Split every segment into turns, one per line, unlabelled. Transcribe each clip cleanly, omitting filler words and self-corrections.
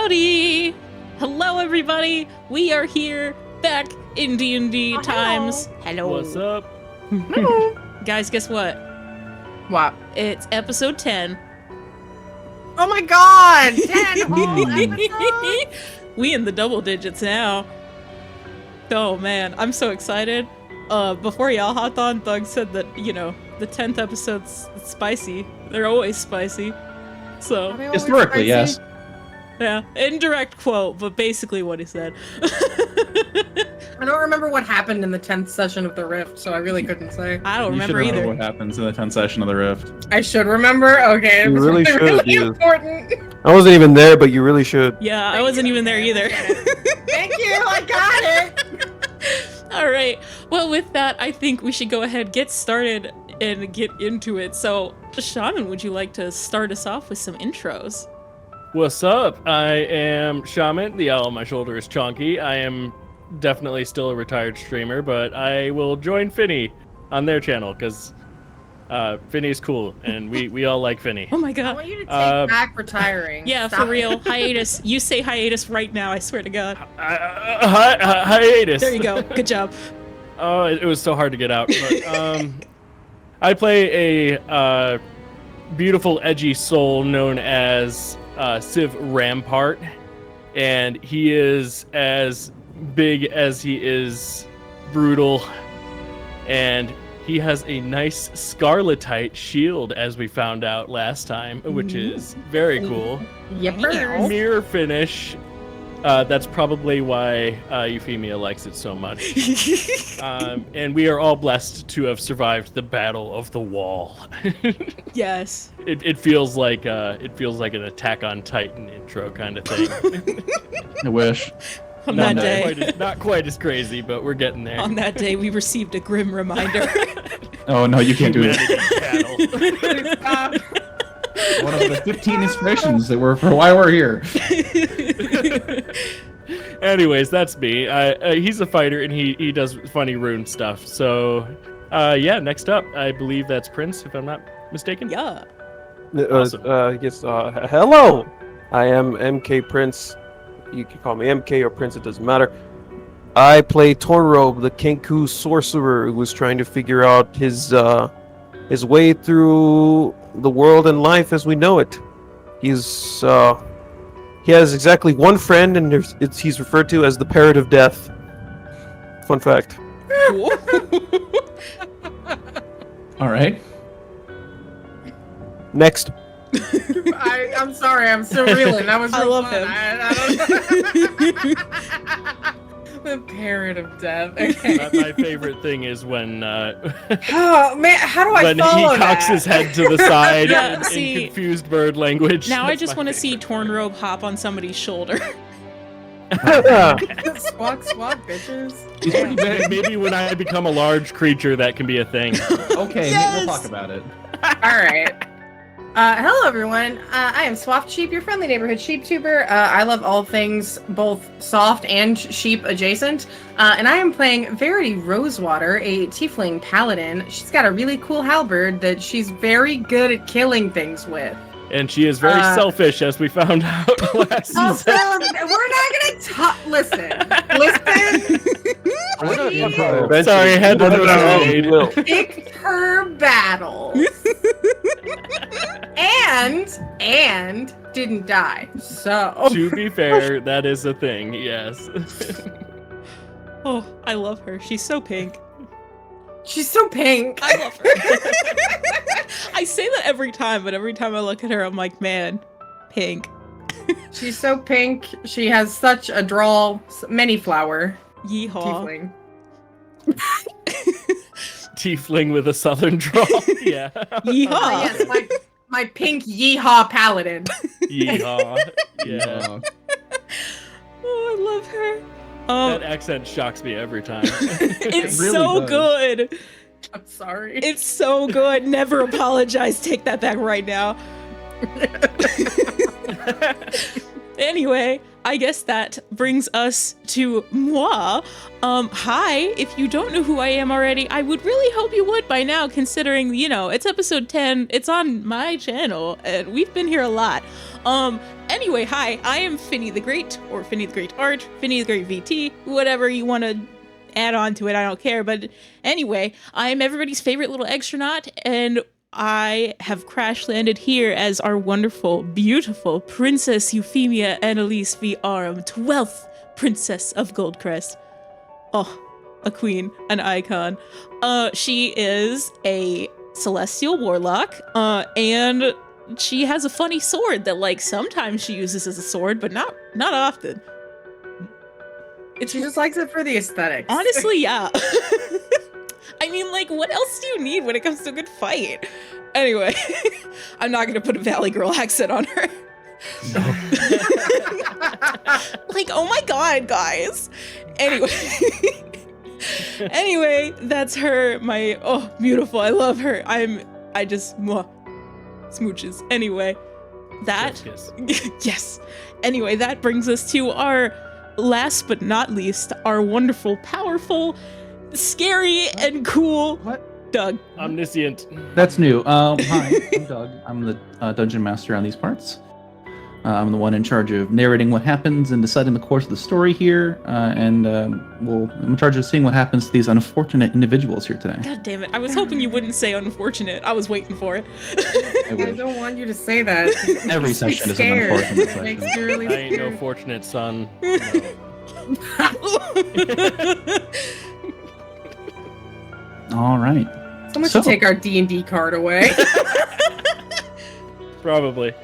Howdy! Hello, everybody. We are here back in D&D times. Hello.
What's up?
Hello. Guys, guess what?
What?
It's episode 10.
Oh my god! 10 whole episodes?
We in the double digits now. Oh man, I'm so excited. Before y'all hopped on, Thug said that, you know, the 10th episode's spicy. They're always spicy. So
historically, yes.
Yeah, indirect quote, but basically what he said.
I don't remember what happened in the 10th session of the Rift, so I really couldn't say.
I don't
You
remember
should
either.
remember what happens in the 10th session of the Rift.
I should remember? Okay, it
You
was
really should,
really
you-
important.
I wasn't even there, but you really should.
Yeah, I wasn't even there either.
Thank you, I got it!
Alright, well with that, I think we should go ahead, get started, and get into it. So, Shaman, would you like to start us off with some intros?
What's up? I am Shaman. The owl on my shoulder is Chonky. I am definitely still a retired streamer, but I will join Finny on their channel because Finny's cool, and we all like Finny.
Oh my
I
god.
want you to take back retiring.
Yeah,
Stop
for real. Hiatus. You say hiatus right now, I swear to god.
Hiatus.
There you go. Good job.
Oh, it was so hard to get out. But, I play a beautiful, edgy soul known as Civ Rampart, and he is as big as he is brutal, and he has a nice scarletite shield, as we found out last time, which is very cool.
Yippers.
Mirror finish. That's probably why Euphemia likes it so much. And we are all blessed to have survived the Battle of the Wall.
Yes.
It feels like an Attack on Titan intro kind of thing.
I wish.
On that day.
Not quite as crazy, but we're getting there.
On that day, we received a grim reminder.
Oh no, you can't do that.
Humanity battle.
One of the 15 inspirations that were for why we're here.
Anyways, that's me. He's a fighter, and he does funny rune stuff. So, yeah, next up, I believe that's Prince, if I'm not mistaken.
Yeah.
Awesome.
Hello! I am MKPrince. You can call me MK or Prince, it doesn't matter. I play Tornrobe, the Kenku sorcerer who was trying to figure out his way through the world and life as we know it. He has exactly one friend, and he's referred to as the Parrot of Death. Fun fact.
All right.
Next.
I'm sorry, I'm still reeling. That was
I
real
love
fun.
him.
The Parrot of Death. Okay.
My favorite thing is when
Oh man, how do I
when
follow
he cocks
that?
his head to the side
Yeah,
in
see-
confused bird language.
Now I
That's
just
my
want to see
favorite.
Tornrobe hop on somebody's shoulder.
Squawk, squawk, bitches.
He's pretty big.
Maybe when I become a large creature, that can be a thing.
Okay,
Yes!
we'll talk about it.
All right. Hello, everyone. I am Swoftsheep, your friendly neighborhood sheep tuber. I love all things both soft and sheep adjacent. And I am playing Verity Rosewater, a tiefling paladin. She's got a really cool halberd that she's very good at killing things with.
And she is very selfish, as we found out last
Also,
season.
we're not gonna talk. Listen.
Sorry, I had to throw some shade.
Picked her battles. and didn't die. So
To be fair, that is a thing, yes.
Oh, I love her. She's so pink.
she's so pink.
I love her. I say that every time, but every time I look at her, I'm like, man, pink.
She's so pink. She has such a drawl. Many flower.
Yeehaw.
Tiefling.
Tiefling with a southern drawl. Yeah.
Yeehaw.
Yes, my pink yeehaw paladin.
Yeehaw. Yeah.
Oh, I love her.
That accent shocks me every time.
It's
really
so
does.
good.
I'm sorry.
It's so good. Never apologize. Take that back right now. Anyway, I guess that brings us to moi. Hi, if you don't know who I am already, I would really hope you would by now, considering, it's episode 10, it's on my channel, and we've been here a lot. Anyway, hi, I am Finny the Great, or Finny the Great Art, Finny the Great VT, whatever you want to add on to it, I don't care, but anyway, I am everybody's favorite little extronaut, and I have crash landed here as our wonderful, beautiful Princess Euphemia Annalise V. Aram, 12th Princess of Goldcrest. Oh, a queen, an icon. She is a celestial warlock, and she has a funny sword that, sometimes she uses as a sword, but not often.
She just likes it for the aesthetics.
Honestly, yeah. I mean, what else do you need when it comes to a good fight? Anyway, I'm not gonna put a Valley Girl accent on her.
No.
Oh my god, guys. Anyway, that's her. Beautiful. I love her. Smooches. Anyway, that. Yes. Anyway, that brings us to our last but not least, our wonderful, powerful, scary and cool Doug.
Omniscient.
That's new. Hi, I'm Doug. I'm the dungeon master on these parts. I'm the one in charge of narrating what happens and deciding the course of the story here. I'm in charge of seeing what happens to these unfortunate individuals here today.
God damn it. I was hoping you wouldn't say unfortunate. I was waiting for it.
I don't want you to say that.
Every session is an unfortunate session.
Makes you really
I ain't no
scared.
fortunate son.
All right.
Someone should take our D&D card away.
Probably.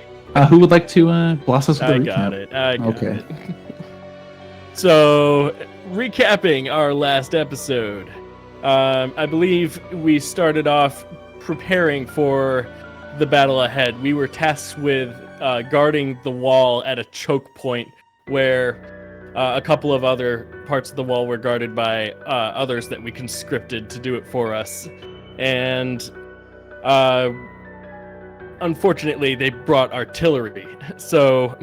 Who would like to blast us with a
I
recap?
got it. I got
Okay.
it. So, recapping our last episode, I believe we started off preparing for the battle ahead. We were tasked with guarding the wall at a choke point where a couple of other parts of the wall were guarded by others that we conscripted to do it for us. And unfortunately, they brought artillery. So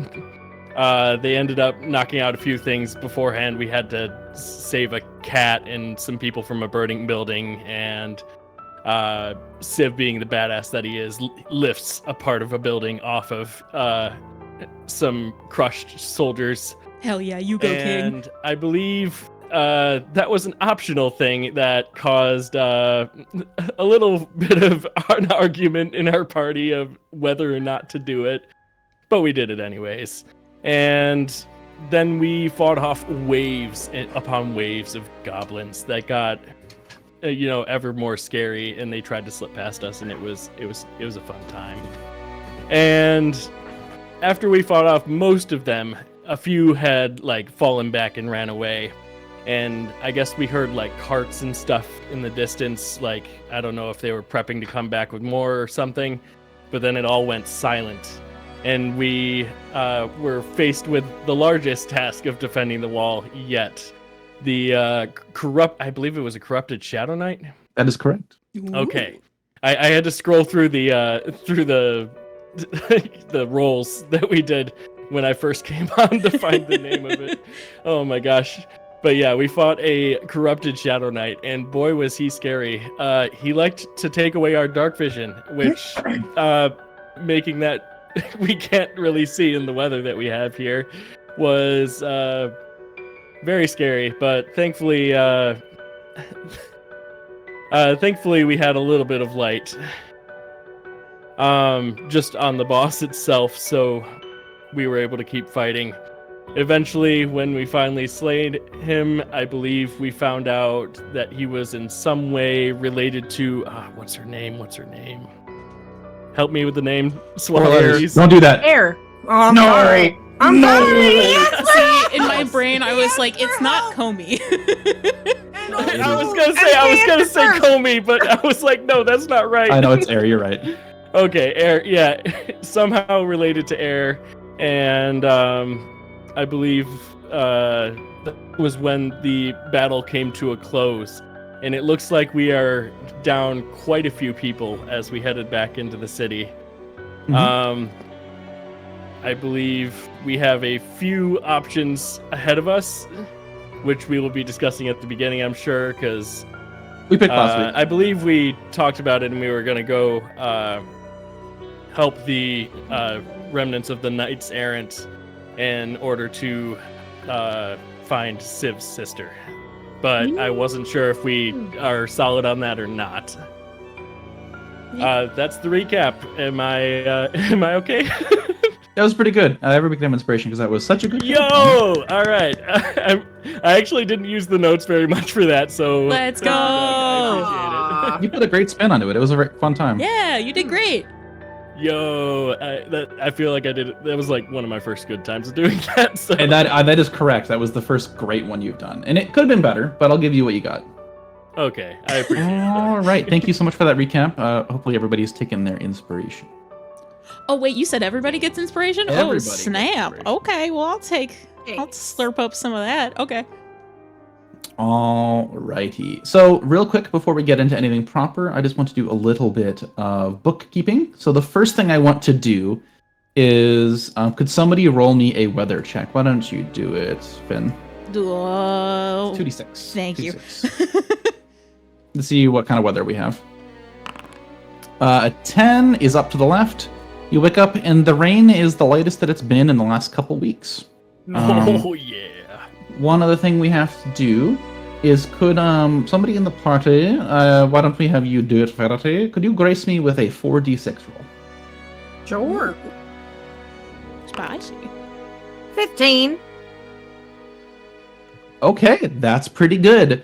they ended up knocking out a few things beforehand. We had to save a cat and some people from a burning building. And Civ, being the badass that he is, lifts a part of a building off of some crushed soldiers.
Hell yeah, you go, king.
And I believe that was an optional thing that caused a little bit of an argument in our party of whether or not to do it, but we did it anyways. And then we fought off waves upon waves of goblins that got, ever more scary, and they tried to slip past us, and it was a fun time. And after we fought off most of them, a few had fallen back and ran away. And I guess we heard carts and stuff in the distance. I don't know if they were prepping to come back with more or something, but then it all went silent. And we were faced with the largest task of defending the wall yet. The I believe it was a corrupted Shadow Knight.
That is correct.
Okay. I had to scroll through the the rolls that we did when I first came on to find the name of it. Oh my gosh. But yeah, we fought a corrupted Shadow Knight, and boy was he scary. He liked to take away our dark vision, which making that we can't really see in the weather that we have here was very scary. But thankfully we had a little bit of light just on the boss itself, so we were able to keep fighting. Eventually, when we finally slayed him, I believe we found out that he was in some way related to what's her name? Help me with the name. Swoftsheep.
Don't do that.
Air. Oh, I'm sorry. I'm sorry.
See, in my brain, I was like, it's not Comey.
I was gonna say Comey, but I was like, no, that's not right.
I know it's air. You're right.
Okay, air. Yeah, somehow related to air, and I believe that was when the battle came to a close, and it looks like we are down quite a few people as we headed back into the city.
Mm-hmm.
I believe we have a few options ahead of us, which we will be discussing at the beginning, I'm sure, because
We picked last week.
I believe we talked about it and we were going to go help the remnants of the Knights Errant in order to find Civ's sister. But I wasn't sure if we are solid on that or not. That's the recap. Am I okay?
That was pretty good. Everybody can have inspiration because that was such a good.
Yo! All right. I actually didn't use the notes very much for that, so
Let's go!
I appreciate
You put a great spin onto it. It was a very fun time.
Yeah, you did great.
it. Yo, I feel like I did it. That was like one of my first good times of doing that. So.
And that is correct. That was the first great one you've done, and it could have been better, but I'll give you what you got.
Okay, I appreciate it.
All right. Thank you so much for that recap. Hopefully everybody's taken their inspiration.
Oh wait, you said everybody gets inspiration?
Everybody
Oh
gets
snap!
inspiration.
Okay, well I'll slurp up some of that. Okay.
All righty. So real quick before we get into anything proper, I just want to do a little bit of bookkeeping. So the first thing I want to do is, could somebody roll me a weather check? Why don't you do it, Finn? 2d6.
Thank you.
2d6. Let's see what kind of weather we have. A 10 is up to the left. You wake up and the rain is the lightest that it's been in the last couple weeks.
Oh yeah.
One other thing we have to do is could somebody in the party, why don't we have you do it, Verity? Could you grace me with a 4d6 roll?
Sure.
Spicy.
15.
Okay, that's pretty good.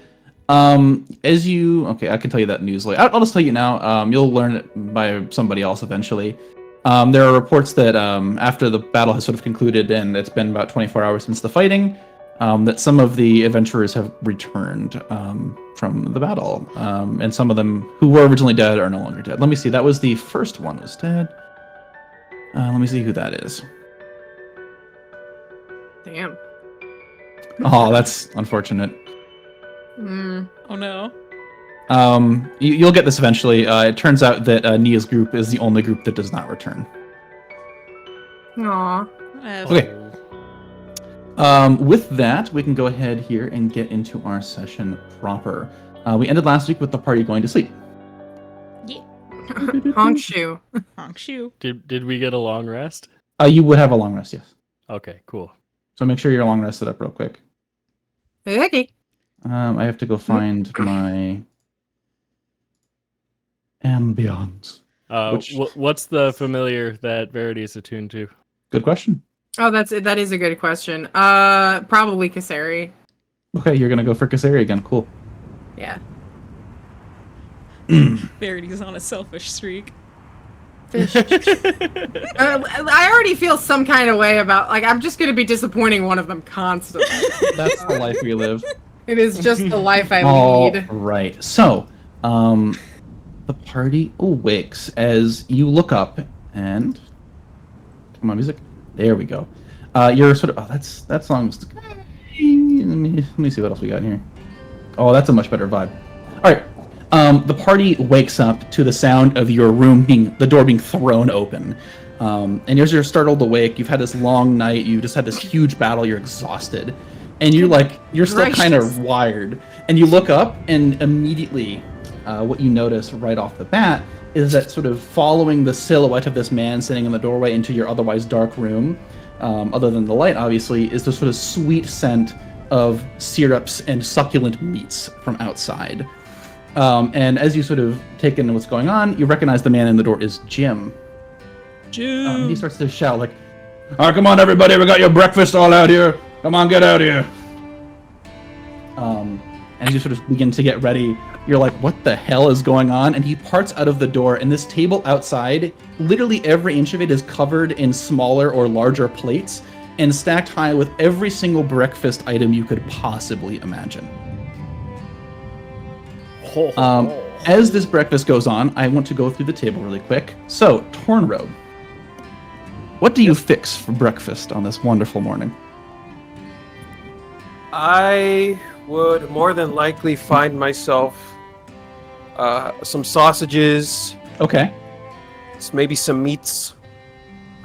Okay, I can tell you that news later. I'll just tell you now. You'll learn it by somebody else eventually. There are reports that after the battle has sort of concluded and it's been about 24 hours since the fighting, that some of the adventurers have returned from the battle, and some of them who were originally dead are no longer dead. Let me see. That was the first one was dead. Let me see who that is.
Damn.
Oh, that's unfortunate.
Oh no.
You'll get this eventually. It turns out that Nia's group is the only group that does not return.
Aw.
Okay. With that, we can go ahead here and get into our session proper. We ended last week with the party going to sleep.
Honk shoe.
Honk shoe.
Did we get a long rest?
You would have a long rest, yes.
Okay, cool.
So make sure you're long rested up real quick.
Okay.
I have to go find my ambience.
What's the familiar that Verity is attuned to?
Good question.
Oh, that is a good question. Probably Kasari.
Okay, you're gonna go for Kasari again. Cool.
Yeah.
Verity's on a selfish streak.
I already feel some kind of way about, like, I'm just gonna be disappointing one of them constantly.
That's the life we live.
It is just the life I
All
lead.
right. So, the party awakes as you look up and come on, music. There we go. You're sort of that song's. Let me see what else we got here. Oh, that's a much better vibe. All right. The party wakes up to the sound of your room the door being thrown open. And as you're startled awake, you've had this long night, you just had this huge battle, you're exhausted. And you're still kind of wired. And you look up and immediately what you notice right off the bat is that sort of following the silhouette of this man sitting in the doorway into your otherwise dark room, other than the light obviously, is the sort of sweet scent of syrups and succulent meats from outside. And as you sort of take in what's going on, you recognize the man in the door is Jim. And he starts to shout like, "All right, come on everybody, we got your breakfast all out here. Come on, get out here." And you sort of begin to get ready. You're like, what the hell is going on? And he parts out of the door, and this table outside, literally every inch of it is covered in smaller or larger plates and stacked high with every single breakfast item you could possibly imagine. As this breakfast goes on, I want to go through the table really quick. So, Tornrobe, what do you fix for breakfast on this wonderful morning?
I would more than likely find myself some sausages,
Okay.
maybe some meats,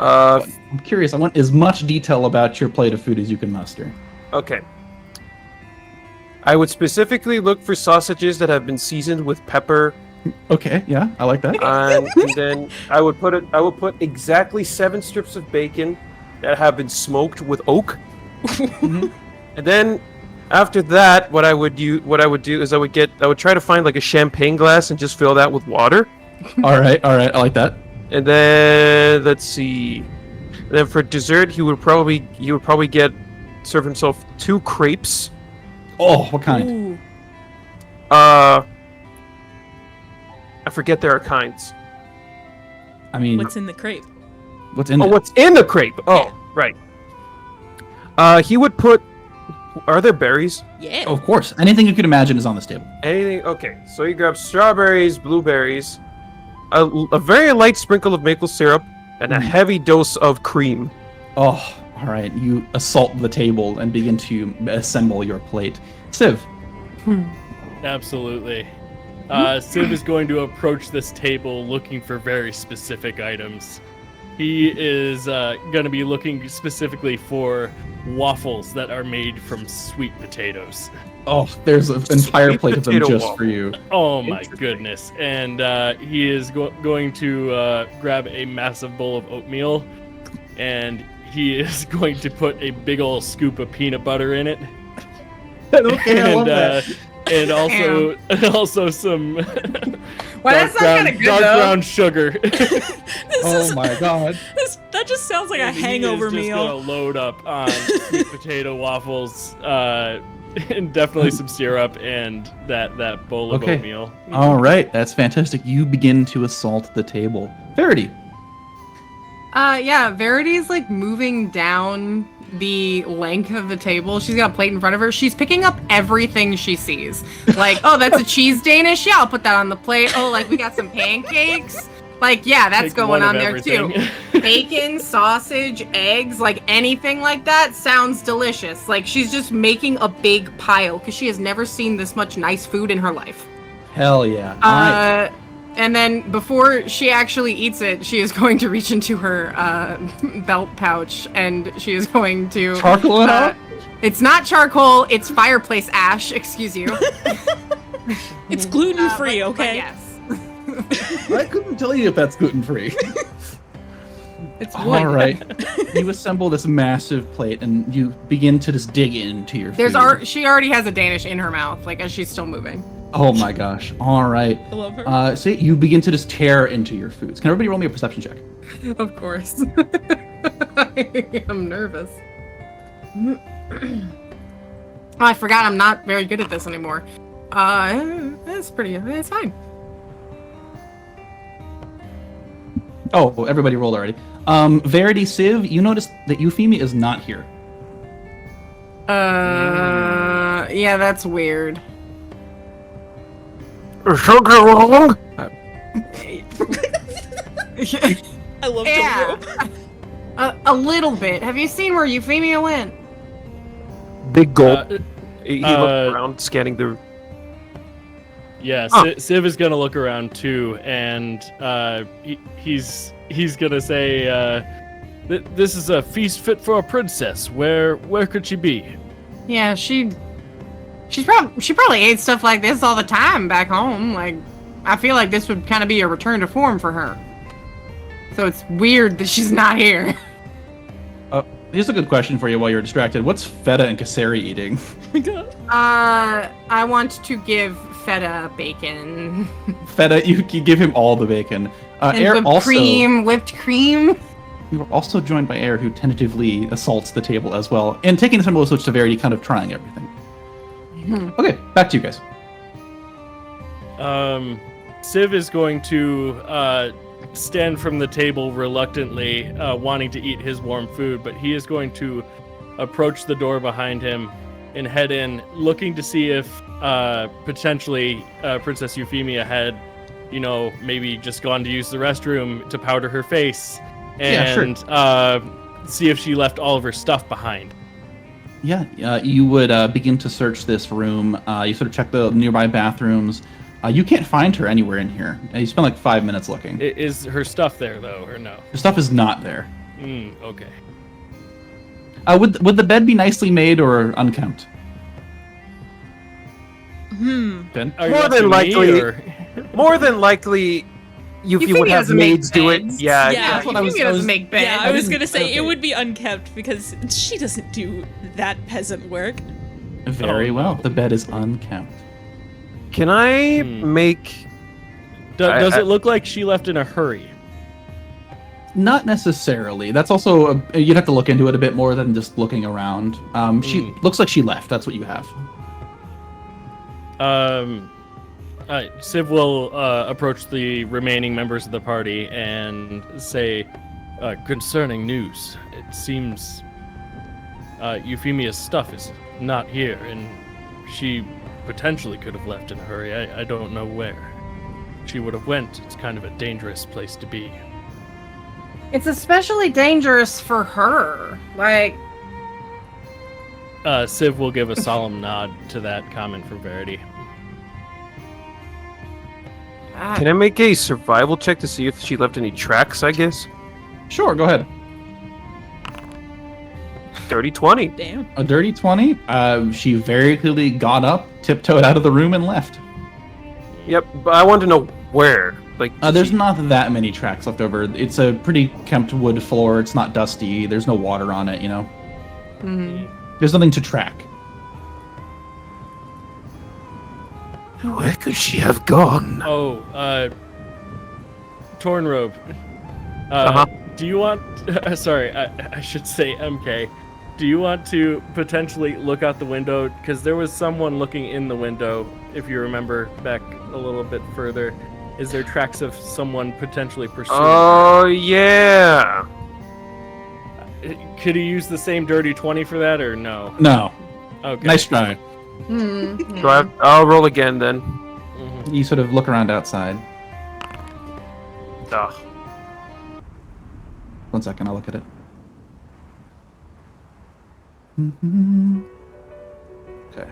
I'm curious. I want as much detail about your plate of food as you can muster.
Okay. I would specifically look for sausages that have been seasoned with pepper.
Okay, yeah, I like that.
And then I would put exactly 7 strips of bacon that have been smoked with oak.
Mhm.
And then after that, what I would do is I would try to find like a champagne glass and just fill that with water.
All right, I like that.
And then let's see. And then for dessert, he would probably serve himself 2 crepes.
Oh, what kind?
Ooh.
I forget there are kinds.
I mean,
What's in the crepe?
what's in
Oh,
it?
what's in the crepe? Oh, right. He would put. Are there berries?
Yeah.
Oh, of course. Anything you could imagine is on this table.
Anything? Okay, so you grab strawberries, blueberries, a very light sprinkle of maple syrup, and a heavy dose of cream.
Oh, all right. You assault the table and begin to assemble your plate. Civ.
Absolutely. Civ is going to approach this table looking for very specific items. He is going to be looking specifically for waffles that are made from sweet potatoes.
Oh, there's an entire
Sweet
plate of them
potato
just
waffle.
for you.
Oh my
Interesting.
goodness. And he is going to grab a massive bowl of oatmeal, and he is going to put a big old scoop of peanut butter in it.
Okay, I love that.
And also some
Well, that's not kind of good
dark
though.
brown sugar.
This
Oh
is,
my god.
that just sounds like a
And he
hangover
is just
meal.
gonna load up on sweet potato waffles, and definitely some syrup and that bowl of
Okay.
oatmeal.
All right, that's fantastic. You begin to assault the table. Verity.
Yeah, Verity's like moving down the length of the table. She's got a plate in front of her. She's picking up everything she sees. Like, oh, that's a cheese Danish. Yeah, I'll put that on the plate. Oh, like we got some pancakes. Like, yeah, that's
Take
going
one
on
of
there
everything.
too. Bacon, sausage, eggs, like anything like that sounds delicious. Like she's just making a big pile because she has never seen this much nice food in her life.
Hell yeah. All right.
And then before she actually eats it, she is going to reach into her belt pouch and she is going to
Charcoal it up?
It's not charcoal, it's fireplace ash, excuse you.
It's gluten free,
But
okay?
yes.
I couldn't tell you if that's gluten free.
It's wood.
All right. You assemble this massive plate and you begin to just dig into your food.
She already has a Danish in her mouth, like as she's still moving.
Oh my gosh. All right.
I love her.
So you begin to just tear into your foods. Can everybody roll me a perception check?
Of course. I'm nervous. Oh, I forgot I'm not very good at this anymore. It's fine.
Oh, everybody rolled already. Verity, Civ, you notice that Euphemia is not here.
Yeah, that's weird.
Sugar wrong?
I love
Yeah.
Tornrobe.
A little bit. Have you seen where Euphemia went?
Big gulp.
Uh,
He
uh,
looked around, scanning the.
Yeah,
Oh.
Civ is gonna look around too, and he's gonna say, "This is a feast fit for a princess. Where could she be?"
Yeah, she probably ate stuff like this all the time back home. Like, I feel like this would kind of be a return to form for her. So it's weird that she's not here.
Here's a good question for you while you're distracted. What's Feta and Kasseri eating?
Oh my god.
I want to give Feta bacon.
Feta, you give him all the bacon.
And
Air
whipped
also.
cream, whipped cream.
We were also joined by Air, who tentatively assaults the table as well, and taking the symbol of switch severity, kind of trying everything. Okay, back to you guys.
Civ is going to stand from the table reluctantly, wanting to eat his warm food, but he is going to approach the door behind him and head in, looking to see if potentially Princess Euphemia had, maybe just gone to use the restroom to powder her face, and see if she left all of her stuff behind.
Yeah, you would begin to search this room. You sort of check the nearby bathrooms. You can't find her anywhere in here. You spend like 5 minutes looking.
Is her stuff there though, or no?
Her stuff is not there.
Okay.
Would the bed be nicely made or unkempt? Ben?
Are you
More than
asking me,
likely-
or-
More than likely, Euphemia would
Euphemia
have
doesn't make
maids do it.
beds.
Yeah,
Yeah,
that's what I was-
Euphemia doesn't make beds.
Yeah, I was gonna say
okay.
it would be unkept because she doesn't do that peasant work.
Very
Oh,
well.
no.
The bed is unkempt.
Can I make?
Does it look like she left in a hurry?
Not necessarily. That's also you'd have to look into it a bit more than just looking around. She looks like she left. That's what you have.
Civ will approach the remaining members of the party and say, concerning news, it seems Euphemia's stuff is not here, and she potentially could have left in a hurry. I don't know where she would have went. It's kind of a dangerous place to be.
It's especially dangerous for her. Like,
Civ will give a solemn nod to that comment from Verity.
Can I make a survival check to see if she left any tracks? I guess.
Sure, go ahead.
Dirty 20.
Damn.
A dirty 20. She very clearly got up, tiptoed out of the room, and left.
Yep, but I want to know where. Like,
There's not that many tracks left over. It's a pretty kempt wood floor. It's not dusty. There's no water on it, you know? There's nothing to track.
Where could she have gone?
Oh, Tornrobe. Do you want... sorry, I should say MK. Do you want to potentially look out the window? Because there was someone looking in the window, if you remember back a little bit further. Is there tracks of someone potentially pursuing
Oh, yeah.
her? Could he use the same dirty 20 for that, or no?
No.
Okay.
Nice try.
I'll roll again then.
Mhm.
You sort of look around outside.
Ugh.
1 second, I'll look at it. Okay.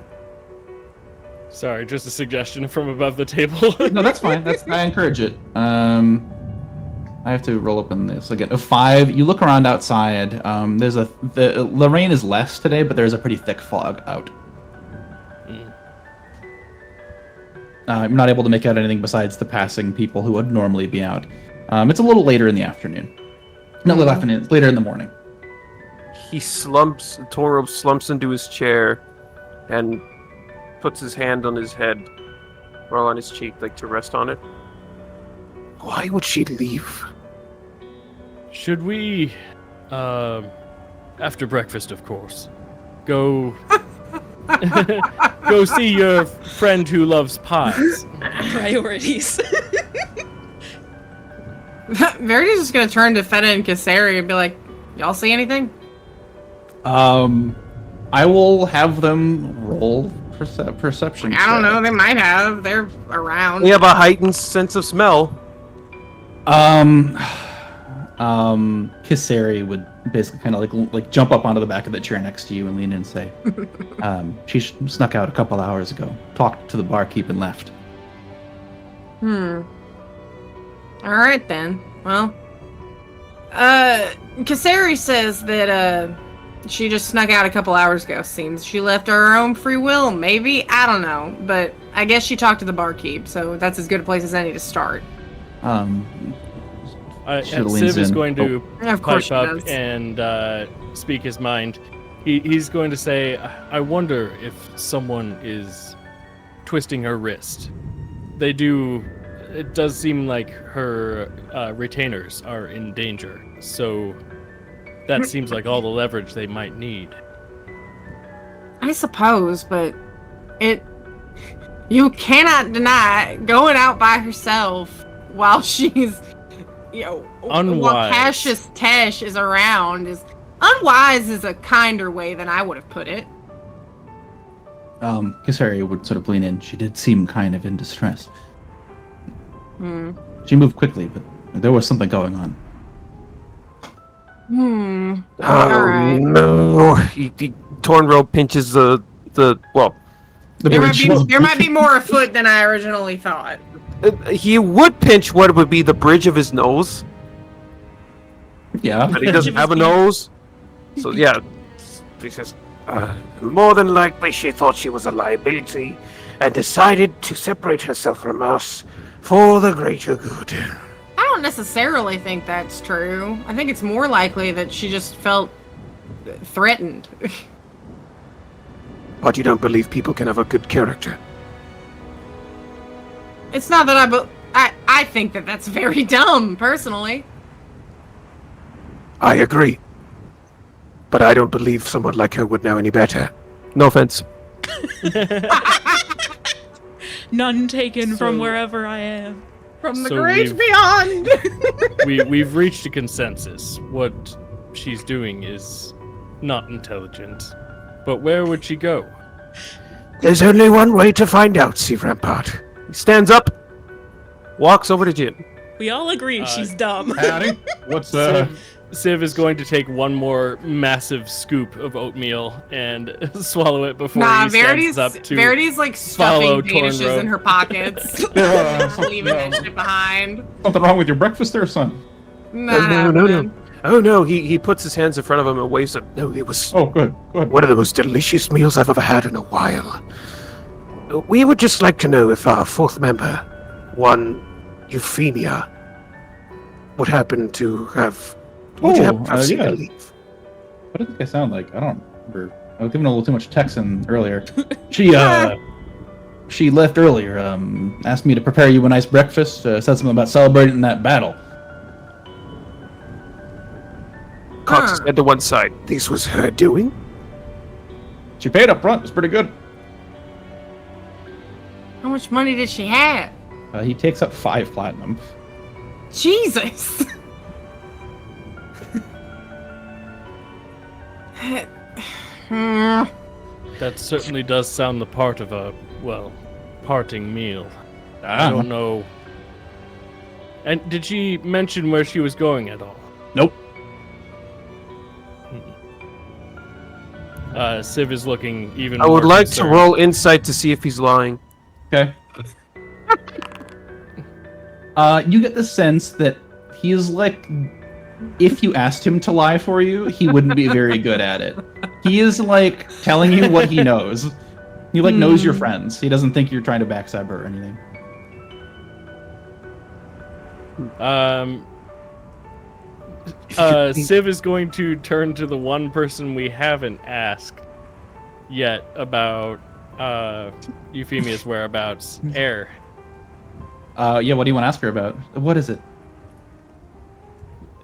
Sorry, just a suggestion from above the table.
No, that's fine. I encourage it. I have to roll up in this again. A 5. You look around outside. The rain is less today, but there's a pretty thick fog out. I'm not able to make out anything besides the passing people who would normally be out. It's a little later in the afternoon. Not late afternoon. It's later in the morning.
Tornrobe slumps into his chair and puts his hand on his head or on his cheek, like to rest on it. Why would she leave?
Should we, after breakfast, of course, go go see your friend who loves pies?
Priorities.
Verity's just gonna turn to Feta and Kaseri and be like, "Y'all see anything?"
I will have them roll perception.
I don't
check.
know. They might have. They're around.
We have a heightened sense of smell.
Kaseri would basically kind of like jump up onto the back of the chair next to you and lean in and say, she snuck out a couple hours ago, talked to the barkeep and left.
All right then. Well, Kaseri says that she just snuck out a couple hours ago. Seems she left of her own free will. Maybe, I don't know, but I guess she talked to the barkeep, so that's as good a place as any to start.
She leans
Civ is
in.
going to
Of course
pipe
she
up
does.
and speak his mind. He's going to say, I wonder if someone is twisting her wrist. They do. It does seem like her retainers are in danger, so that seems like all the leverage they might need.
I suppose, but you cannot deny going out by herself while she's, while
Unwise.
Cassius Tesh is around is unwise is a kinder way than I would have put it.
Kaseri would sort of lean in. She did seem kind of in distress.
Hmm.
She moved quickly, but there was something going on.
Alright.
No. Tornrobe pinches the well.
The
There
bridge.
might be more afoot than I originally thought.
He would pinch what would be the bridge of his nose.
Yeah.
But he doesn't have a nose. So yeah, he says, more than likely she thought she was a liability and decided to separate herself from us for the greater good.
I don't necessarily think that's true. I think it's more likely that she just felt threatened.
But you don't believe people can have a good character?
It's not that I think that that's very dumb, personally.
I agree. But I don't believe someone like her would know any better. No offense.
None taken from
So-
wherever I am.
From the
So
great
we've-
beyond!
We've reached a consensus. What she's doing is not intelligent. But where would she go?
There's only one way to find out, Sea Rampart. He stands up, walks over to Jin.
We all agree she's dumb.
Howdy. What's
Civ is going to take one more massive scoop of oatmeal and swallow it before
Nah,
he stands up to
Verity's like
follow
stuffing danishes
Tornrobe.
in her pockets. Leaving that shit behind.
something wrong with your breakfast there, son?
No. Oh no, he puts his hands in front of him and waves them. No, it was
Oh, good.
one of the most delicious meals I've ever had in a while. We would just like to know if our fourth member, one Euphemia, would happen to have... Would you happen to have seen her
yeah.
leave?
What did I sound like? I don't remember. I was giving a little too much Texan earlier. She left earlier. Asked me to prepare you a nice breakfast. Said something about celebrating that battle.
Cocks his head to one side. This was her doing?
She paid up front. It's pretty good.
How much money did she have?
He takes up 5 platinum.
Jesus!
That certainly does sound the part of a, well, parting meal. I don't know. And did she mention where she was going at all?
Nope.
Civ is looking even
I would
more
like to
concerned.
roll insight to see if he's lying.
Okay. You get the sense that he is like, if you asked him to lie for you, he wouldn't be very good at it. He is like telling you what he knows. He like knows your friends. He doesn't think you're trying to backstab her or anything.
Civ is going to turn to the one person we haven't asked yet about Euphemia's whereabouts. Air.
Yeah, what do you want to ask her about? What is it?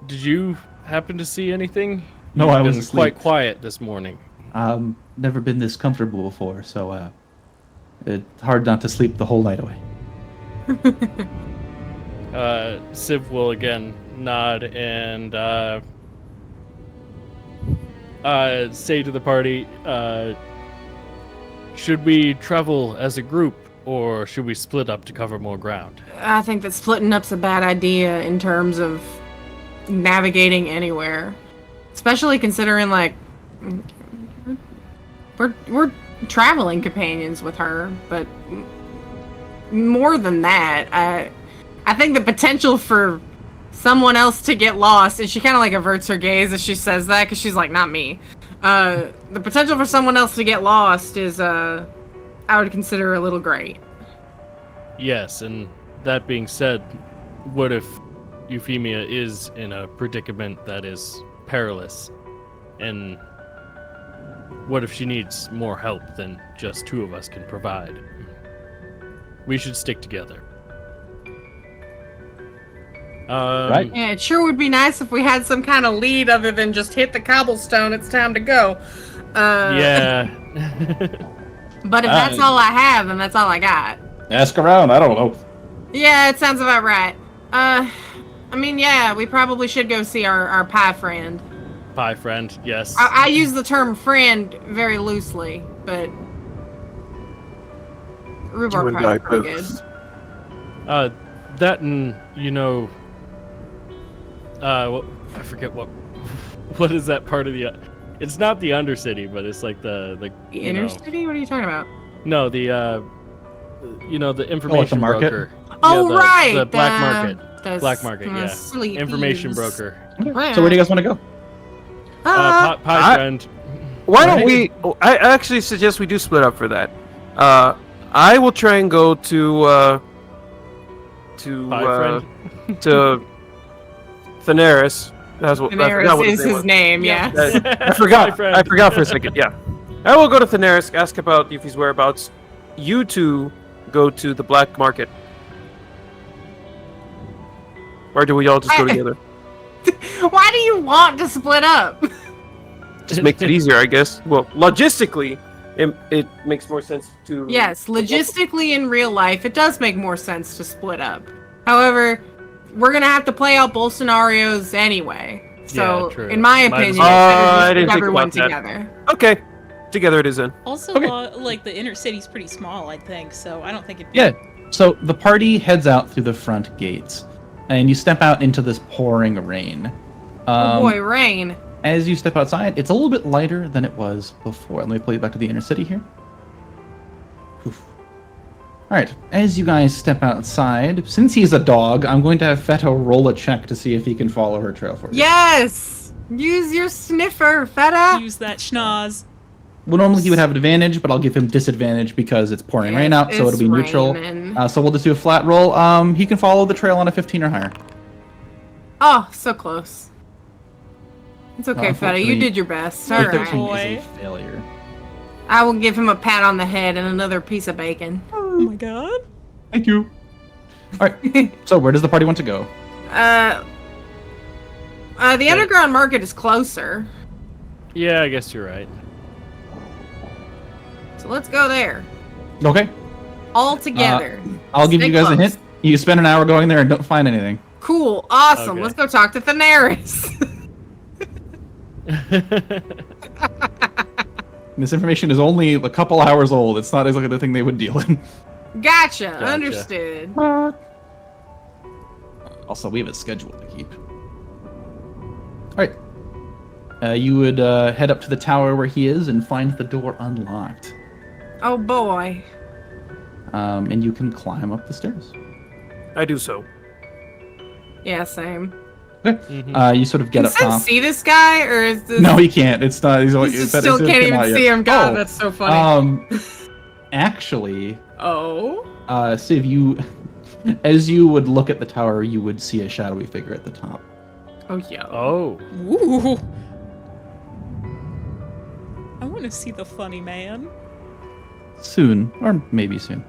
Did you happen to see anything?
No,
You've
I was
been
asleep.
quite quiet this morning.
Never been this comfortable before, so it's hard not to sleep the whole night away.
Civ will again nod and say to the party, should we travel as a group or should we split up to cover more ground?
I think that splitting up's a bad idea in terms of navigating anywhere. Especially considering, like, we're traveling companions with her, but more than that, I think the potential for someone else to get lost, and she kind of like averts her gaze as she says that, because she's like, not me. The potential for someone else to get lost is, I would consider a little great.
Yes, and that being said, what if Euphemia is in a predicament that is perilous? And what if she needs more help than just 2 of us can provide? We should stick together.
Right.
Yeah, it sure would be nice if we had some kind of lead other than just hit the cobblestone, it's time to go.
Yeah.
But if that's all I have, then that's all I got.
Ask around. I don't know.
Yeah, it sounds about right. I mean, yeah, we probably should go see our pie friend.
Pie friend, yes.
I use the term friend very loosely, but rhubarb
You and
pie
I
is pretty good.
both.
That and, you know, I forget what is that part of the, it's not the Undercity, but it's like the
The
you know-
inner city? What are you talking about?
No, the, you know, the information
market?
broker.
Oh,
Yeah,
right!
The black market.
Those,
Black market, yeah.
silly
Information
thieves.
broker.
Okay. So where do you guys want to go?
Pie friend.
Why don't
Alright.
we? I actually suggest we do split up for that. I will try and go to
Pie
to Thaneris. That's what. I forgot
Daenerys
what
is his
was.
name, yeah.
I forgot.
Pie friend.
I forgot for a second. Yeah, I will go to Thaneris, ask about Yuffie's whereabouts. You two go to the black market. Or do we all just go together?
Why do you want to split up?
Just makes it easier, I guess. Well, logistically, it makes more sense to.
Yes, logistically in real life, it does make more sense to split up. However, we're gonna have to play out both scenarios anyway. So,
Yeah, true.
in my
Might as
opinion,
well.
it's better
I
to
didn't
put
think
everyone
about that.
together.
Okay, together it is then.
Also,
Okay.
like the inner city's pretty small, I think, so I don't think it'd be.
Yeah. So the party heads out through the front gates, and you step out into this pouring rain.
Oh boy, rain.
As you step outside, it's a little bit lighter than it was before. Let me play it back to the inner city here. Oof. All right, as you guys step outside, since he's a dog, I'm going to have Feta roll a check to see if he can follow her trail for you.
Yes! Use your sniffer, Feta!
Use that schnoz.
Well, normally he would have advantage, but I'll give him disadvantage because it's pouring rain out, so it'll be neutral.
raining.
So we'll just do a flat roll. He can follow the trail on a 15 or higher.
Oh, so close. It's okay, Feta. You
Unfortunately,
did your best.
A
All
13
right.
Boy.
is a failure.
I will give him a pat on the head and another piece of bacon.
Oh my god.
Thank you. All right. So where does the party want to go?
The underground market is closer,
Yeah, I guess you're right.
so let's go there.
Okay.
All together.
I'll give
Stay
you guys a
close.
hint. You spend an hour going there and don't find anything.
Cool. Awesome.
Okay.
Let's go talk to Thaneris.
This information is only a couple hours old. It's not exactly the thing they would deal in.
Gotcha. Understood.
Also, we have a schedule to keep. All right. You would head up to the tower where he is and find the door unlocked.
Oh boy.
And you can climb up the stairs.
I do so.
Yeah, same.
Okay. You sort of get
Can
up
Sim
top.
see this guy, or is this?
No, he can't. It's not. He's
He just still can't even see him. God, that's so funny.
Actually,
Oh.
Civ, you, as you would look at the tower, you would see a shadowy figure at the top.
Oh yeah.
Oh.
Ooh. I want to see the funny man.
Soon, or maybe soon.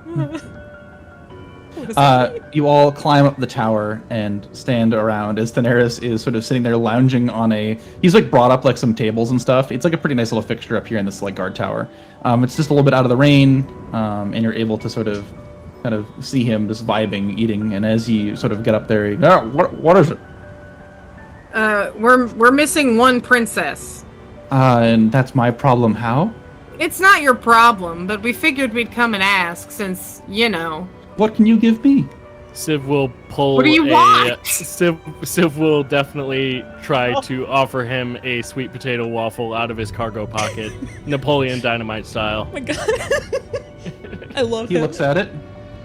What does that mean?
You all climb up the tower and stand around as Thaneris is sort of sitting there lounging on a. He's like brought up like some tables and stuff. It's like a pretty nice little fixture up here in this like guard tower. It's just a little bit out of the rain, and you're able to sort of, kind of see him just vibing, eating. And as you sort of get up there, what is it?
We're missing one princess.
And that's my problem. How?
It's not your problem, but we figured we'd come and ask since, you know.
What can you give me?
Civ will pull
What do you want?
Civ will definitely try to offer him a sweet potato waffle out of his cargo pocket, Napoleon Dynamite style.
Oh my god. I love
He
him.
looks at it.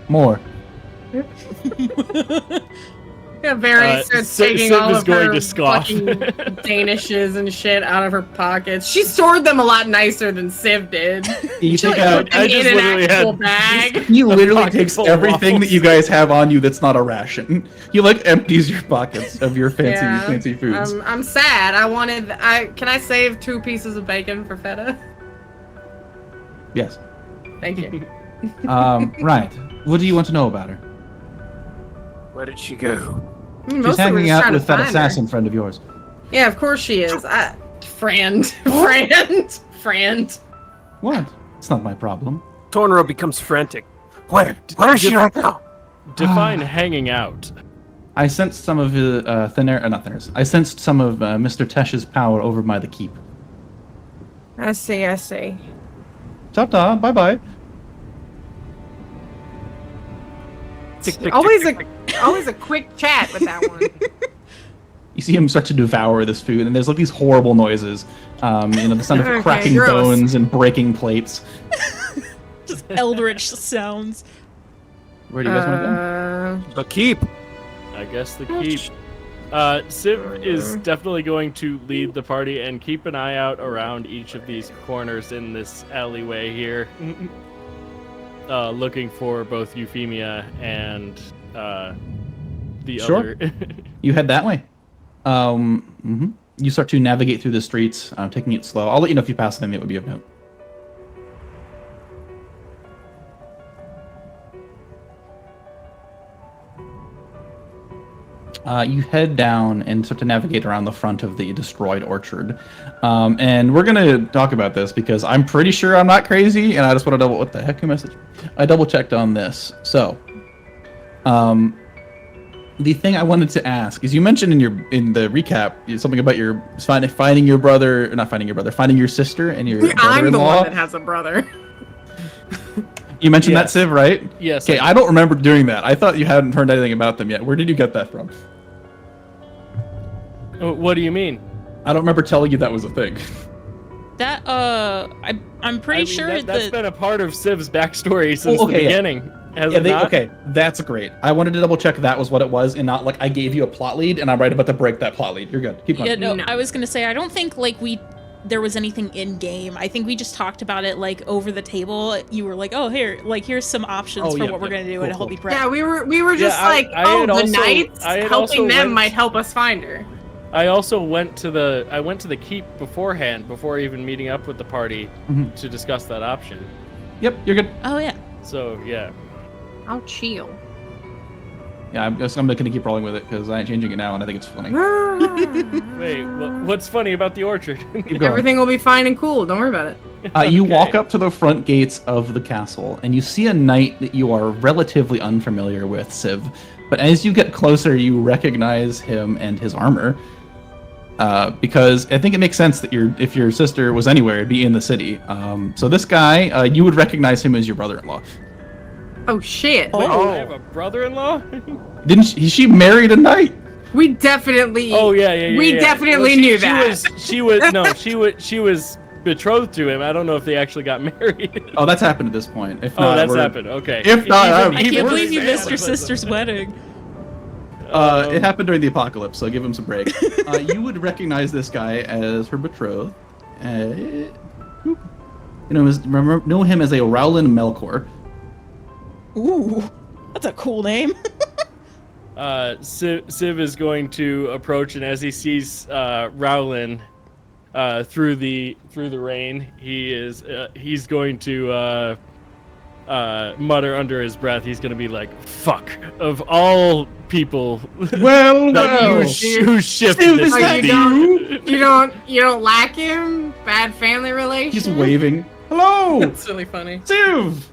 More.
Yeah, Verity starts
Civ
taking all
is
of
going
her
to scoff.
fucking Danishes and shit out of her pockets. She stored them a lot nicer than Civ did.
You
She
take
like,
out.
put them
I
in
just
an
literally
actual
had-
bag.
He literally
pocket
takes
full of
everything that
waffles.
you guys have on you that's not a ration. He like empties your pockets of your fancy foods.
I'm sad. Can I save 2 pieces of bacon for Feta?
Yes.
Thank you.
Right. What do you want to know about her?
Where did she go?
Mostly
She's
we're
hanging
just
out
trying
with
to
that
find her.
assassin friend of yours.
Yeah, of course she is. Friend.
What? It's not my problem.
Tornrobe becomes frantic. Where is she right now?
Define hanging out.
I sensed some of not Thaneris. I sensed some of Mr. Tesh's power over by the keep.
I see.
Ta-ta, bye-bye.
Tick, tick,
Always
tick,
a
tick,
always a quick chat with that one.
You see him start to devour this food, and there's like these horrible noises. The sound of
Okay,
cracking
gross.
bones and breaking plates.
Just eldritch sounds.
Where do you guys want to go?
The keep.
I I guess the keep. Civ is definitely going to lead the party and keep an eye out around each of these corners in this alleyway here. Looking for both Euphemia and the
Sure.
other.
You head that way. You start to navigate through the streets, taking it slow. I'll let you know if you pass them. It would be of note. You head down and start to navigate around the front of the destroyed orchard. And we're going to talk about this because I'm pretty sure I'm not crazy, and I just want to double... What the heck, your message? I double-checked on this. So, the thing I wanted to ask is you mentioned in the recap something about your finding your brother... Not finding your brother, finding your sister and your brother-in-law.
I'm the one that has a brother.
You mentioned that,
Yes.
Civ, right?
Yes.
Okay, I don't remember doing that. I thought you hadn't heard anything about them yet. Where did you get that from?
What do you mean?
I don't remember telling you that was a thing.
That I'm pretty sure
that's
that
been a part of Civ's backstory since
okay,
the
yeah.
beginning. Has it not?
Okay, that's great. I wanted to double check that was what it was, and not like I gave you a plot lead and I'm right about to break that plot lead. You're good. Keep going.
Yeah, no,
No.
I was gonna say I don't think like there was anything in game. I think we just talked about it like over the table. You were like, oh here's some options
Oh,
for
yeah,
what we're
yeah.
gonna do
Cool,
and help
cool.
me prep.
Yeah, we were just
Yeah,
like,
I had
the
also-
knights
I had also
helping them
went-
might help us find her.
I also went to the keep beforehand, before even meeting up with the party
Mhm.
to discuss that option.
Yep, you're good.
Oh yeah.
So yeah.
I'll chill.
Yeah, I'm going to keep rolling with it because I ain't changing it now, and I think it's funny.
Wait, what's funny about the orchard?
Keep going.
Everything will be fine and cool. Don't worry about it.
You
Okay.
walk up to the front gates of the castle, and you see a knight that you are relatively unfamiliar with, Civ. But as you get closer, you recognize him and his armor. Because I think it makes sense that if your sister was anywhere, it'd be in the city. So this guy, you would recognize him as your brother-in-law.
Oh shit.
Wait,
Oh.
I have a brother-in-law?
Didn't she married a knight?
We definitely.
Oh yeah.
We definitely knew that.
She was betrothed to him. I don't know if they actually got married.
Oh, that's happened at this point. If
Oh,
not,
that's
we're-
happened. Okay.
If not, I'm-
I can't
Even-
believe you
Even-
missed your sister's wedding.
It happened during the apocalypse, so give him some break. You would recognize this guy as her betrothed. You know him as a Rowland Melkor.
Ooh, that's a cool name.
Civ is going to approach, and as he sees Rowlin through the rain, he's going to mutter under his breath. He's going to be like, "Fuck! Of all people,
Well,
who shifted
Civ,
this
is that
to
you don't like him? Bad family relations?
He's waving. Hello,
That's really funny.
Civ.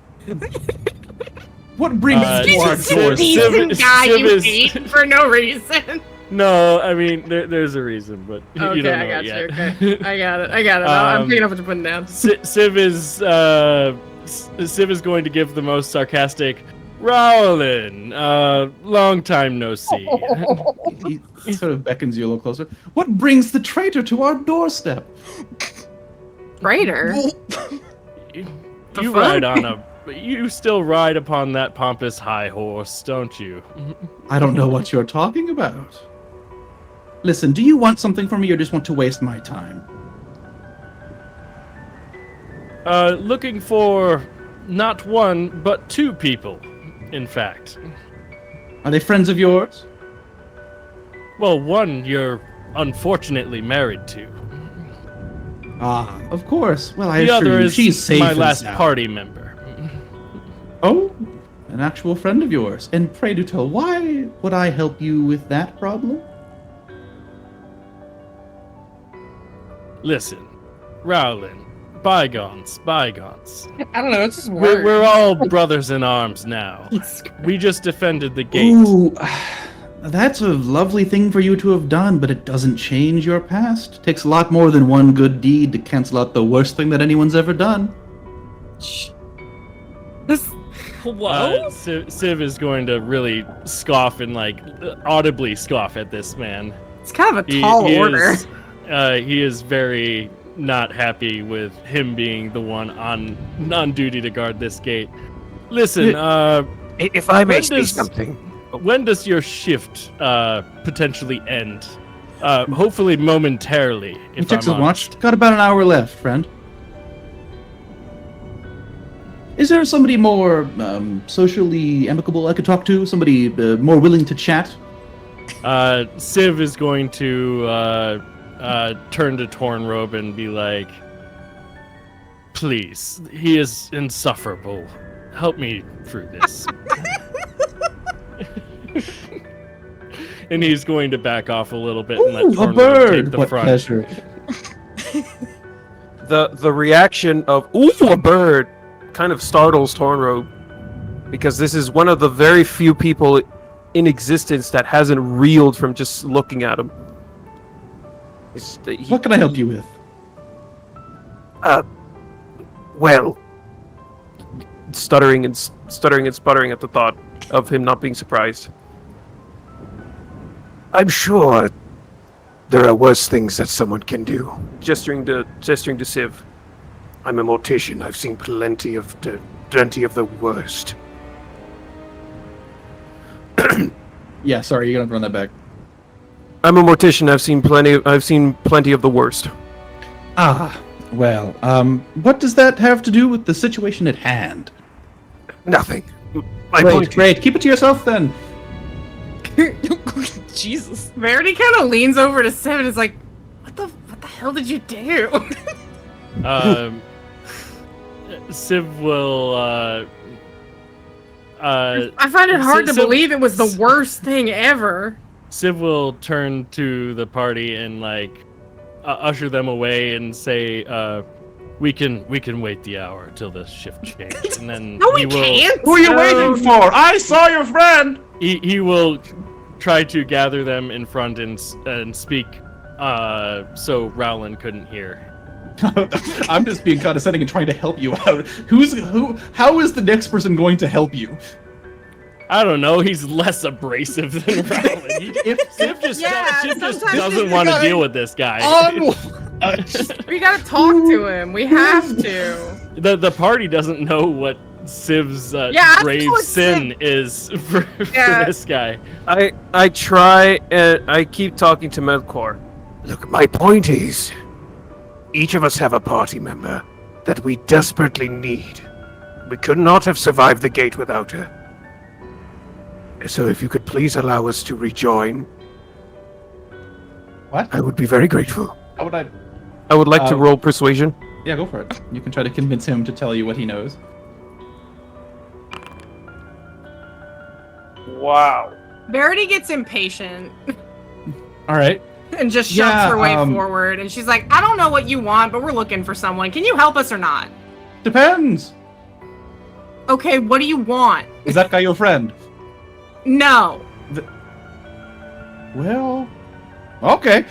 What brings you to our
He's
Civ-
a
doors?
decent
Civ-
guy
Civ
you
is-
hate for no reason.
No, I mean there's a reason, but you
Okay,
don't know
I got
it
you.
yet.
Okay, I got it. I'm
Um,
picking up what you're putting down.
Civ is going to give the most sarcastic, Rowlin, long time no see.
He sort of beckons you a little closer. What brings the traitor to our doorstep?
Traitor.
You
fuck?
ride on you still ride upon that pompous high horse, don't you?
I don't know what you're talking about. Listen, do you want something from me or just want to waste my time?
Looking for not one, but two people, in fact.
Are they friends of yours?
Well, one you're unfortunately married to.
Ah, of course. Well, I
The
assure
other
you,
is
she's safe
my
and
last
sound.
party member.
Oh, an actual friend of yours. And pray do tell, why would I help you with that problem?
Listen, Rowlin, bygones.
I don't know. It's just
We're all brothers in arms now. We just defended the gate.
Ooh, that's a lovely thing for you to have done, but it doesn't change your past. It takes a lot more than one good deed to cancel out the worst thing that anyone's ever done.
Whoa.
Civ is going to really scoff and audibly scoff at this man.
It's kind of a tall order.
He is very not happy with him being the one on duty to guard this gate. Listen,
If I may
when
say
does-
something,
when does your shift potentially end? Hopefully momentarily.
He
If
checks
I'm
his
honest.
watch. Got about an hour left, friend. Is there somebody more socially amicable I could talk to? Somebody more willing to chat?
Civ is going to turn to Tornrobe and be like, "Please, he is insufferable. Help me through this." And he's going to back off a little bit and let
Ooh, a
Tornrobe
bird!
take the
What
front.
pleasure.
The reaction of "ooh, a bird" kind of startles Tornrobe, because this is one of the very few people in existence that hasn't reeled from just looking at him.
What can I help you with?
Well, stuttering and sputtering at the thought of him not being surprised.
I'm sure there are worse things that someone can do.
Gesturing to Civ.
I'm a mortician. I've seen plenty of the worst.
Yeah, sorry, you're gonna run that back.
I'm a mortician. I've seen plenty of the worst.
Ah, well, what does that have to do with the situation at hand?
Nothing. My point
Great. Keep it to yourself then.
Jesus.
Verity kind of leans over to Civ and is like, what the hell did you do?
Civ will.
I find it hard to believe it was the worst thing ever.
Civ will turn to the party and like usher them away and say, "We can wait the hour till the shift change," and then
No,
he
we
will.
can't.
Who are you waiting for? I saw your friend.
He will try to gather them in front and speak, so Rowland couldn't hear.
I'm just being condescending and trying to help you out. How is the next person going to help you?
I don't know. He's less abrasive than Rowland. Civ just
sometimes
doesn't want to deal with this guy.
We gotta talk to him. We have to.
The party doesn't know what Civ's
Yeah,
grave
that's what
sin is for this guy.
I try and I keep talking to Melkor.
Look, my point is, each of us have a party member that we desperately need. We could not have survived the gate without her. So if you could please allow us to rejoin,
What?
I would be very grateful.
How would I?
I would like to roll persuasion.
Yeah, go for it. You can try to convince him to tell you what he knows.
Wow.
Verity gets impatient
All right.
and just shoves
Yeah,
her way forward. And she's like, I don't know what you want, but we're looking for someone. Can you help us or not?
Depends.
Okay, what do you want?
Is that guy your friend?
No.
Well, okay.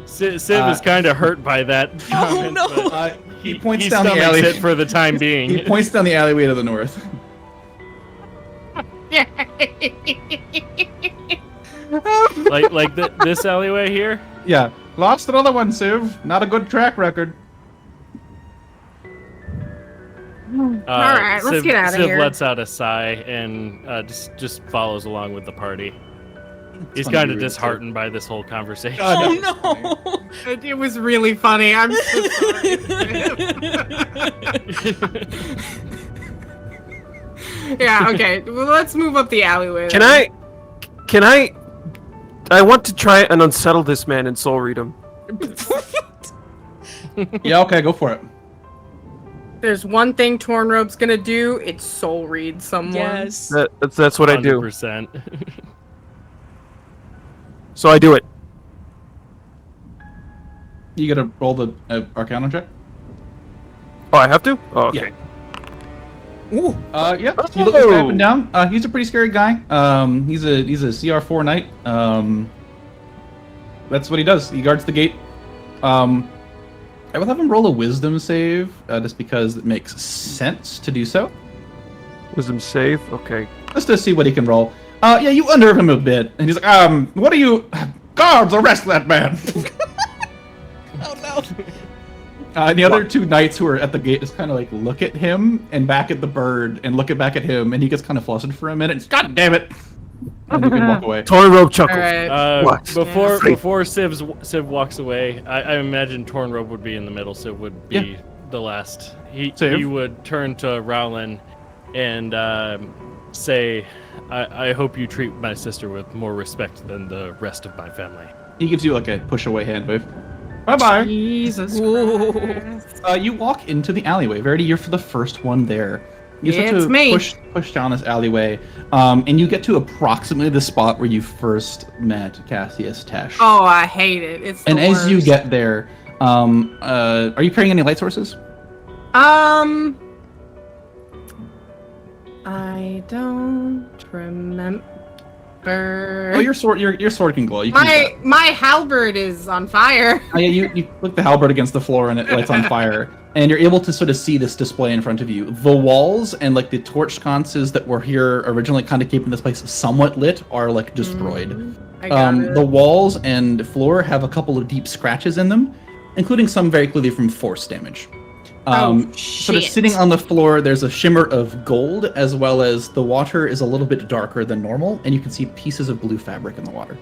Civ is kind of hurt by that comment.
no.
But
He points
he
down the
stomachs
alley.
it for the time being.
He points down the alleyway to the north.
This alleyway here.
Yeah. Lost another one, Civ. Not a good track record.
Alright, let's get out of
Civ
here.
lets out a sigh and just follows along with the party. He's
funny
kind
to
of
read,
disheartened by this whole conversation.
Oh no.
It was really funny. I'm so sorry. Yeah, okay. Well, let's move up the alleyway.
Can I want to try and unsettle this man and soul read him.
Yeah, okay, go for it.
There's one thing Tornrobe's gonna do. It's soul read someone.
Yes.
That's what I do.
100%.
So I do it.
You gotta roll the Arcana check.
Oh, I have to? Oh, okay.
Ooh.
Yeah. You look this guy up and down. He's a pretty scary guy. He's a CR4 knight. That's what he does. He guards the gate. I will have him roll a wisdom save, just because it makes sense to do so.
Wisdom save? Okay.
Just to see what he can roll. Yeah, you unnerve him a bit, and he's like, what are you... Guards, arrest that man!
Oh no.
And the other two knights who are at the gate just kind of like look at him and back at the bird and look back at him, and he gets kind of flustered for a minute. God damn it! And you can walk away.
Tornrobe chuckles.
Alright.
What?
Before Civ walks away, I imagine Tornrobe would be in the middle. Civ would be the last. He would turn to Rowland and say, I hope you treat my sister with more respect than the rest of my family.
He gives you like a push away hand wave. Bye-bye.
Jesus Christ.
You walk into the alleyway. Verity, you're for the first one there. You start
It's
to
me.
push down this alleyway, and you get to approximately the spot where you first met Cassius Tesh.
Oh, I hate it. It's the
And as you
worst.
get there, are you carrying any light sources?
I don't remember.
Oh, your sword can glow. You can use that.
My halberd is on fire.
Oh, yeah, you look the halberd against the floor and it lights on fire, and you're able to sort of see this display in front of you. The walls and like the torch sconces that were here originally, kind of keeping this place somewhat lit, are like destroyed.
I got it.
The walls and floor have a couple of deep scratches in them, including some very clearly from force damage. Sort of
shit.
sitting on the floor, there's a shimmer of gold, as well as the water is a little bit darker than normal, and you can see pieces of blue fabric in the water.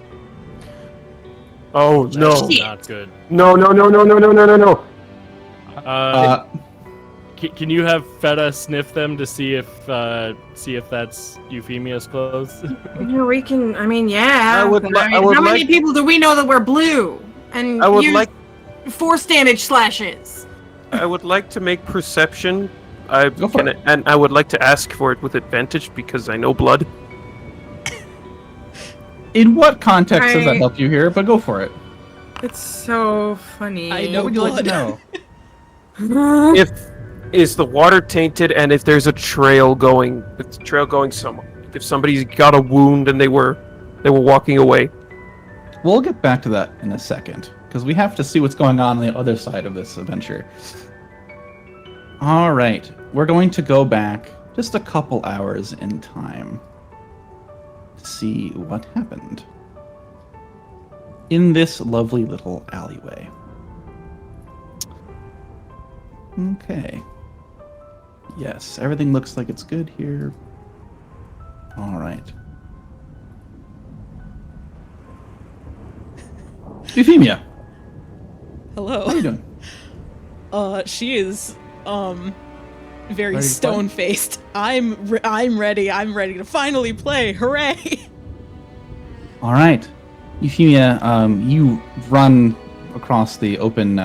Oh no!
That's not good.
No.
Can you have Feta sniff them to see if that's Euphemia's clothes?
Yeah, we can. I mean, yeah.
I would
but
li-
I mean,
I would
how many
like-
people do we know that we're blue and
I would
use
like
force damage slashes?
I would like to make perception. I
Go for it.
and I would like to ask for it with advantage because I know blood.
In what context does that
I-
help you here? But go for it.
It's so funny.
I know
What would you like to know?
If is the water tainted, and if there's a trail going somewhere. If somebody's got a wound and they were walking away.
We'll get back to that in a second, because we have to see what's going on the other side of this adventure. All right, we're going to go back just a couple hours in time to see what happened in this lovely little alleyway. Okay. Yes, everything looks like it's good here. All right. Euphemia,
Hello.
how are you doing?
She is very
Ready to play?
stone-faced. I'm ready. I'm ready to finally play. Hooray!
All right, Euphemia, you run across the open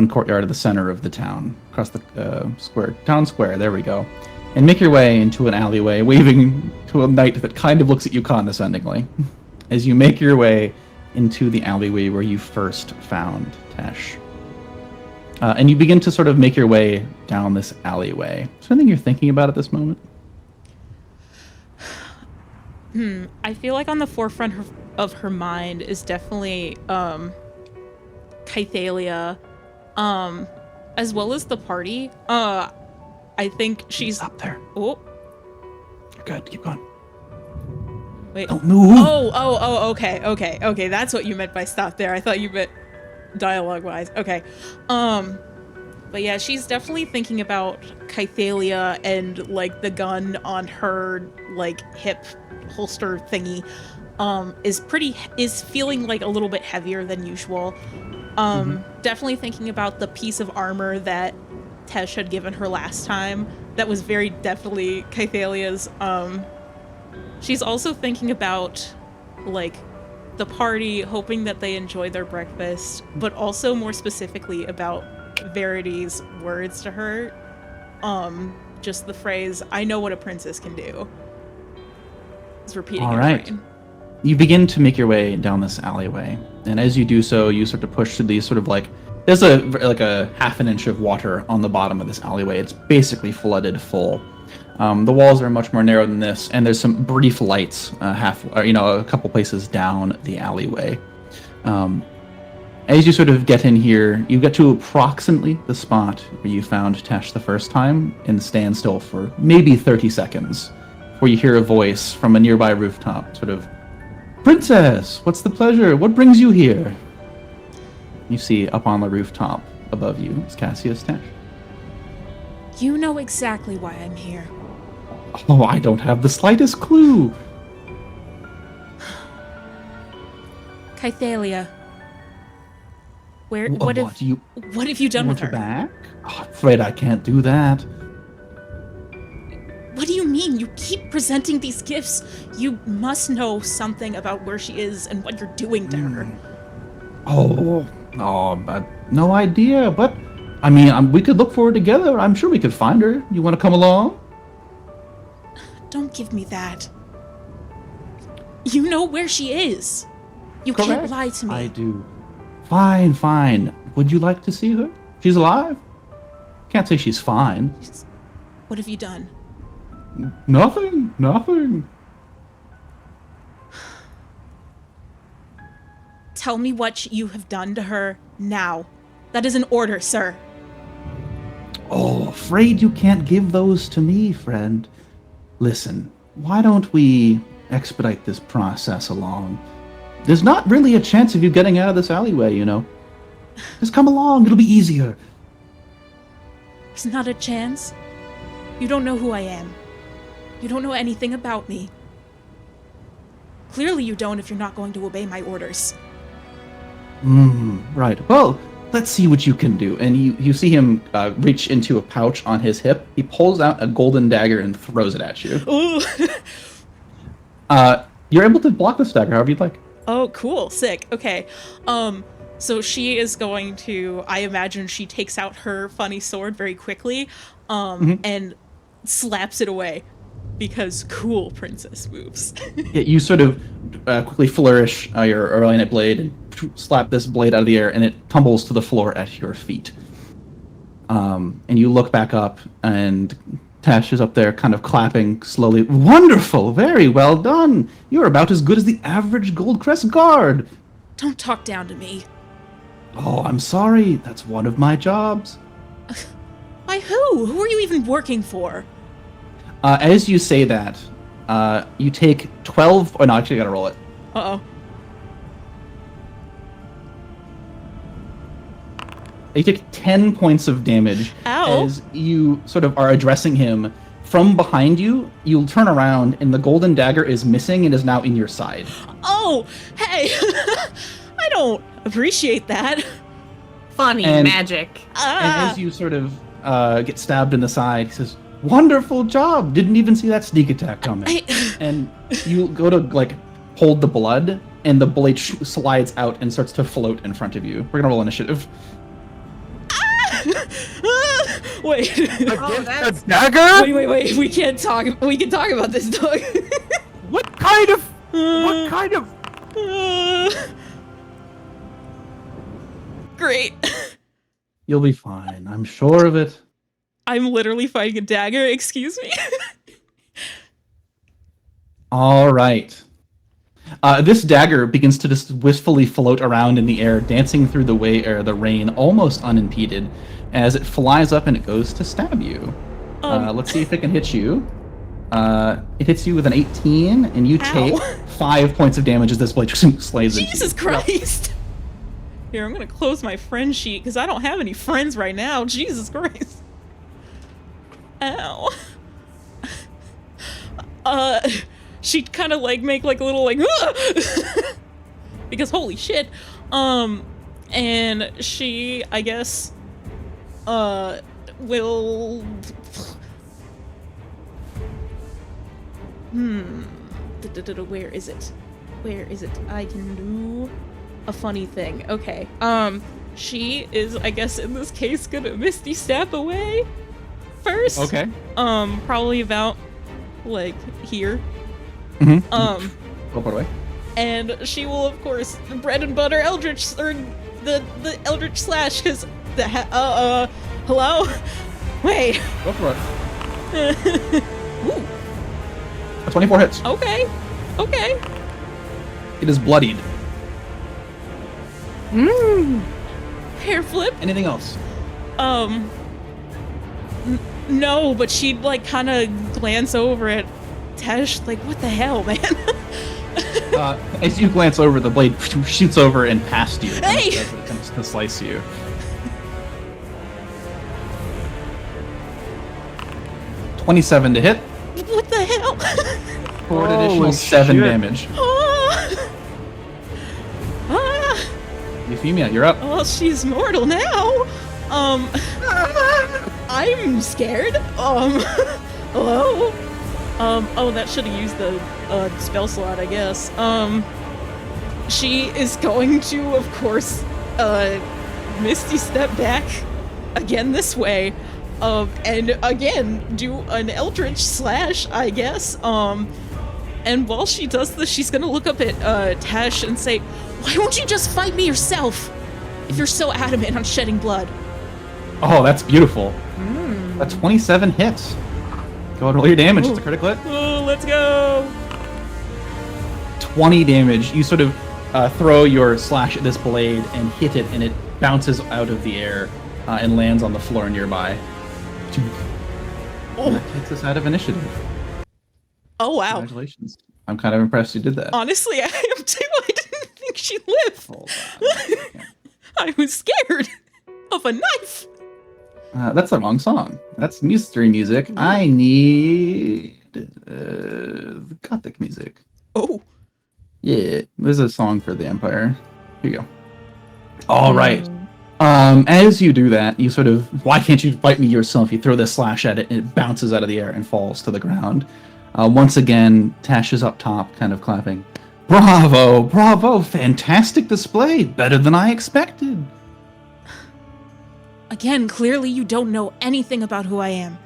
courtyard of the center of the town, across the town square. There we go, and make your way into an alleyway, waving to a knight that kind of looks at you condescendingly, as you make your way into the alleyway where you first found Tesh. And you begin to sort of make your way down this alleyway. Is there anything you're thinking about at this moment?
I feel like on the forefront of her mind is definitely Kythalia, as well as the party. I think she's
Stop there.
Oh,
You're good. Keep going.
wait.
Don't move.
Oh, okay. That's what you meant by stop there. I thought you meant dialogue-wise. Okay. But yeah, she's definitely thinking about Kythalia, and like the gun on her like hip holster thingy is feeling like a little bit heavier than usual. Definitely thinking about the piece of armor that Tesh had given her last time. That was very definitely Kythalia's. She's also thinking about like the party, hoping that they enjoy their breakfast, but also more specifically about Verity's words to her. Just the phrase, "I know what a princess can do," is repeating
All
in her
right.
brain.
You begin to make your way down this alleyway, and as you do so, you start to push through these sort of like there's a half an inch of water on the bottom of this alleyway. It's basically flooded full. The walls are much more narrow than this, and there's some brief lights a couple places down the alleyway. As you sort of get in here, you get to approximately the spot where you found Tesh the first time and stand still for maybe 30 seconds, where you hear a voice from a nearby rooftop, sort of, "Princess, what's the pleasure? What brings you here?" You see up on the rooftop above you is Cassius Tash.
You know exactly why I'm here.
Oh, I don't have the slightest clue.
Kythalia. Where?
What
What have you done with
want her
her?
back? Oh, I'm afraid I can't do that.
What do you mean? You keep presenting these gifts. You must know something about where she is and what you're doing to her.
But no idea. But I mean, we could look for her together. I'm sure we could find her. You want to come along?
Don't give me that. You know where she is. You
Correct.
can't lie to me.
I do. Fine. Would you like to see her? She's alive. Can't say she's fine.
What have you done?
Nothing.
Tell me what you have done to her now. That is an order, sir.
Oh, afraid you can't give those to me, friend. Listen, why don't we expedite this process along? There's not really a chance of you getting out of this alleyway, you know. Just come along, it'll be easier.
There's not a chance. You don't know who I am. You don't know anything about me. Clearly you don't if you're not going to obey my orders.
Right. Well, let's see what you can do. And you see him reach into a pouch on his hip. He pulls out a golden dagger and throws it at you.
Ooh.
You're able to block this dagger however you'd like.
Oh, cool. Sick. Okay. So she is going to, I imagine she takes out her funny sword very quickly, and slaps it away. Because cool princess moves.
Yeah, you sort of quickly flourish your early night blade and slap this blade out of the air, and it tumbles to the floor at your feet. And you look back up, and Tash is up there kind of clapping slowly. Wonderful! Very well done! You're about as good as the average Goldcrest guard!
Don't talk down to me.
Oh, I'm sorry. That's one of my jobs.
By who? Who are you even working for?
As you say that, you take 12... Oh, no, actually, I gotta roll it.
Uh-oh.
You take 10 points of damage.
Ow.
As you sort of are addressing him. From behind you, you'll turn around, and the golden dagger is missing and is now in your side.
Oh, hey! I don't appreciate that.
Funny
And-
magic.
And as you sort of get stabbed in the side, he says, "Wonderful job! Didn't even see that sneak attack coming." And you go to, like, hold the blood, and the blade slides out and starts to float in front of you. We're gonna roll initiative.
Wait.
Oh, that's...
A dagger?
Wait. We can talk about this, dog.
What kind of?
Great.
You'll be fine. I'm sure of it.
I'm literally fighting a dagger, excuse me?
All right. This dagger begins to just wistfully float around in the air, dancing through the rain, almost unimpeded, as it flies up and it goes to stab you. Let's see if it can hit you. It hits you with an 18, and you take 5 points of damage as this blade slays into you.
Jesus Christ! Here, I'm gonna close my friend sheet, because I don't have any friends right now. Jesus Christ. Ow. She'd kind of like make like a little like because holy shit. And she, I guess, will. Where is it? Where is it? I can do a funny thing. Okay. She is, I guess, in this case, gonna Misty Step away first.
Okay.
Probably about like here.
Go put away.
And she will, of course, bread and butter Eldritch, or the Eldritch Slash, because hello? Wait.
Go for it.
Ooh,
24 hits.
okay.
It is bloodied.
Hair flip.
Anything else?
No, but she'd, like, kind of glance over at Tesh, like, what the hell, man?
As you glance over, the blade shoots over and past you.
Hey!
As it attempts to slice you. 27 to hit.
What the hell?
For an
Holy
additional 7
shit.
damage. Euphemia, you're up.
Well, she's mortal now. I'm scared. Hello? Oh, that should have used the spell slot, I guess. She is going to, of course, Misty step back again this way, and again do an Eldritch Slash, I guess. And while she does this, she's gonna look up at Tash and say, "Why don't you just fight me yourself? If you're so adamant on shedding blood."
Oh, that's beautiful. A 27 hits. Go ahead and roll your damage. It's a critical hit.
Oh, let's go.
20 damage. You sort of throw your slash at this blade and hit it, and it bounces out of the air and lands on the floor nearby.
Oh.
That takes us out of initiative.
Oh, wow.
Congratulations. I'm kind of impressed you did that.
Honestly, I am too. I didn't think she'd live.
Hold on.
I was scared of a knife.
That's the wrong song. That's mystery music. I need Gothic music.
Oh.
Yeah, there's a song for the Empire. Here you go. All right. As you do that, you sort of, why can't you fight me yourself? You throw this slash at it, and it bounces out of the air and falls to the ground. Once again, Tash is up top, kind of clapping. Bravo, bravo, fantastic display, better than I expected.
Again, clearly you don't know anything about who I am.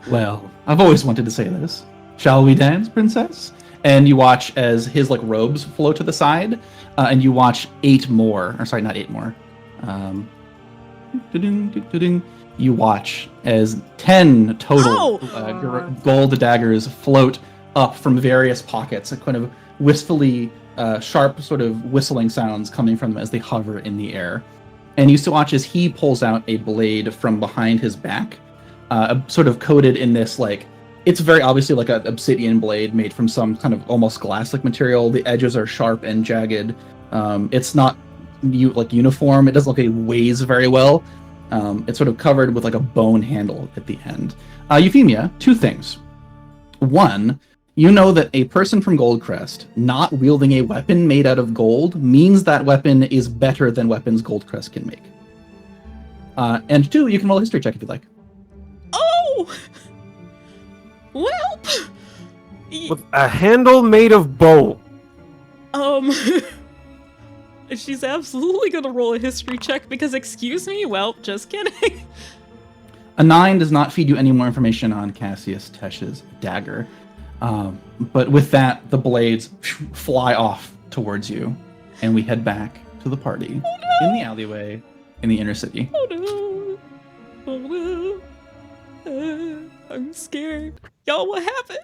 Well, I've always wanted to say this. Shall we dance, princess? And you watch as his robes flow to the side, and you watch 8 more. Or sorry, not 8 more. You watch as 10 total gold daggers float up from various pockets, a kind of wistfully sharp sort of whistling sounds coming from them as they hover in the air. And you still watch as he pulls out a blade from behind his back, sort of coated in this it's very obviously like an obsidian blade made from some kind of almost glass-like material. The edges are sharp and jagged. It's not uniform. It doesn't look like it weighs very well. It's sort of covered with a bone handle at the end. Euphemia, 2 things. 1, you know that a person from Goldcrest not wielding a weapon made out of gold means that weapon is better than weapons Goldcrest can make. And 2, you can roll a history check if you'd like.
Oh! Well,
With a handle made of bone.
she's absolutely gonna roll a history check because, excuse me, well, just kidding.
A 9 does not feed you any more information on Cassius Tesh's dagger. But with that, the blades fly off towards you, and we head back to the party in the alleyway in the inner city.
Oh no. Oh no. I'm scared. Y'all, what happened?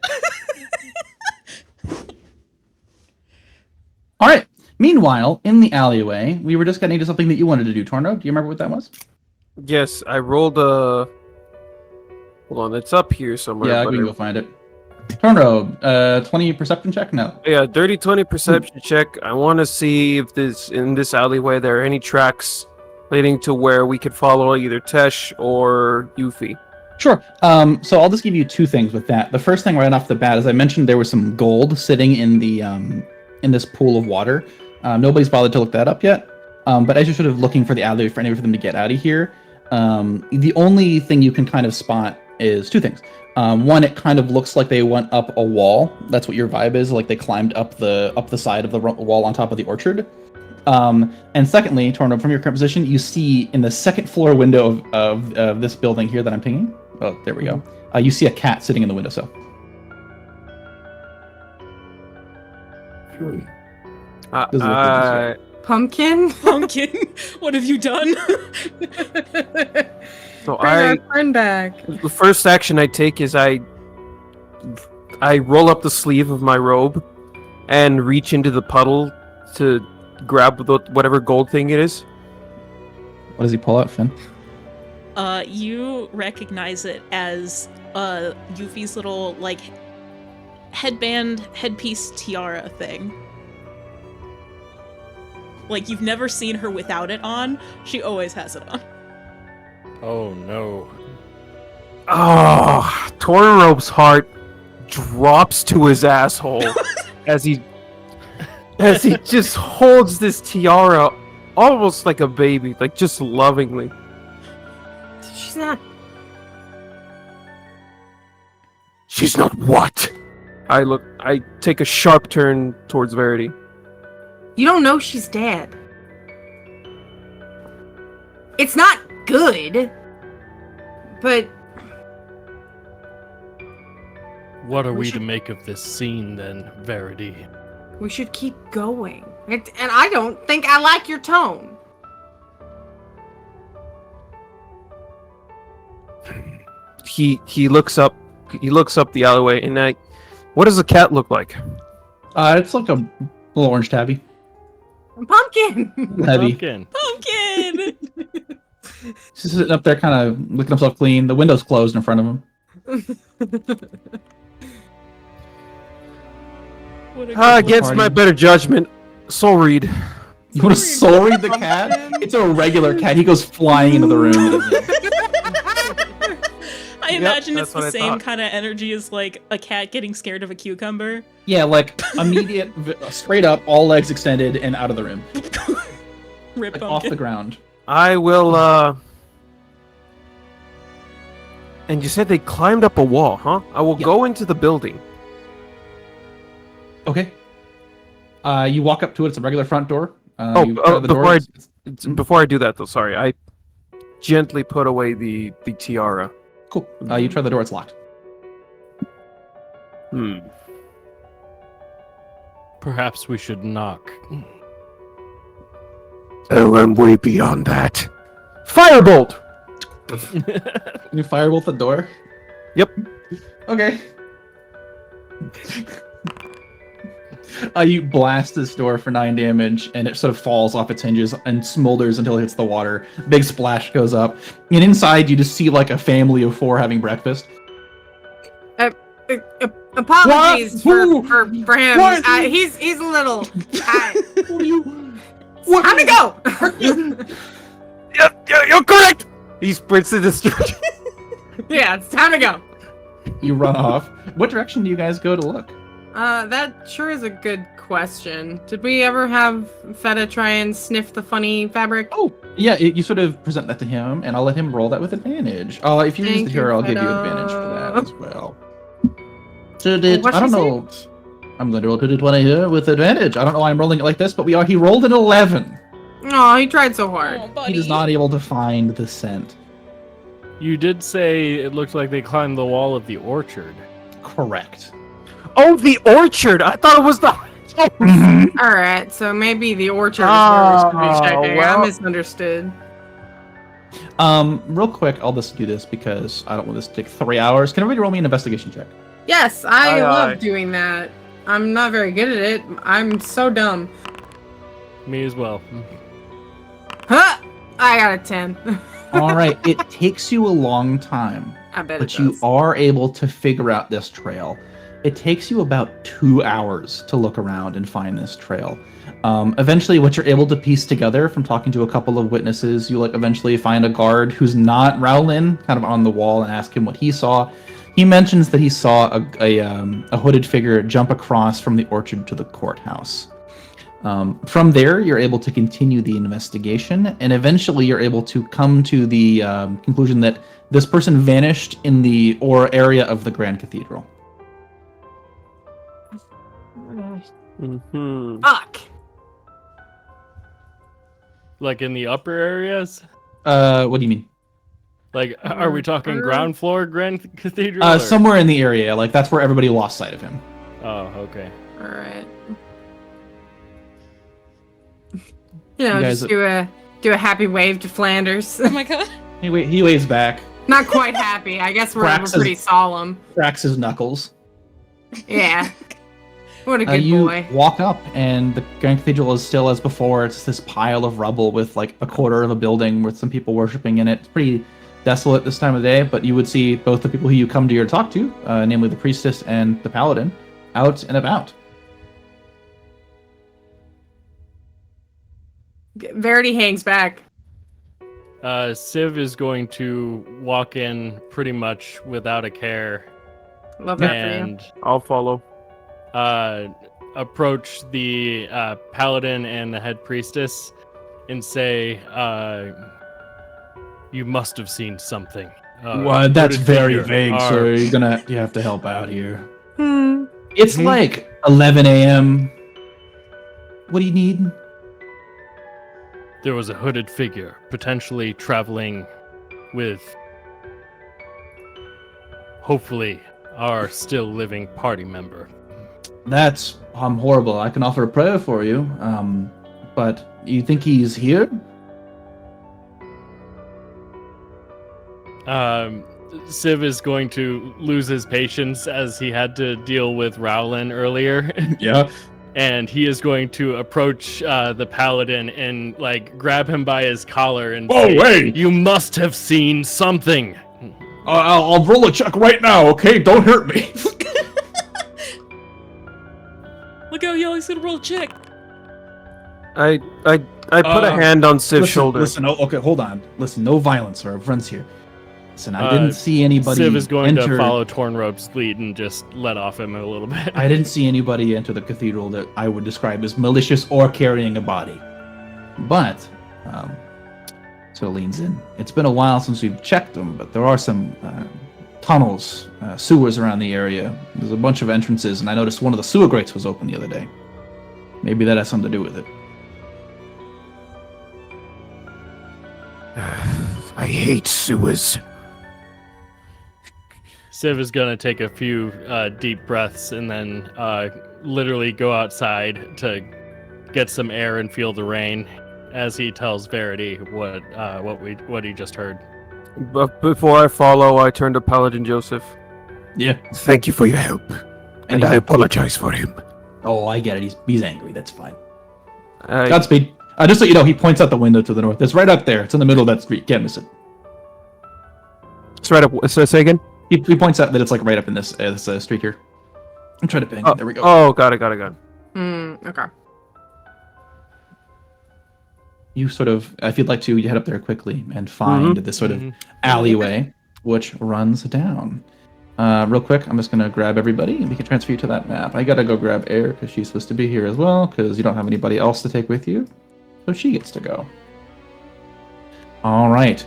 All right. Meanwhile, in the alleyway, we were just getting to something that you wanted to do, Tornrobe. Do you remember what that was?
Yes, I rolled a... Hold on, it's up here somewhere.
Yeah, we can go find it. Tornrobe, 20 perception check? No.
Yeah, dirty 20 perception check. I want to see if in this alleyway there are any tracks leading to where we could follow either Tesh or Yuffie.
Sure. So I'll just give you 2 things with that. The first thing right off the bat, as I mentioned, there was some gold sitting in the in this pool of water. Nobody's bothered to look that up yet. But as you're sort of looking for the alleyway for them to get out of here, the only thing you can kind of spot is 2 things. 1, it kind of looks like they went up a wall. That's what your vibe is. Like they climbed up the side of the wall on top of the orchard. And secondly, Tornrobe, from your current position, you see in the 2nd floor window of this building here that I'm pinging. Oh, there we go. You see a cat sitting in the windowsill.
Pumpkin?
Pumpkin, what have you done?
So
Bring our friend back.
The first action I take is I roll up the sleeve of my robe and reach into the puddle to grab whatever gold thing it is.
What does he pull out, Finn?
You recognize it as Yuffie's little headpiece tiara thing. You've never seen her without it on. She always has it on.
Oh no.
Oh, Tornrobe's heart drops to his asshole as he just holds this tiara almost like a baby, like just lovingly.
She's not.
She's not what?
I take a sharp turn towards Verity.
You don't know she's dead. It's not good, but
What are
We
we
should-
to make of this scene then, Verity?
we should keep going. And I don't think I like your tone.
He looks up the alleyway and what does the cat look like?
It's like a little orange tabby.
Pumpkin!
Heavy.
Pumpkin.
Pumpkin!
He's sitting up there kind of looking himself clean. The window's closed in front of him.
What a
Against my
party.
better judgment, Soul Read.
You want to soul read the cat? It's a regular cat. He goes flying into the room.
I imagine
that's
it's
what
the
I
same
thought.
kind of energy as like a cat getting scared of a cucumber.
Yeah, like immediate, straight up, all legs extended and out of the room,
Rip
like
pumpkin.
off the ground.
I will and you said they climbed up a wall, huh? I will
Yeah.
go into the building.
Okay. You walk up to it. It's a regular front door. You try the door,
Before I do that though, sorry, I gently put away the tiara.
cool. You try the door. It's locked.
Perhaps we should knock.
Oh, I'm way beyond that.
Firebolt!
You firebolt the door.
Yep.
Okay. You blast this door for 9 damage, and it sort of falls off its hinges and smolders until it hits the water. Big splash goes up, and inside you just see like a family of 4 having breakfast.
Apologies
What?
for him.
What?
He's a little.
What are you?
Time to go.
You're correct! He sprints to the street.
Yeah, it's time to go.
You run off. What direction do you guys go to look?
That sure is a good question. Did we ever have Feta try and sniff the funny fabric?
Oh, yeah. You sort of present that to him, and I'll let him roll that with advantage. If you use
Thank
the
you,
hero, I'll give you
Fido.
advantage for that as well.
What'd
I don't
she
know. I'm going to roll 2d20 here with advantage. I don't know why I'm rolling it like this, but he rolled an 11.
Oh, he tried so hard.
Oh, buddy.
He is not able to find the scent.
You did say it looked like they climbed the wall of the orchard.
Correct.
Oh, the orchard! I thought it was the...
All right, so maybe the orchard is where we should be checking.
well.
I misunderstood.
Real quick, I'll just do this because I don't want this to take 3 hours. Can everybody roll me an investigation check?
Yes, I
Aye,
love
aye.
doing that. I'm not very good at it. I'm so dumb.
Me as well.
Huh! I got a 10.
All right. It takes you a long time,
I bet
but
it
you
does.
are able to figure out this trail. It takes you about 2 hours to look around and find this trail. Eventually, what you're able to piece together from talking to a couple of witnesses, you eventually find a guard who's not Rowlin, kind of on the wall, and ask him what he saw. He mentions that he saw a hooded figure jump across from the orchard to the courthouse. From there, you're able to continue the investigation, and eventually you're able to come to the conclusion that this person vanished in the area of the Grand Cathedral.
Mm-hmm.
Fuck!
Like in the upper areas?
What do you mean?
Like, are we talking ground floor Grand Cathedral? or-
Somewhere in the area, that's where everybody lost sight of him.
Oh, okay.
Alright. You know,
You guys-
just do a happy wave to Flanders.
Oh my god.
He waves back,
Not quite happy. I guess we're
Cracks
pretty
his-
solemn.
cracks his knuckles.
Yeah. What a good
You
boy.
walk up, and the Grand Cathedral is still as before. It's this pile of rubble with a quarter of a building with some people worshiping in it. It's pretty desolate this time of day, but you would see both the people who you come to or talk to, namely the priestess and the paladin, out and about.
Verity hangs back.
Civ is going to walk in pretty much without a care
Love that for you.
and
I'll follow.
approach the paladin and the head priestess and say, "You must have seen something."
Well, that's
hooded
very
figure
vague,
are-
so you have to help out here. It's like 11 a.m. What do you need?
There was a hooded figure, potentially traveling with, hopefully, our still living party member.
That's horrible. I can offer a prayer for you. But you think he's here?
Civ is going to lose his patience as he had to deal with Rowlin earlier.
Yeah.
And he is going to approach the paladin and like grab him by his collar and say,
hey!
"You must have seen something."
I'll roll a check right now, okay? Don't hurt me.
Look how he's gonna roll a check.
I put a hand on Civ's shoulder.
Listen, okay, hold on. Listen, no violence. We're friends here. Listen, I didn't see anybody
Civ is going
enter.
to follow Tornrobe's lead and just let off him a little bit.
I didn't see anybody enter the cathedral that I would describe as malicious or carrying a body. But, so leans in. It's been a while since we've checked them, but there are some tunnels, sewers around the area. There's a bunch of entrances, and I noticed one of the sewer grates was open the other day. Maybe that has something to do with it.
I hate sewers.
Civ is going to take a few deep breaths and then literally go outside to get some air and feel the rain as he tells Verity what he just heard.
But before I follow, I turn to Paladin Joseph.
Yeah.
Thank you for your help. And I apologize for him.
Oh, I get it. He's angry. That's fine.
I-
Godspeed. Just so you know, he points out the window to the north. It's right up there. It's in the middle of that street. Can't miss it.
It's right up. So say again.
He points out that it's like right up in this street here. I'm trying to ping. There we go.
Oh, got it.
Okay.
You sort of, if you'd like to, you head up there quickly and find this sort of alleyway which runs down. Real quick, I'm just going to grab everybody and we can transfer you to that map. I got to go grab Air because she's supposed to be here as well because you don't have anybody else to take with you. So she gets to go. All right.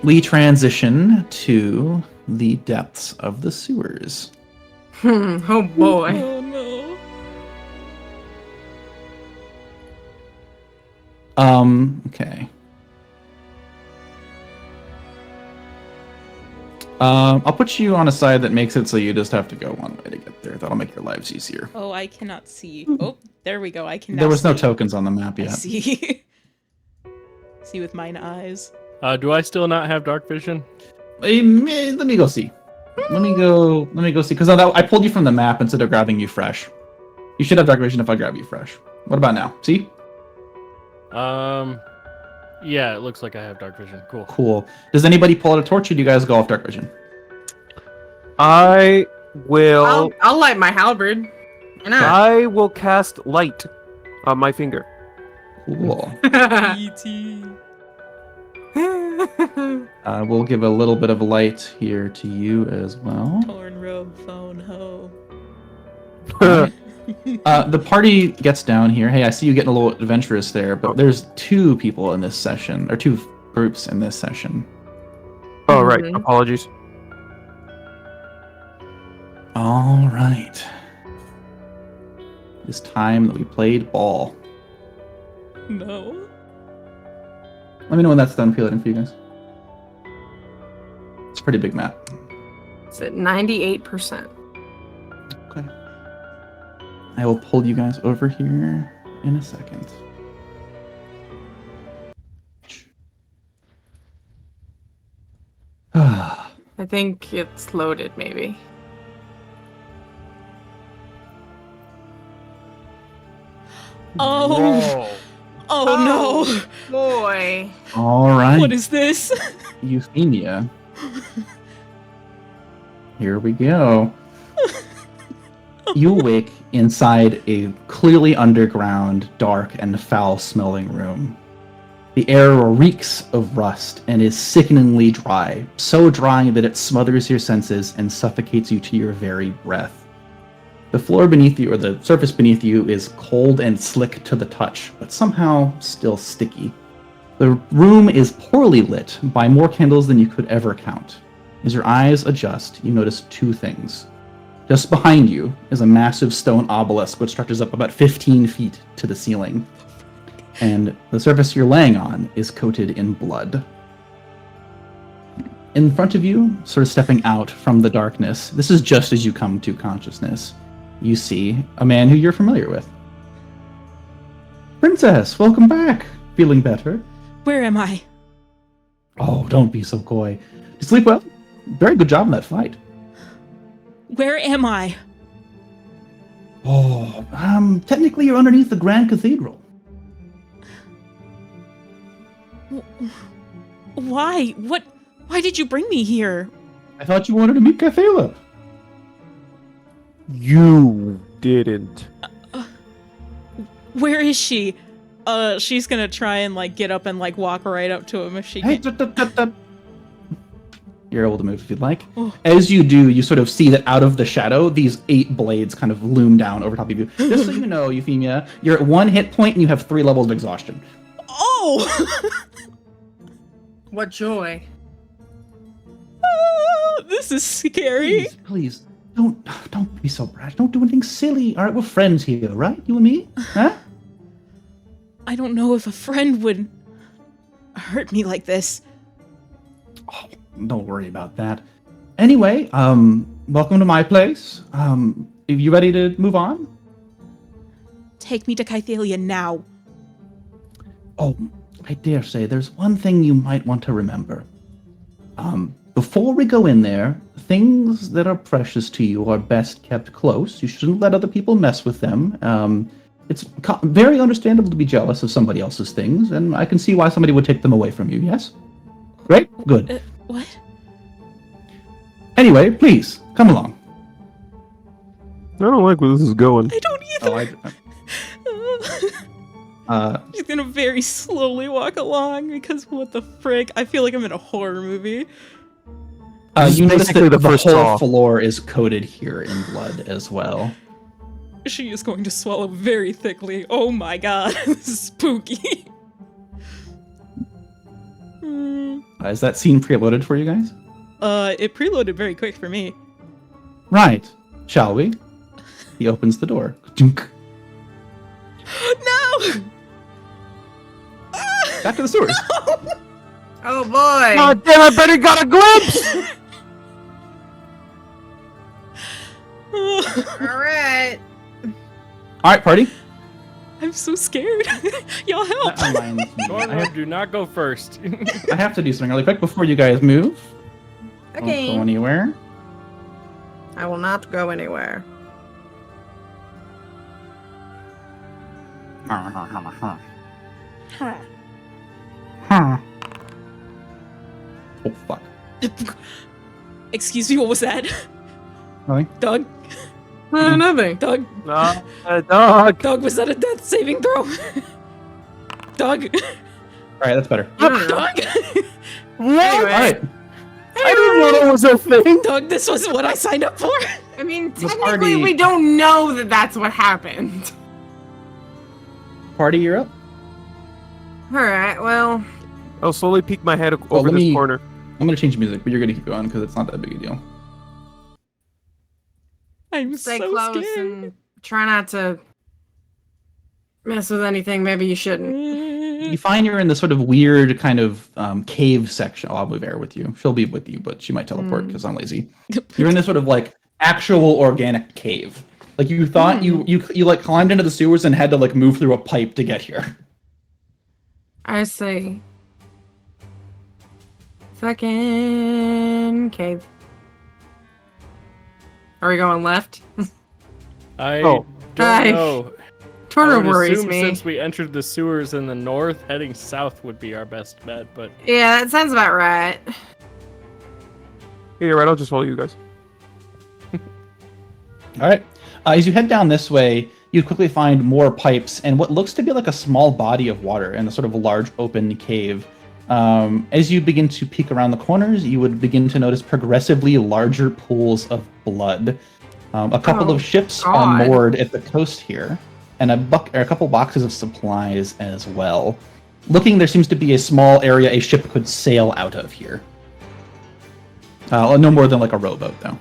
We transition to the depths of the sewers.
Oh boy.
Oh no.
Okay. I'll put you on a side that makes it so you just have to go one way to get there. That'll make your lives easier.
Oh, I cannot see. Oh, there we go. I can now
There was no
see.
tokens on the map
I
yet.
see. See with mine eyes.
Do I still not have dark vision?
Let me go see. Let me go see. Because I pulled you from the map instead of grabbing you fresh. You should have dark vision if I grab you fresh. What about now? See?
Yeah, it looks like I have dark vision. Cool.
Cool. Does anybody pull out a torch or do you guys go off dark vision?
I will.
I'll light my halberd. Why not?
I will cast light on my finger.
Cool.
E.T.
We'll give a little bit of light here to you as well.
Tornrobe phone ho.
The party gets down here. Hey, I see you getting a little adventurous there, but there's two people in this session, or two groups in this session.
Oh, right.
Mhm.
Apologies.
All right. It's time that we played ball.
No.
Let me know when that's done. Peel it in for you guys. It's a pretty big map.
It's at 98%.
Okay. I will pull you guys over here in a second.
I think it's loaded, maybe.
Oh. Oh
Boy.
All
no.
right.
What is this?
Euphemia. Here we go. You awake inside a clearly underground, dark, and foul-smelling room. The air reeks of rust and is sickeningly dry, so dry that it smothers your senses and suffocates you to your very breath. The floor beneath you, or the surface beneath you, is cold and slick to the touch, but somehow still sticky. The room is poorly lit by more candles than you could ever count. As your eyes adjust, you notice two things. Just behind you is a massive stone obelisk which stretches up about 15 feet to the ceiling. And the surface you're laying on is coated in blood. In front of you, sort of stepping out from the darkness, this is just as you come to consciousness, you see a man who you're familiar with. Princess, welcome back. Feeling better?
Where am I?
Oh, don't be so coy. Did you sleep well? Very good job in that fight.
Where am I?
Oh, technically you're underneath the Grand Cathedral.
Why? What? Why did you bring me here?
I thought you wanted to meet Cathala.
You didn't.
Where is she? She's gonna try and like get up and like walk right up to him if she
Hey,
can.
You're able to move if you'd like.
Oh.
As you do, you sort of see that out of the shadow, these 8 blades kind of loom down over top of you. Just so you know, Euphemia, you're at 1 hit point and you have 3 levels of exhaustion.
Oh!
What joy.
This is scary.
Please, don't be so brash. Don't do anything silly. All right, we're friends here, right? You and me? Huh?
I don't know if a friend would hurt me like this.
Oh, don't worry about that. Anyway, welcome to my place. Are you ready to move on?
Take me to Kythalia now.
Oh, I dare say there's one thing you might want to remember. Before we go in there, things that are precious to you are best kept close. You shouldn't let other people mess with them. It's very understandable to be jealous of somebody else's things, and I can see why somebody would take them away from you, yes? Great? Good.
What?
Anyway, please, come along.
I don't like where this is going.
I don't either. She's gonna very slowly walk along because what the frick? I feel like I'm in a horror movie.
You notice
basically
that
the
the
first
whole
saw.
floor is coated here in blood as well.
She is going to swallow very thickly. Oh my god, this is spooky.
Is that scene preloaded for you guys?
It preloaded very quick for me.
Right. Shall we? He opens the door.
No!
Back to the sewers.
Oh boy.
God damn, I bet he got a glimpse!
All right.
All right, party.
I'm so scared. Y'all help.
That reminds me.
Tornrobe, do not go first.
I have to do something really quick before you guys move.
Okay.
Don't go anywhere.
I will not go anywhere.
Oh, fuck.
Excuse me, what was that?
Nothing?
Doug?
Nothing.
Doug?
Dog.
Doug, was that a death saving throw? Doug?
All right, that's better.
Doug?
Anyway,
All right.
I didn't know that was a thing.
Doug, this was what I signed up for?
I mean,
The
technically,
party-
we don't know that that's what happened.
Party, you're up.
All right. Well,
I'll slowly peek my head over
let
this
me-
corner.
I'm going to change the music, but you're going to keep going because it's not that big a deal.
I'm
stay
so
close
scared.
and try not to mess with anything. Maybe you shouldn't.
You find you're in this sort of weird kind of cave section. Oh, I'll move air with you. She'll be with you, but she might teleport because I'm lazy. You're in this sort of like actual organic cave. Like you thought you like climbed into the sewers and had to like move through a pipe to get here.
I see. Second cave. Are we going left?
I
Oh.
don't know. I
Tornrobe
would
worries
assume
me.
since we entered the sewers in the north, heading south would be our best bet, but
Yeah, that sounds about right.
Yeah, you're right. I'll just follow you guys.
All right. As you head down this way, you quickly find more pipes and what looks to be like a small body of water in a sort of a large open cave. As you begin to peek around the corners, you would begin to notice progressively larger pools of blood. A couple of ships are moored at the coast here, and a couple boxes of supplies as well. Looking, there seems to be a small area a ship could sail out of here. No more than like a rowboat, though.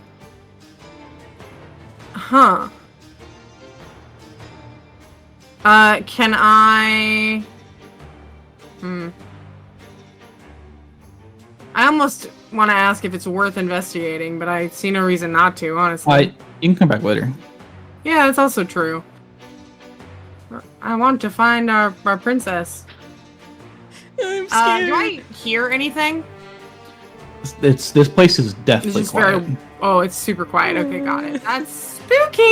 Huh. Can I... I almost want to ask if it's worth investigating, but I see no reason not to, honestly.
You can come back later.
Yeah, that's also true. I want to find our princess.
I'm scared.
Do I hear anything?
This place is definitely
It's just
quiet.
very... Oh, it's super quiet. Okay, got it. That's spooky!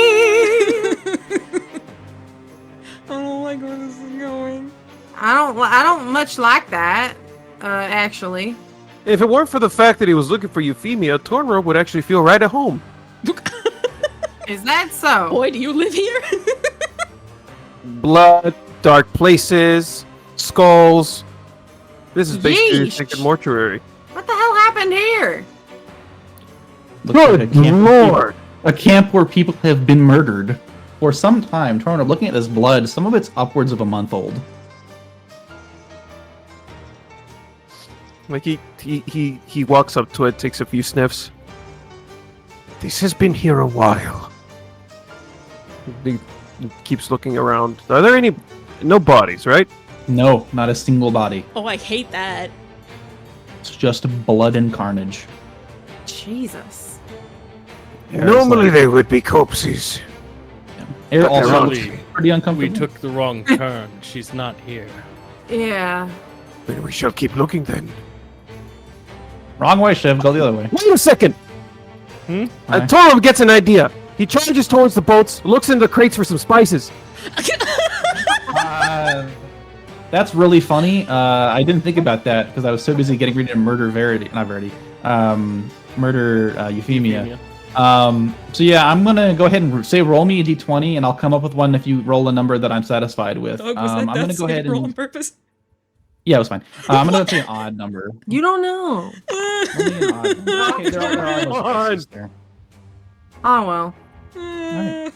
I don't like where this is going.
I don't much like that, actually.
If it weren't for the fact that he was looking for Euphemia, Tornrobe would actually feel right at home.
Is that so?
Boy, do you live here?
Blood, dark places, skulls. This is basically a
Yeesh.
second mortuary.
What the hell happened here?
Looks like
Good lord!
a camp where people have been murdered for some time. Torno, looking at this blood, some of it's upwards of a month old.
Like he walks up to it, takes a few sniffs.
This has been here a while.
He keeps looking around. Are there no bodies, right?
No, not a single body.
Oh, I hate that.
It's just blood and carnage.
Jesus.
Normally they would be corpses.
Air
But
also
they're
looks
not.
pretty uncomfortable.
We took the wrong turn. She's not here.
Yeah.
Then we shall keep looking then.
Wrong way, Shiv. Go the other way.
Wait a second!
Hi.
Tornrobe gets an idea. He charges towards the boats, looks in the crates for some spices.
That's really funny. I didn't think about that because I was so busy getting ready to murder Verity. Not Verity. Murder Euphemia. So yeah, I'm gonna go ahead and say roll me a d20, and I'll come up with one if you roll a number that I'm satisfied with.
Doug, was
I'm
that
gonna go ahead
roll on
and
purpose?
yeah, it was fine. I'm gonna say an odd number.
You don't know.
Only an odd number. Okay, there are no spaces there.
Oh, well.
Right.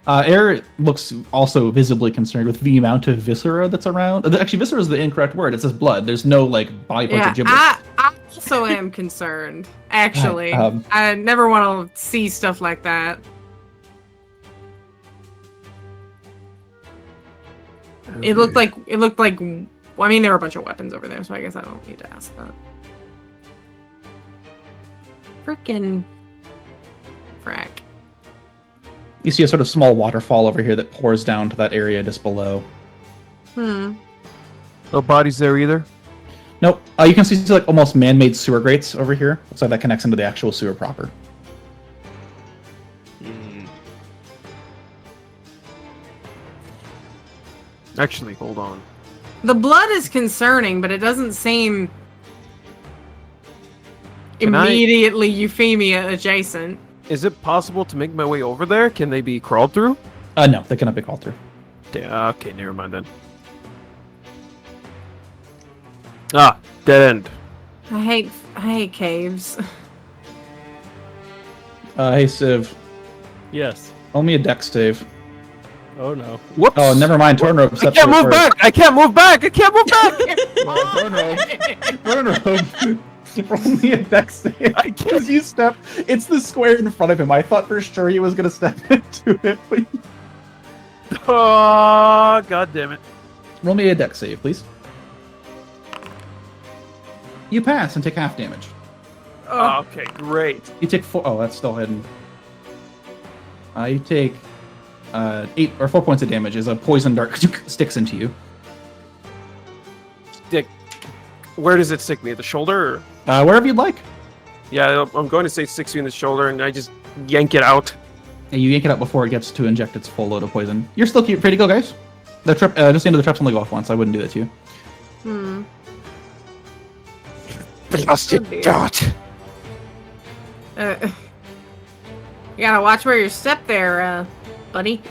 Air looks also visibly concerned with the amount of viscera that's around. Actually, viscera is the incorrect word. It says blood. There's no like body parts
Yeah,
of giblets.
I also am concerned, actually. I never want to see stuff like that. It looked like, well, I mean, there were a bunch of weapons over there, so I guess I don't need to ask that. Frickin' frack.
You see a sort of small waterfall over here that pours down to that area just below.
No bodies there either.
Nope. You can see like almost man-made sewer grates over here. Looks like that connects into the actual sewer proper.
Actually, hold on.
The blood is concerning, but it doesn't seem
Can I-
immediately Euphemia adjacent.
Is it possible to make my way over there? Can they be crawled through?
No, they cannot be called through.
Okay, never mind then. Ah, dead end.
I hate caves.
Hey, Civ.
Yes.
Roll me a dex save.
Oh no.
Whoops.
Oh, never mind. Tornrobe.
I can't move back! I can't move back! I can't move back!
Tornrobe. Roll me a dex save. Because you step. It's the square in front of him. I thought for sure he was going to step into it. But
Oh, god damn it.
roll me a dex save, please. You pass and take half damage.
Oh, okay, great.
You take 4. Oh, that's still hidden. You take 8 or 4 points of damage as a poison dart sticks into you.
Stick. Where does it stick me? At the shoulder? Or?
Wherever you'd like.
Yeah, I'm going to say sticks you in the shoulder, and I just yank it out.
And you yank it out before it gets to inject its full load of poison. You're still free to go, guys. The trap, just the end of the traps only go off once. I wouldn't do that to you.
Blasted dart.
You gotta watch where you step there, buddy.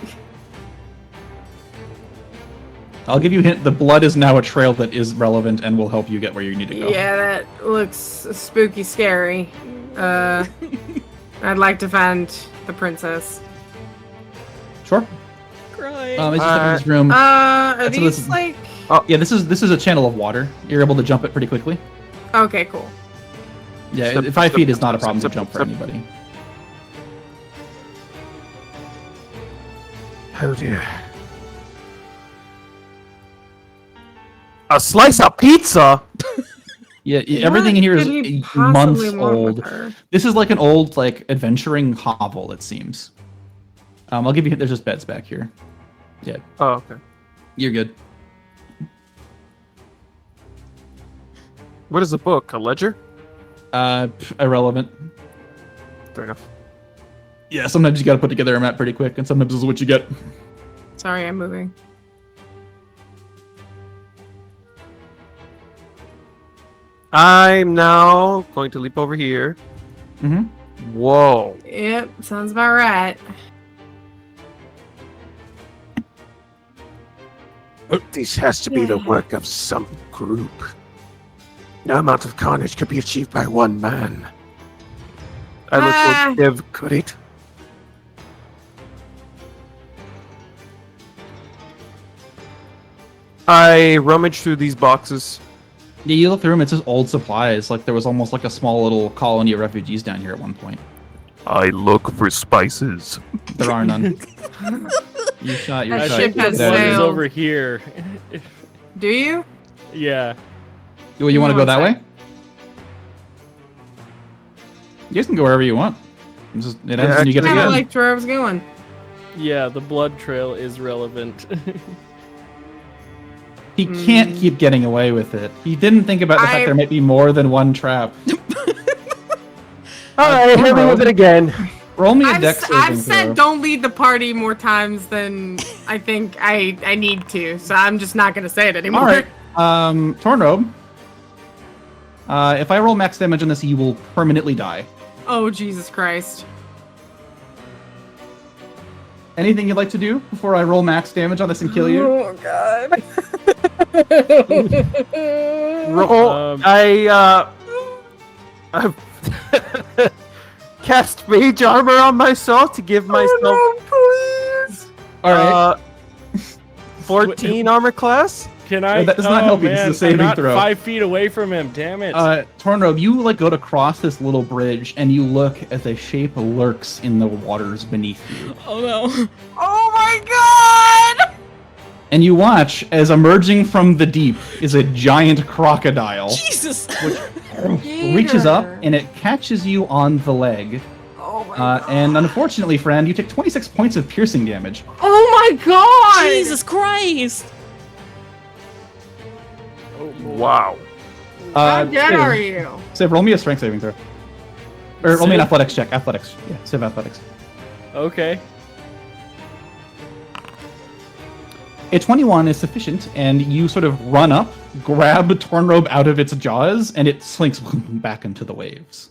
I'll give you a hint. The blood is now a trail that is relevant and will help you get where you need to go.
Yeah, that looks spooky scary. I'd like to find the princess.
Sure.
Crying.
As you step in this room,
Are
That's-
these
listen.
like...
yeah, this is a channel of water. You're able to jump it pretty quickly.
Okay, cool.
Yeah,
Step-
5 feet
step-
is not a
step-
problem to
step-
jump for
step.
anybody.
Oh dear. A slice of pizza?
Yeah, everything in here
What could he
is
possibly
months
want with
old.
her?
This is like an old adventuring hovel, it seems. I'll give you. There's just beds back here. Yeah,
Oh, okay.
you're good.
What is a book? A ledger?
Irrelevant.
Fair enough.
Yeah, sometimes you got to put together a map pretty quick, and sometimes this is what you get.
Sorry, I'm moving.
I'm now going to leap over here.
Mm-hmm.
Whoa.
Yep, sounds about right.
This has to be the work of some group. No amount of carnage could be achieved by one man.
I look
Ah.
for Div.
Could it?
I rummage through these boxes.
Yeah, you look through them. It's just old supplies. Like there was almost like a small little colony of refugees down here at one point.
I look for spices.
There are none. You shot your
That
shot.
ship has
One is
sailed.
over here.
Do you?
Yeah.
You want to go
One
that way?
sec.
You guys can go wherever you want. It ends
Yeah,
when you get to
Kind
the
of
end.
liked where I was going.
Yeah, the blood trail is relevant.
He can't keep getting away with it. He didn't think about the fact
I-
there might be more than one trap.
Alright, hit me with it again.
Roll me a
I've,
dex
s-
saving
I've said
throw.
don't lead the party more times than I think I need to, so I'm just not going to say it anymore.
All right. Tornrobe. If I roll max damage on this, you will permanently die.
Oh, Jesus Christ.
Anything you'd like to do before I roll max damage on this and kill you?
Oh, God.
Um,
I've cast mage armor on myself to give myself
All right.
14 armor class.
Can I?
That does not help you. This is a
Man,
saving
I'm not
throw.
5 feet away from him. Damn it.
Tornrobe, you go to cross this little bridge, and you look as a shape lurks in the waters beneath you.
Oh no.
Oh, my God!
And you watch as emerging from the deep is a giant crocodile.
Jesus.
Reaches up and it catches you on the leg.
Oh, my God.
And unfortunately, friend, you take 26 points of piercing damage.
Oh, my God!
Jesus Christ.
Wow.
How dead
Civ,
are you?
Civ, roll me a strength saving throw. Or roll me an athletics check. Athletics. Yeah, Civ athletics.
Okay.
A 21 is sufficient, and you sort of run up, grab Tornrobe out of its jaws, and it slinks back into the waves.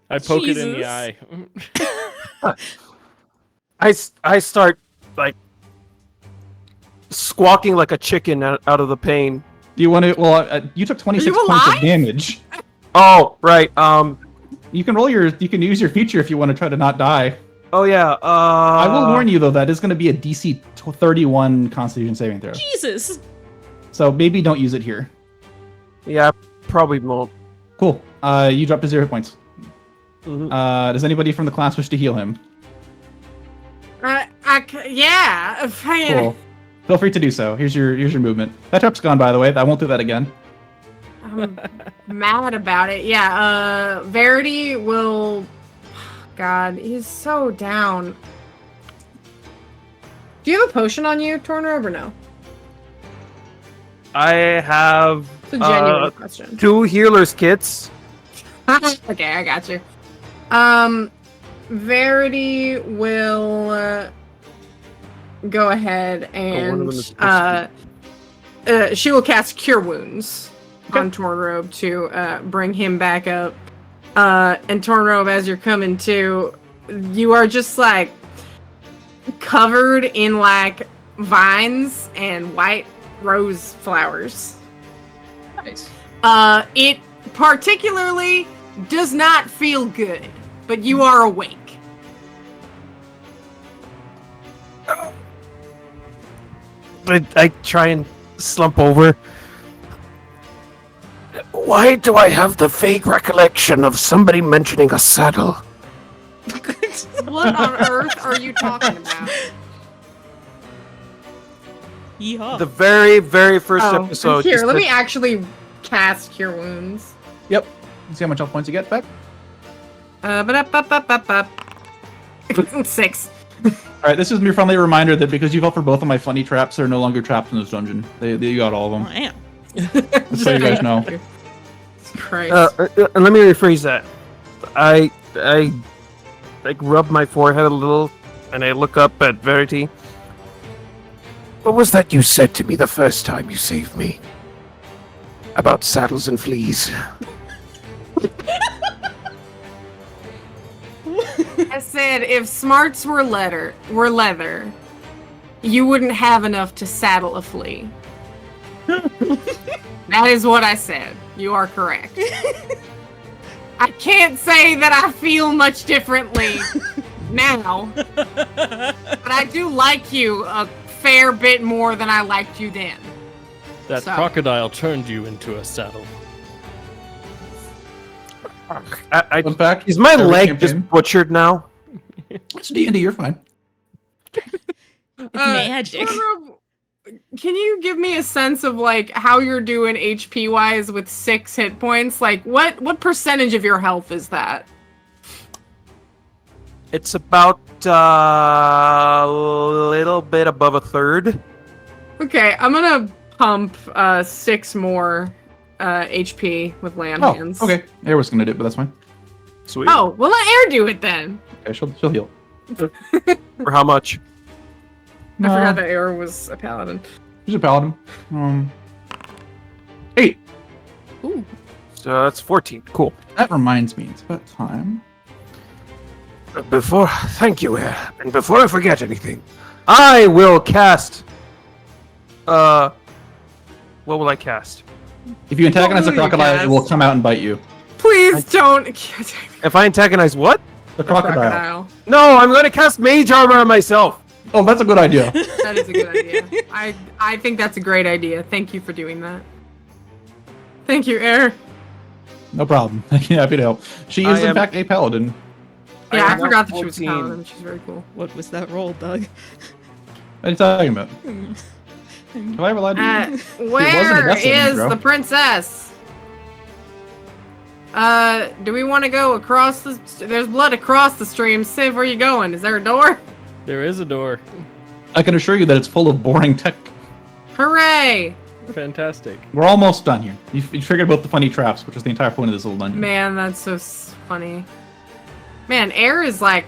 I poke it in the
Jesus.
eye.
I start like squawking like a chicken out of the pain.
Do you want to? Well, you took 26
you
points of
alive?
damage.
Oh, right.
You can You can use your feature if you want to try to not die.
Oh yeah.
I will warn you though, that is going to be a DC 31 Constitution saving throw.
Jesus.
So maybe don't use it here.
Yeah, I probably won't.
Cool. You drop to 0 points.
Mhm.
Does anybody from the class wish to heal him?
Yeah.
Cool. Feel free to do so. Here's your movement. That trap's gone, by the way. I won't do that again.
I'm mad about it. Yeah, Verity will... God, he's so down. Do you have a potion on you, Tornrobe, or no?
I have
It's a genuine question.
2 healers kits.
Okay, I got you. Verity will go ahead
one of them
and
is
she will cast Cure Wounds on Tornrobe to bring him back up. And Tornrobe, as you're coming to, you are just like covered in like vines and white rose flowers.
Nice.
It particularly does not feel good, but you are awake.
I try and slump over. Why do I have the vague recollection of somebody mentioning a saddle?
What on earth are you talking about?
Yeehaw.
The very, very first episode.
Here,
you
let
said-
me actually cast Cure Wounds.
Yep. See how much health points you get back?
Ba-da-ba-ba-ba-ba. 6.
Alright, this is your friendly reminder that because you fell for both of my funny traps, they're no longer trapped in this dungeon. You got all of them.
Damn.
Just so you guys know.
Christ.
let me rephrase that. I like rub my forehead a little, and I look up at Verity.
What was that you said to me the first time you saved me? About saddles and fleas.
I said if smarts were leather, you wouldn't have enough to saddle a flea. That is what I said. You are correct. I can't say that I feel much differently now, but I do like you a fair bit more than I liked you then.
That
So-
crocodile turned you into a saddle.
Fun fact,
Is my
every
leg
campaign-
just butchered now?
It's D&D, you're fine.
It's magic.
Tornrobe, can you give me a sense of like how you're doing HP wise with 6 hit points? Like what percentage of your health is that?
It's about a little bit above a third.
Okay, I'm gonna pump 6 more HP with land
Oh,
hands.
okay. Air was gonna do it, but that's fine.
Sweet.
Oh, well let Air do it then.
Okay, she'll heal.
For how much?
I forgot that Air was a paladin.
She's a paladin. 8.
Ooh.
So that's 14. Cool.
That reminds me, it's about time.
Thank you, Air. And before I forget anything,
I will cast. What will I cast?
If you antagonize the
What will you
crocodile, it
cast?
will come out and bite you.
Please don't.
If I antagonize what?
The crocodile.
No, I'm going to cast Mage Armor on myself.
Oh, that's a good idea.
That is a good idea. I think that's a great idea. Thank you for doing that. Thank you, Air.
No problem. Happy to help. She is,
I
in
am-
fact, a paladin.
Yeah, I
am
forgot that she was a
14.
paladin. She's very cool.
What was that roll, Doug?
What are you talking about? Have I ever lied to you?
Where
death saving
is
throw.
the princess? Do we want to go across the? There's blood across the stream. Civ, where you going? Is there a door?
There is a door.
I can assure you that it's full of boring tech.
Hooray!
Fantastic.
We're almost done here. You figured out the funny traps, which is the entire point of this little dungeon.
Man, that's so funny. Man, Air is like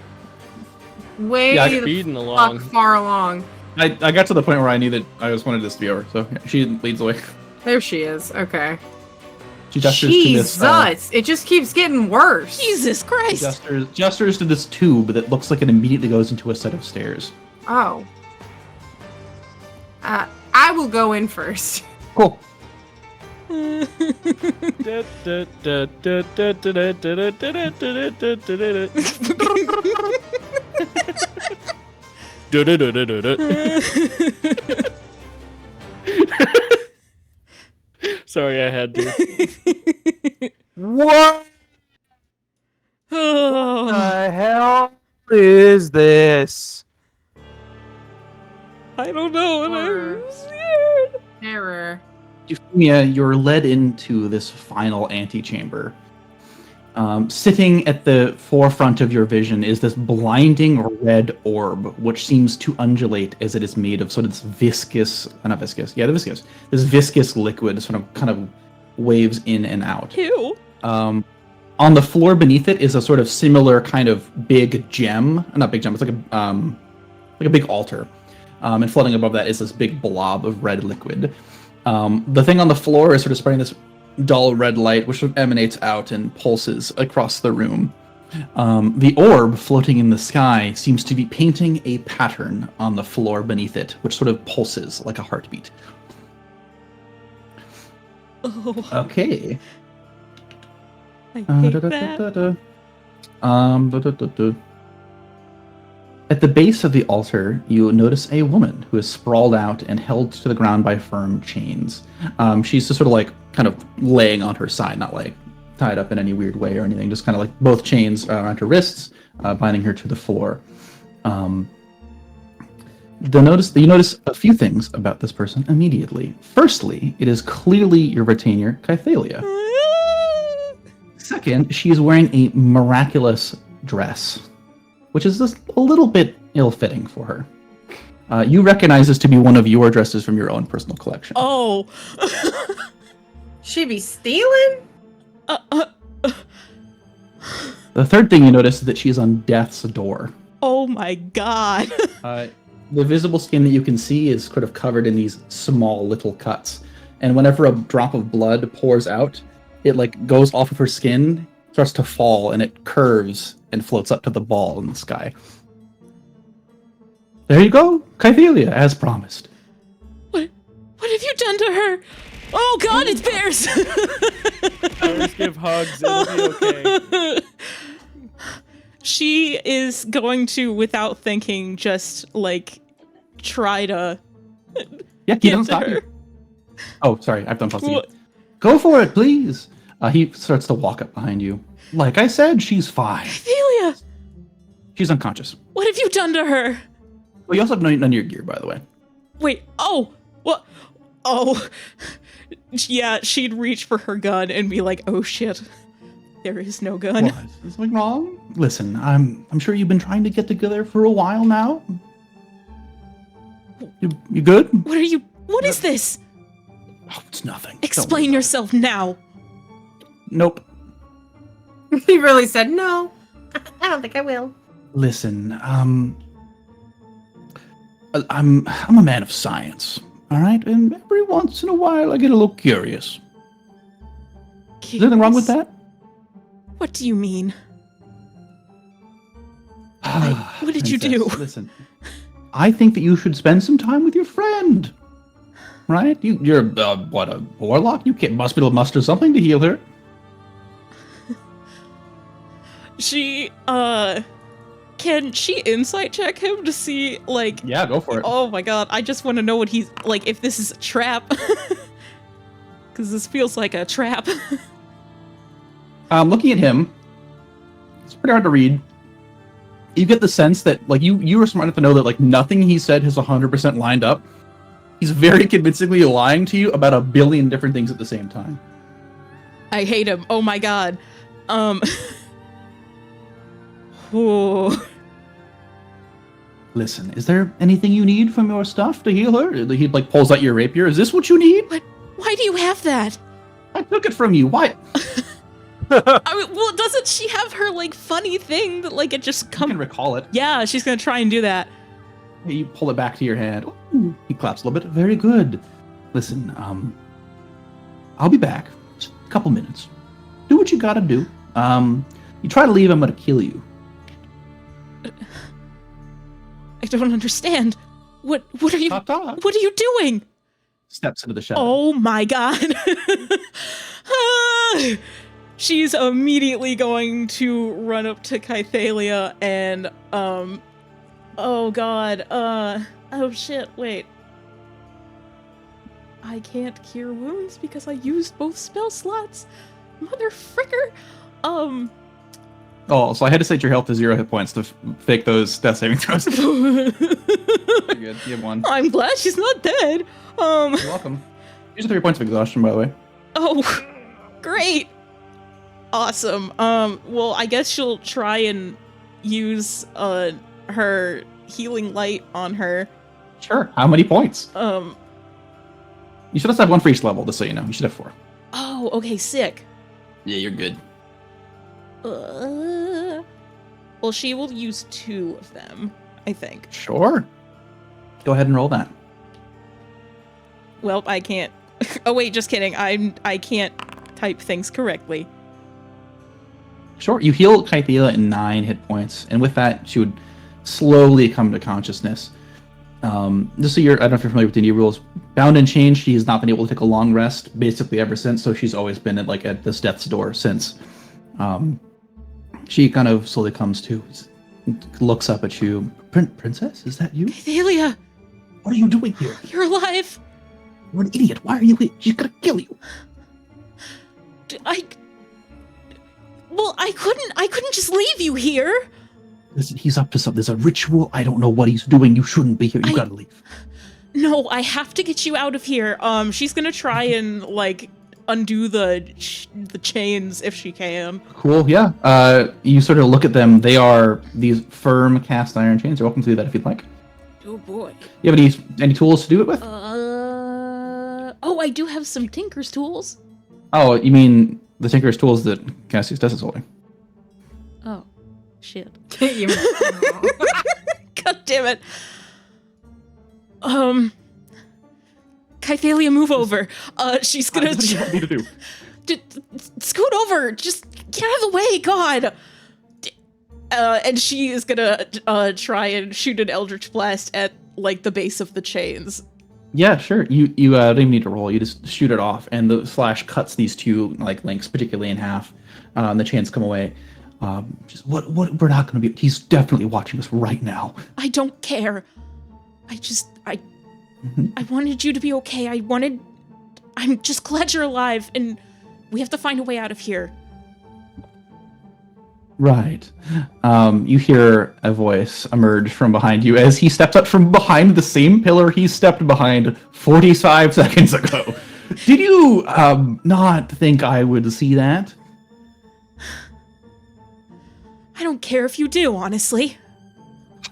way
Yeah,
the
Speeding
fuck
along.
far along.
I got to the point where I just wanted this to be over, so yeah, she leads the way.
There she is. Okay.
She gestures to this.
Jesus! It just keeps getting worse.
Jesus Christ!
Gestures to this tube that looks like it immediately goes into a set of stairs.
Oh. I will go in first.
Cool.
Sorry, I had to.
What
Oh.
the hell is this?
I don't know. And
Horror.
I'm scared.
Terror.
Euphemia, you're led into this final antechamber. Sitting at the forefront of your vision is this blinding red orb, which seems to undulate as it is made of sort of this viscous, not viscous, yeah, this viscous liquid sort of kind of waves in and out.
Ew.
On the floor beneath it is a sort of similar kind of big gem, not big gem, it's like a big altar. And floating above that is this big blob of red liquid. The thing on the floor is sort of spreading this dull red light, which sort of emanates out and pulses across the room. The orb floating in the sky seems to be painting a pattern on the floor beneath it, which sort of pulses like a heartbeat.
Oh,
Okay.
I hate that.
At the base of the altar, you notice a woman who is sprawled out and held to the ground by firm chains. She's just sort of like kind of laying on her side, not like tied up in any weird way or anything, just kind of like both chains around her wrists, binding her to the floor. You notice a few things about this person immediately. Firstly, it is clearly your retainer, Kythalia. Second, she is wearing a miraculous dress, which is just a little bit ill-fitting for her. You recognize this to be one of your dresses from your own personal collection.
Oh.
She be stealing?
The third thing you notice is that she is on death's door.
Oh my god.
The visible skin that you can see is sort of covered in these small little cuts. And whenever a drop of blood pours out, it like goes off of her skin, starts to fall, and it curves and floats up to the ball in the sky. There you go, Kythalia, as promised.
What have you done to her? Oh god, it's bears!
Bears give hugs, it'll be okay.
She is going to, without thinking, just like try to
Yeah, he
get
doesn't
to
stop
her.
you. Oh, sorry, I've done plus again. Go for it, please. He starts to walk up behind you. Like I said, she's fine.
Ophelia,
She's unconscious.
what have you done to her?
Well, you also have none of your gear, by the way.
Wait, oh, what? Oh, yeah, she'd reach for her gun and be like, oh shit, there is no gun.
What? Is something wrong? Listen, I'm sure you've been trying to get together for a while now. You good?
What is this?
Oh, it's nothing.
Explain yourself now.
Nope.
He really said no. I don't think I will.
Listen, I'm a man of science, all right? And every once in a while, I get a little curious. Is there anything wrong with that?
What do you mean? What did you do?
Listen, I think that you should spend some time with your friend. Right? You're what, a warlock? You must be able to muster something to heal her.
She, can she insight check him to see, like...
Yeah, go for it.
Oh my god, I just want to know what he's, like, if this is a trap. Because this feels like a trap.
Looking at him, it's pretty hard to read. You get the sense that, like, you were smart enough to know that, like, nothing he said has 100% lined up. He's very convincingly lying to you about a billion different things at the same time.
I hate him. Oh my god. Ooh.
Listen, is there anything you need from your stuff to heal her? He, like, pulls out your rapier. Is this what you need?
Why do you have that?
I took it from you. Why?
I mean, well, doesn't she have her, like, funny thing that, like, it just
You
comes...
can recall it.
Yeah, she's gonna try and do that.
You pull it back to your hand. Ooh, he claps a little bit. Very good. Listen, I'll be back. Just a couple minutes. Do what you gotta do. You try to leave, I'm gonna kill you.
I don't understand. What are you...
Ta-ta.
What are you doing?
Steps into the shadow.
Oh my god. Ah! She's immediately going to run up to Kythalia and, oh god, oh shit, wait. I can't cure wounds because I used both spell slots. Mother fricker.
Oh, so I had to set your health to 0 hit points to fake those death saving throws. You're good. You have 1.
I'm glad she's not dead.
You're welcome. These are 3 points of exhaustion, by the way.
Oh, great. Awesome. Well, I guess she'll try and use, her healing light on her.
Sure. How many points?
You
should also have 1 for each level, just so you know. You should have 4.
Oh, okay, sick.
Yeah, you're good.
Well, she will use 2 of them, I think.
Sure. Go ahead and roll that.
Well, I can't. Oh wait, just kidding. I can't type things correctly.
Sure. You heal Kythela in 9 hit points, and with that, she would slowly come to consciousness. Just so I don't know if you're familiar with the new rules. Bound and chained, she has not been able to take a long rest basically ever since. So she's always been at this death's door since. She kind of slowly comes to, looks up at you. Princess, is that you?
Thalia,
What are you doing here?
you're alive.
You're an idiot. Why are you here? She's gonna kill you.
Well, I couldn't just leave you here.
Listen, he's up to something. There's a ritual. I don't know what he's doing. You shouldn't be here. You gotta leave.
No, I have to get you out of here. She's gonna try and like undo the chains if she can.
Cool. Yeah. You sort of look at them. They are these firm cast iron chains. You're welcome to do that if you'd like.
Oh boy.
You have any tools to do it with?
Oh, I do have some tinker's tools.
Oh, you mean the tinker's tools that Cassius does is holding?
Oh, shit.
You-
God damn it. Kythalia, move over. She's gonna
What do you want me to do?
scoot over. Just get out of the way, God. And she is gonna try and shoot an eldritch blast at like the base of the chains.
Yeah, sure. You don't even need to roll. You just shoot it off, and the slash cuts these two like links, particularly in half. And the chains come away. Just what? We're not going to be. He's definitely watching us right now.
I don't care. I wanted you to be okay. I'm just glad you're alive, and we have to find a way out of here.
Right. You hear a voice emerge from behind you as he steps up from behind the same pillar he stepped behind 45 seconds ago. Did you not think I would see that?
I don't care if you do, honestly.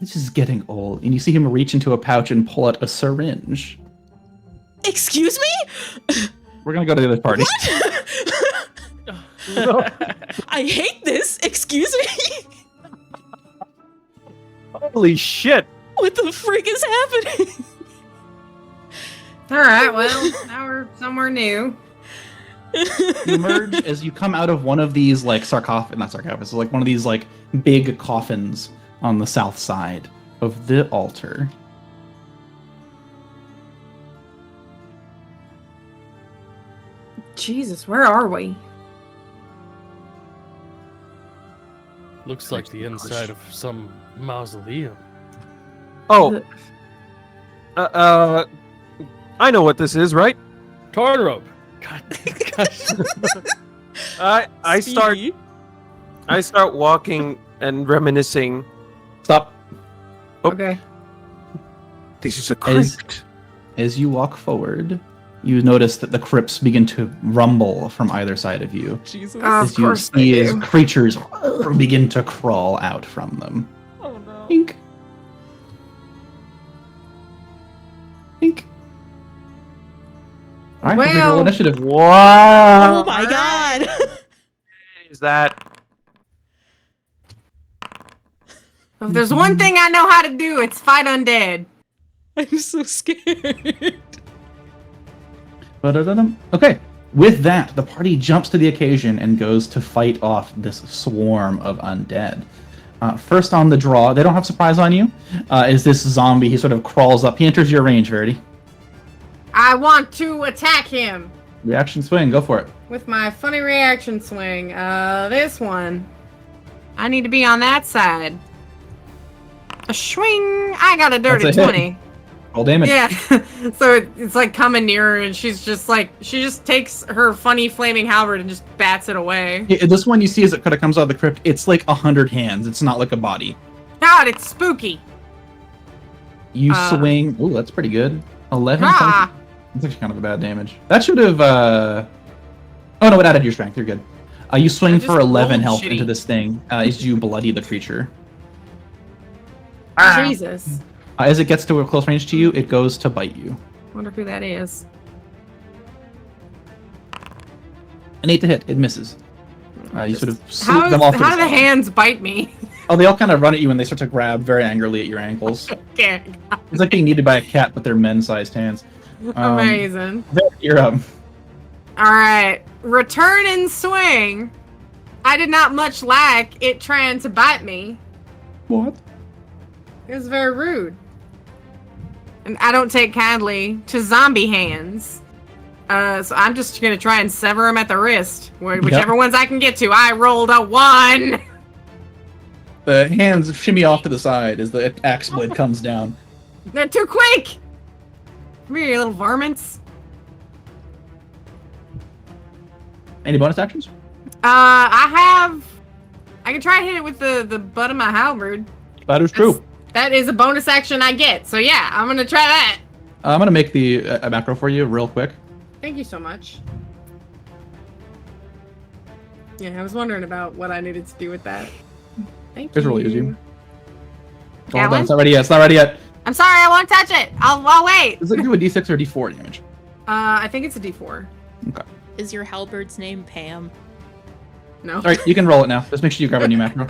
This is getting old. And you see him reach into a pouch and pull out a syringe.
Excuse me?
We're going to go to the other party.
I hate this. Excuse me?
Holy shit!
What the freak is happening?
All right, well, now we're somewhere new.
You emerge as you come out of one of these like not sarcophagus, like one of these like big coffins on the south side of the altar.
Jesus, where are we?
Looks like the inside of some mausoleum.
Oh. I know what this is, right?
Tornrobe. God,
I start walking and reminiscing.
Stop.
Oh.
Okay.
This is a crypt.
As you walk forward, you notice that the crypts begin to rumble from either side of you.
Jesus.
Of
As you
course
see
they
as
do.
creatures begin to crawl out from them.
Oh no.
Ink. Ink. All right,
Well-
roll initiative.
Wow!
Oh my god.
Is that?
If there's one thing I know how to do, it's fight undead.
I'm so scared.
Ba-da-da-dum. Okay, with that, the party jumps to the occasion and goes to fight off this swarm of undead. First on the draw, they don't have surprise on you, is this zombie. He sort of crawls up. He enters your range, Verity.
I want to attack him
Reaction swing, go for it.
with my funny reaction swing. This one. I need to be on that side. A swing. I got a dirty
That's a hit.
20.
Roll damage.
Yeah. So it's like coming near her, and she just takes her funny flaming halberd and just bats it away.
Yeah, this one you see as it kind of comes out of the crypt, it's like 100 hands. It's not like a body.
God, it's spooky.
You swing. Oh, that's pretty good. 11.
Ah.
That's actually kind of a bad damage. That should have. Oh no, it added your strength. You're good. You swing
I just
for 11
rolled
health
shitty.
into this thing as you bloody the creature.
Jesus.
As it gets to a close range to you, it goes to bite you.
Wonder who that is.
An 8 to hit. It misses. You sort of swoop
How
them off. to
do the
side.
hands bite me?
Oh, they all kind of run at you and they start to grab very angrily at your ankles.
Okay.
It's like being kneaded by a cat, but they're men-sized hands.
Amazing.
You're up.
Alright. Return and swing. I did not much lack it trying to bite me.
What?
It was very rude. and I don't take kindly to zombie hands. So I'm just gonna try and sever them at the wrist. Whichever ones I can get to. I rolled a 1!
The hands shimmy off to the side as the axe blade comes down.
They're too quick! Come here, you little varmints.
Any bonus actions?
I can try and hit it with the butt of my halberd.
That is true.
That is a bonus action I get. So yeah, I'm gonna try that.
I'm gonna make the macro for you real quick.
Thank you so much. Yeah, I was wondering about what I needed to do with that. Thank
It's
you.
really easy.
Got
Hold on,
one?
it's not ready yet. It's not ready yet.
I'm sorry, I won't touch it. I'll wait.
Does it do a d6 or d4 damage?
I think it's a D4.
Okay.
Is your halberd's name Pam?
No.
All right, you can roll it now. Just make sure you grab a new macro.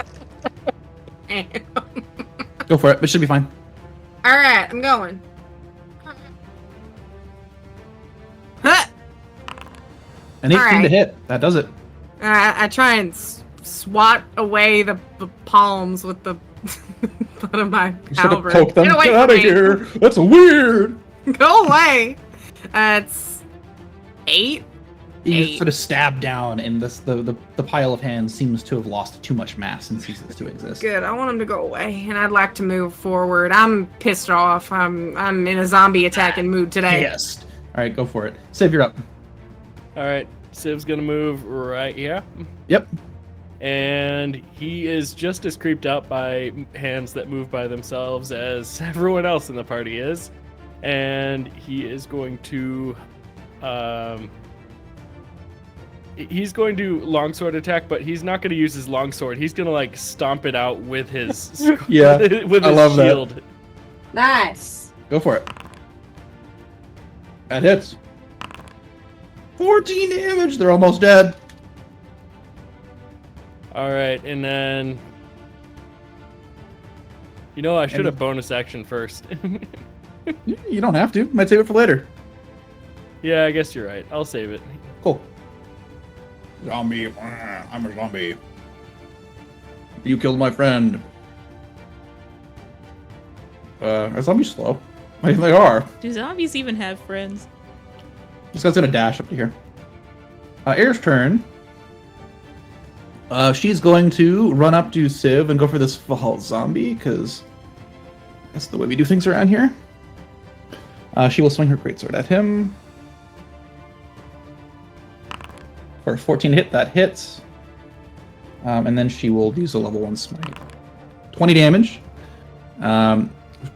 Go for it. It should be fine.
All right, I'm going. Huh!
An 18 to
Alright.
hit. That does it.
I try and swat away the palms with the butt of my
You sort of
halberd.
poke them.
Get away
Get
from
out of
me.
here. That's weird.
Go away. It's 8.
You
Eight.
sort of stab down, and the pile of hands seems to have lost too much mass and ceases to exist.
Good. I want him to go away, and I'd like to move forward. I'm pissed off. I'm in a zombie attacking mood today.
Yes. All right, go for it. Civ, you're up.
All right, Civ's gonna move right here,
Yep.
and he is just as creeped out by hands that move by themselves as everyone else in the party is, and he is going to, he's going to longsword attack, but he's not going to use his longsword. He's going to like stomp it out with his
Yeah,
with
I
his
love that.
shield.
Nice.
Go for it. That hits. 14 damage. They're almost dead.
All right, and then I should have bonus action first.
You don't have to. Might save it for later.
Yeah, I guess you're right. I'll save it.
Cool. Zombie. I'm a zombie. You killed my friend. Are zombies slow? I mean, they are.
Do zombies even have friends?
This guy's gonna dash up to here. Air's turn. She's going to run up to Civ and go for this fall zombie, because that's the way we do things around here. She will swing her greatsword at him. For 14 to hit, that hits. And then she will use a level 1 smite. 20 damage.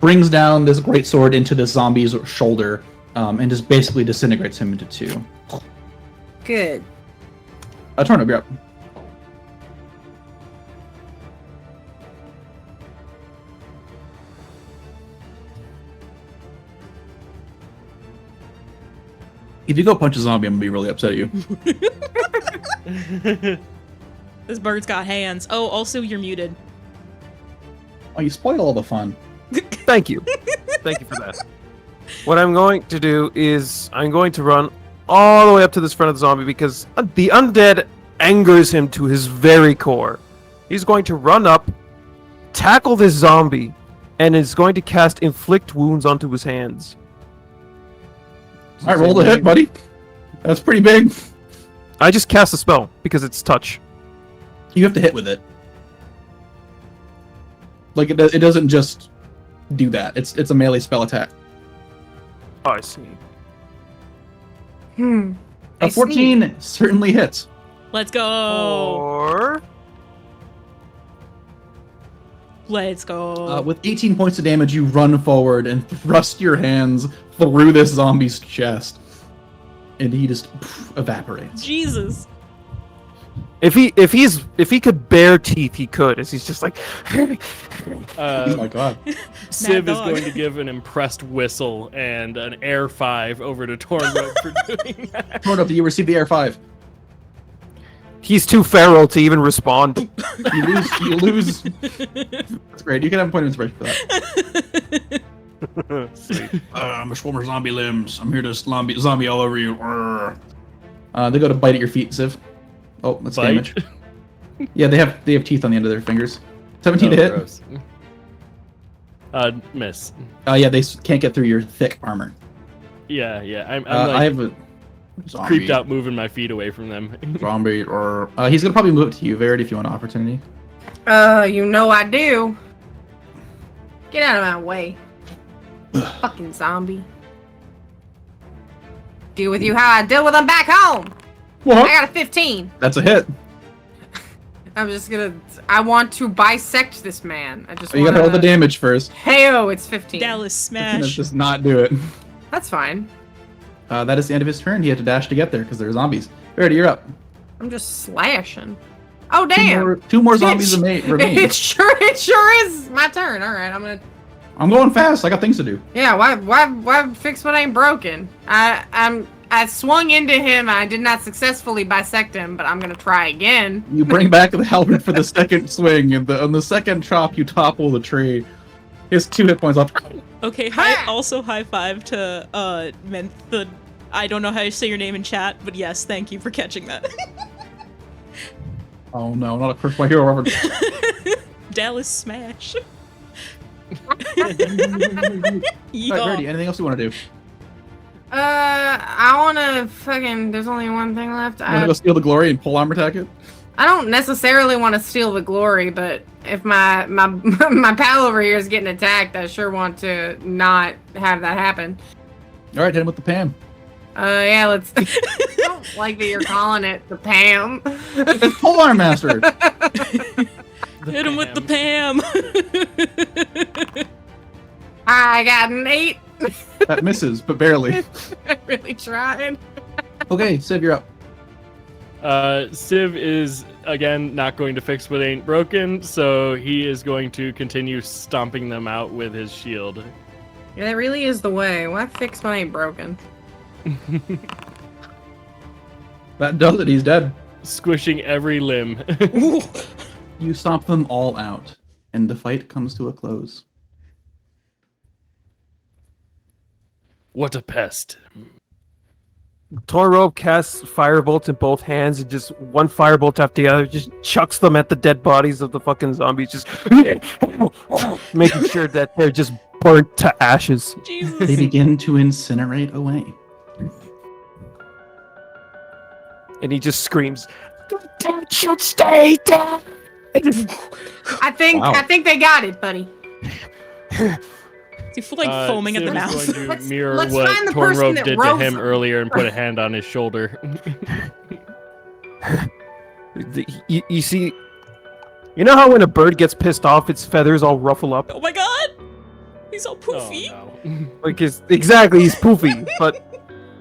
Brings down this greatsword into this zombie's shoulder, and just basically disintegrates him into 2.
Good.
Tornrobe, you're up. If you go punch a zombie, I'm gonna be really upset at you.
This bird's got hands. Oh, also you're muted.
Oh, you spoil all the fun.
Thank you. Thank you for that. What I'm going to do is I'm going to run all the way up to this front of the zombie because the undead angers him to his very core. He's going to run up, tackle this zombie, and is going to cast Inflict Wounds onto his hands.
All right, roll the hit, buddy. That's pretty big.
I just cast a spell because it's touch.
You have to hit with it. Like it doesn't just do that. It's a melee spell attack.
Oh, I see.
A 14 certainly hits.
Let's go.
Or
Let's go.
With 18 points of damage, you run forward and thrust your hands through this zombie's chest, and he just evaporates.
Jesus.
if he could bare teeth, he could. As he's just like.
Oh my god!
Civ is
dog.
going to give an impressed whistle and an air 5 over to Tornrobe for doing that.
Tornrobe, you receive the air 5.
He's too feral to even respond.
You lose. That's great. You can have a point of inspiration for that.
Sweet.
I'm a Schwimmer zombie limbs. I'm here to zombie all over you. They go to bite at your feet, Civ. Oh, that's
Bite?
damage. Yeah, they have teeth on the end of their fingers. 17 to
Oh,
hit.
gross. Miss.
Yeah, they can't get through your thick armor.
Yeah. I'm
I
like
have a zombie.
creeped out, moving my feet away from them.
Zombie, or he's gonna probably move it to you, Verity, if you want an opportunity.
You know I do. Get out of my way. Fucking zombie. Deal with you how I deal with them back home.
What?
I got a 15.
That's a hit.
I want to bisect this man. I just
You gotta roll the damage first.
Heyo, it's 15.
Dallas
That's gonna
smash.
just not do it.
That's fine.
That is the end of his turn. He had to dash to get there because there are zombies. Verity, you're up.
I'm just slashing. Oh damn!
Two more zombies remain.
It sure is my turn. All right,
I'm going fast. I got things to do.
Yeah, why fix what ain't broken? I swung into him. I did not successfully bisect him, but I'm gonna try again.
You bring back the halberd for the second swing, and on the second chop, you topple the tree. He has 2 hit points left.
Okay, also high five to Menth. I don't know how you say your name in chat, but yes, thank you for catching that.
Oh no, not a Curse My Hero reference.
Dallas smash.
Alright, Verity, anything else you want to do?
I wanna fucking. There's only one thing left.
You want to go steal the glory and pull armor attack it?
I don't necessarily want to steal the glory, but if my my pal over here is getting attacked, I sure want to not have that happen.
Alright, hit him with the Pam.
Yeah, let's. I don't like that you're calling it the Pam.
It's Pole Arm Master!
Hit him with the Pam.
I got an 8.
That misses, but barely.
I really tried.
Okay, Civ, you're up.
Civ is again not going to fix what ain't broken, so he is going to continue stomping them out with his shield.
Yeah, that really is the way. Why fix what ain't broken?
That does it, he's dead.
Squishing every limb.
You stomp them all out, and the fight comes to a close.
What a pest.
Tornrobe casts firebolt in both hands and just one firebolt after the other just chucks them at the dead bodies of the fucking zombies, just making sure that they're just burnt to ashes.
Jesus.
They begin to incinerate away.
And he just screams, "The dead should stay dead!"
I think they got it, buddy.
You feel like foaming at the
Civ
mouth.
is going to mirror
let's
what
find the person
Tornrobe
that
did to
rose
him
them.
earlier and put a hand on his shoulder.
You see, you know how when a bird gets pissed off, its feathers all ruffle up?
Oh my god! He's all poofy.
Oh, no.
Like exactly, he's poofy. But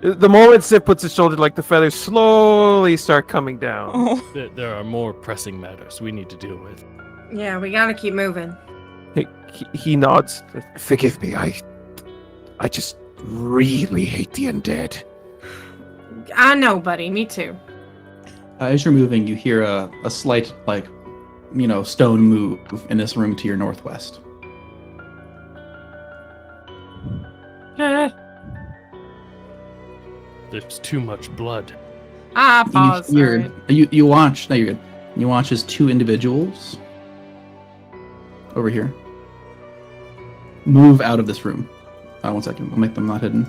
the moment Civ puts his shoulder, like the feathers slowly start coming down.
Oh.
There are more pressing matters we need to deal with.
Yeah, we gotta keep moving.
He nods.
Forgive me, I just really hate the undead.
I know, buddy. Me too.
As you're moving, you hear a slight, stone move in this room to your northwest.
There's too much blood.
Pause.
You hear,
Sorry.
you watch. No, you're good. You watch as 2 individuals over here move out of this room. 1 second. I'll make them not hidden.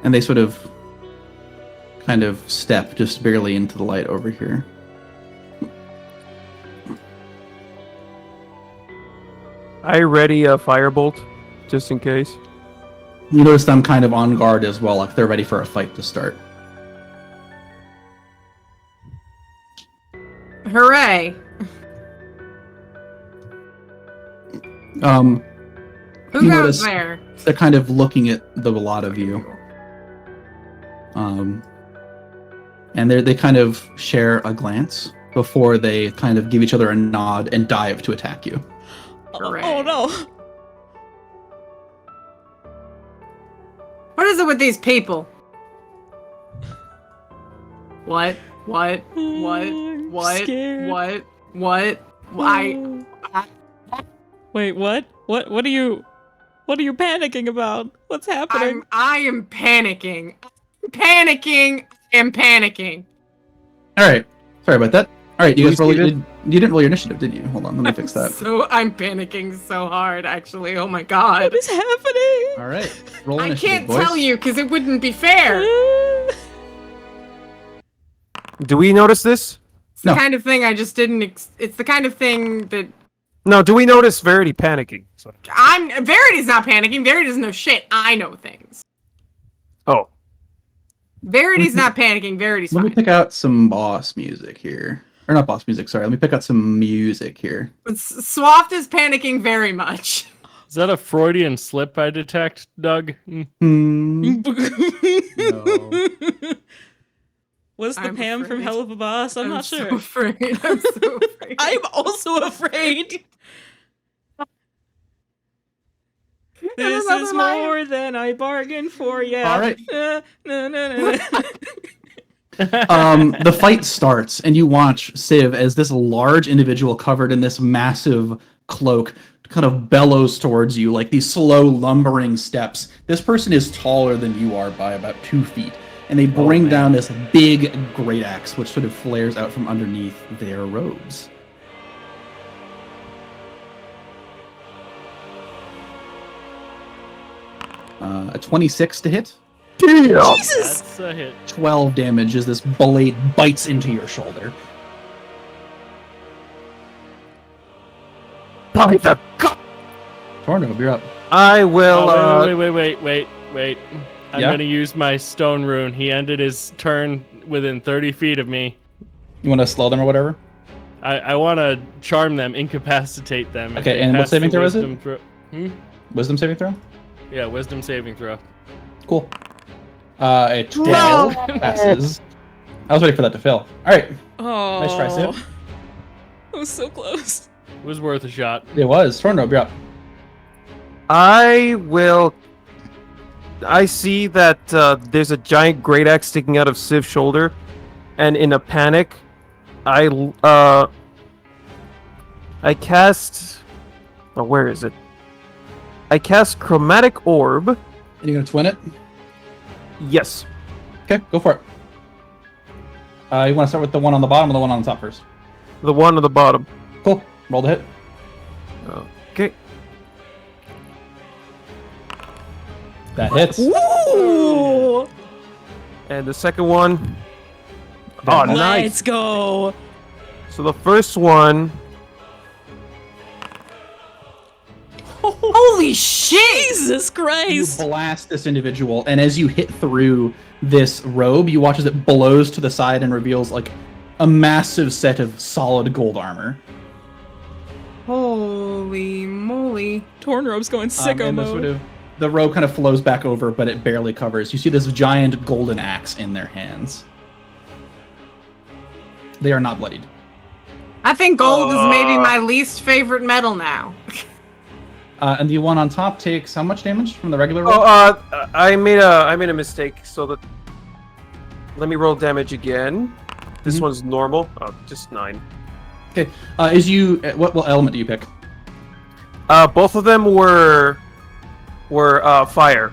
And they sort of kind of step just barely into the light over here.
I ready a firebolt, just in case.
You notice them kind of on guard as well, like they're ready for a fight to start.
Hooray!
Who
Who goes there?
They're kind of looking at the lot of you. And they kind of share a glance before they kind of give each other a nod and dive to attack you.
Hooray.
Oh no.
What is it with these people? What? What?
I'm
What?
scared.
What? Why?
Wait, what? What are you panicking about? What's happening?
I am panicking. I'm panicking.
All right. Sorry about that. right, you guys roll.
Did-
You didn't roll your initiative, did you? Hold on, let me fix that.
So I'm panicking so hard, actually. Oh my god.
What is happening?
All right, roll
I
initiative,
can't
boys.
tell you because it wouldn't be fair.
Do we notice this?
It's the
No.
kind of thing I just didn't. It's the kind of thing that
No. Do we notice Verity panicking? So-
Verity's not panicking. Verity doesn't know shit. I know things.
Oh.
Verity's not panicking. Verity's
Let me
fine.
pick out some boss music here. Or not boss music, sorry. Let me pick out some music here.
Swaft is panicking very much.
Is that a Freudian slip I detect, Doug?
Hmm.
Was the
I'm
Pam from
afraid.
Hell of a Boss? I'm not
so
sure.
afraid. I'm so afraid.
I'm also afraid. This
another
is
line.
more than I bargained for. Yeah.
All right.
No.
The fight starts, and you watch Civ as this large individual covered in this massive cloak kind of bellows towards you like these slow lumbering steps. This person is taller than you are by about 2 feet, and they bring down this big great axe which sort of flares out from underneath their robes. A 26 to hit.
Jesus!
That's a hit.
12 damage as this blade bites into your shoulder.
By the god!
Tornrobe, you're up.
I will.
Oh, wait. I'm
Yeah?
gonna use my stone rune. He ended his turn within 30 feet of me.
You want to slow them or whatever?
I want to charm them, incapacitate them. If
Okay,
they
and what
pass
saving
the
throw is it?
wisdom throw-
Wisdom saving throw?
Yeah, wisdom saving throw.
Cool. A 12 passes. I was waiting for that to fail. Alright,
Oh.
nice try, Civ.
That was so close.
It was worth a shot.
It was. Tornrobe, you're up.
I will. I see that there's a giant great axe sticking out of Civ's shoulder, and in a panic, I cast. Oh, where is it? I cast Chromatic Orb.
And you're going to twin it?
Yes.
Okay, go for it. You want to start with the one on the bottom or the one on the top first?
The one on the bottom.
Cool. Roll the hit.
Okay.
That hits.
Ooh!
And the second one.
That
Oh,
hits.
nice.
Let's go.
So the first one.
Holy shit!
Jesus
You
Christ!
blast this individual, and as you hit through this robe, you watch as it blows to the side and reveals like a massive set of solid gold armor.
Holy moly!
Tornrobe's going sicko
And
mode.
the robe kind of flows back over, but it barely covers. You see this giant golden axe in their hands. They are not bloodied.
I think gold is maybe my least favorite metal now.
And the one on top takes how much damage from the regular roll?
Oh, I made a mistake. So that. Let me roll damage again. This
Mhm.
one's normal. Oh, just 9.
Okay. What element do you pick?
Both of them were fire.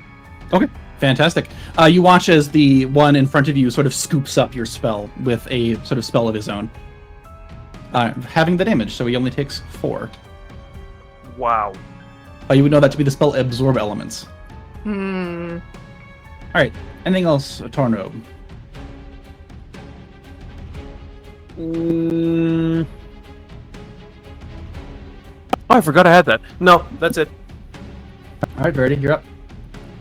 Okay, fantastic. You watch as the one in front of you sort of scoops up your spell with a sort of spell of his own. Having the damage, so he only takes 4.
Wow.
You would know that to be the spell Absorb Elements. Alright, anything else, Tornrobe?
Oh, I forgot I had that. No, that's it.
Alright, Verity, you're up.